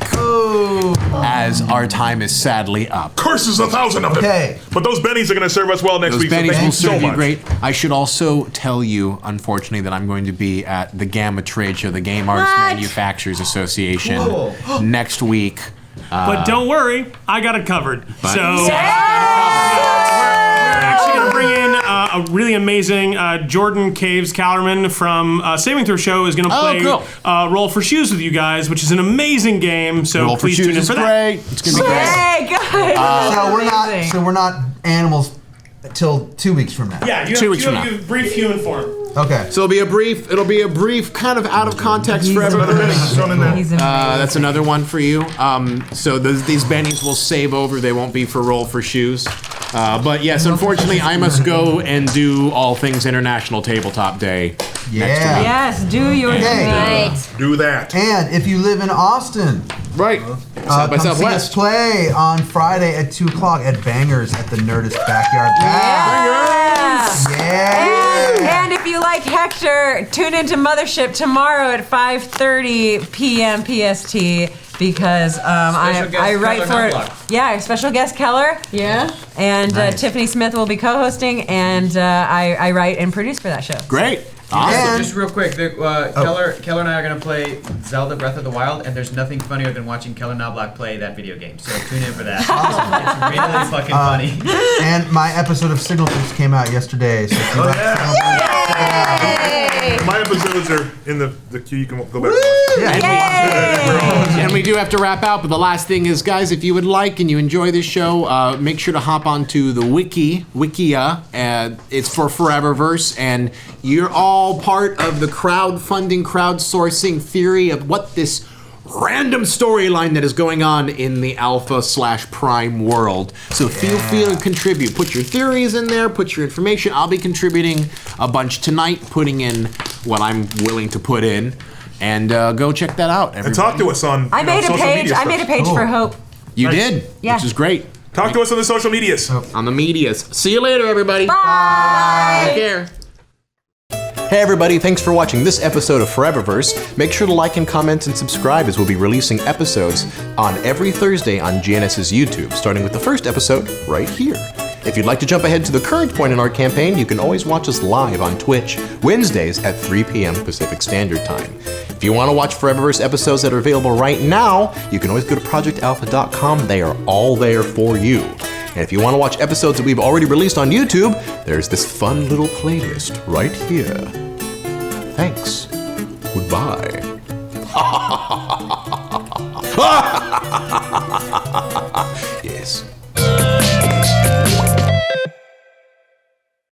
[SPEAKER 3] As our time is sadly up.
[SPEAKER 6] Curses 1,000 of them.
[SPEAKER 12] Okay.
[SPEAKER 6] But those bennies are going to serve us well next
[SPEAKER 3] Those
[SPEAKER 6] week.
[SPEAKER 3] bennies
[SPEAKER 6] so
[SPEAKER 3] will
[SPEAKER 6] thank you
[SPEAKER 3] serve
[SPEAKER 6] so
[SPEAKER 3] you
[SPEAKER 6] much.
[SPEAKER 3] great. I should also tell you, unfortunately, that I'm going to be at the Gamma Trade Show, the Game Arts Manufacturers Association, next week.
[SPEAKER 8] But don't worry, I got it covered.
[SPEAKER 3] But-
[SPEAKER 8] So we're actually going to bring in a really amazing Jordan Caves Callerman from Saving Throw Show is going to play Roll for Shoes with you guys, which is an amazing game. So
[SPEAKER 3] Roll for
[SPEAKER 8] please
[SPEAKER 3] Shoes
[SPEAKER 8] tune in
[SPEAKER 3] is
[SPEAKER 8] for that.
[SPEAKER 3] great. It's going to be great.
[SPEAKER 9] Hey, guys.
[SPEAKER 12] So we're not animals till 2 weeks from now.
[SPEAKER 8] Yeah, you
[SPEAKER 3] 2
[SPEAKER 8] have,
[SPEAKER 3] weeks
[SPEAKER 8] you
[SPEAKER 3] from
[SPEAKER 8] have,
[SPEAKER 3] now.
[SPEAKER 8] you have brief human form.
[SPEAKER 12] Okay.
[SPEAKER 3] So it'll be a brief kind of out of context forever. That's another one for you. So these bennies will save over. They won't be for Roll for Shoes. But yes, unfortunately, I must go and do All Things International Tabletop Day next week.
[SPEAKER 9] Yes, do your thing.
[SPEAKER 5] Right.
[SPEAKER 6] Do that.
[SPEAKER 12] And if you live in Austin,
[SPEAKER 3] Right. South by
[SPEAKER 12] come see us
[SPEAKER 3] Southwest.
[SPEAKER 12] play on Friday at 2 o'clock at Bangers at the Nerdist Backyard Bash. Yeah.
[SPEAKER 9] And if you like Hector, tune into Mothership tomorrow at 5:30 p.m. PST because I write for it. Yeah, special guest Keller.
[SPEAKER 5] Yeah.
[SPEAKER 9] And Tiffany Smith will be co-hosting, and I write and produce for that show.
[SPEAKER 3] Great.
[SPEAKER 12] And-
[SPEAKER 10] Just real quick, Keller and I are going to play Zelda Breath of the Wild, and there's nothing funnier than watching Keller Knobloch play that video game. So tune in for that. It's really fucking funny.
[SPEAKER 12] And my episode of Signal just came out yesterday. So if you like
[SPEAKER 6] My episodes are in the queue. You can go back.
[SPEAKER 3] And we do have to wrap out, but the last thing is, guys, if you would like and you enjoy this show, make sure to hop onto the Wikia. It's for ForeverVerse, and you're all part of the crowdfunding, crowdsourcing theory of what this random storyline that is going on in the Alpha/Prime world. So feel free to contribute. Put your theories in there, put your information. I'll be contributing a bunch tonight, putting in what I'm willing to put in. And go check that out.
[SPEAKER 6] And talk to us on
[SPEAKER 9] I made a
[SPEAKER 6] social
[SPEAKER 9] page.
[SPEAKER 6] media
[SPEAKER 9] I made a
[SPEAKER 6] stuff.
[SPEAKER 9] page for Hope.
[SPEAKER 3] You
[SPEAKER 6] Nice.
[SPEAKER 3] did,
[SPEAKER 9] Yeah.
[SPEAKER 3] which is great.
[SPEAKER 6] Talk to us on the social medias.
[SPEAKER 3] On the medias. See you later, everybody.
[SPEAKER 9] Bye.
[SPEAKER 3] Take care. Hey everybody, thanks for watching this episode of ForeverVerse. Make sure to like and comment and subscribe as we'll be releasing episodes on every Thursday on GNS's YouTube, starting with the first episode right here. If you'd like to jump ahead to the current point in our campaign, you can always watch us live on Twitch, Wednesdays at 3 p.m. Pacific Standard Time. If you want to watch ForeverVerse episodes that are available right now, you can always go to ProjectAlpha.com. They are all there for you. And if you want to watch episodes that we've already released on YouTube, there's this fun little playlist right here. Thanks. Goodbye. Yes.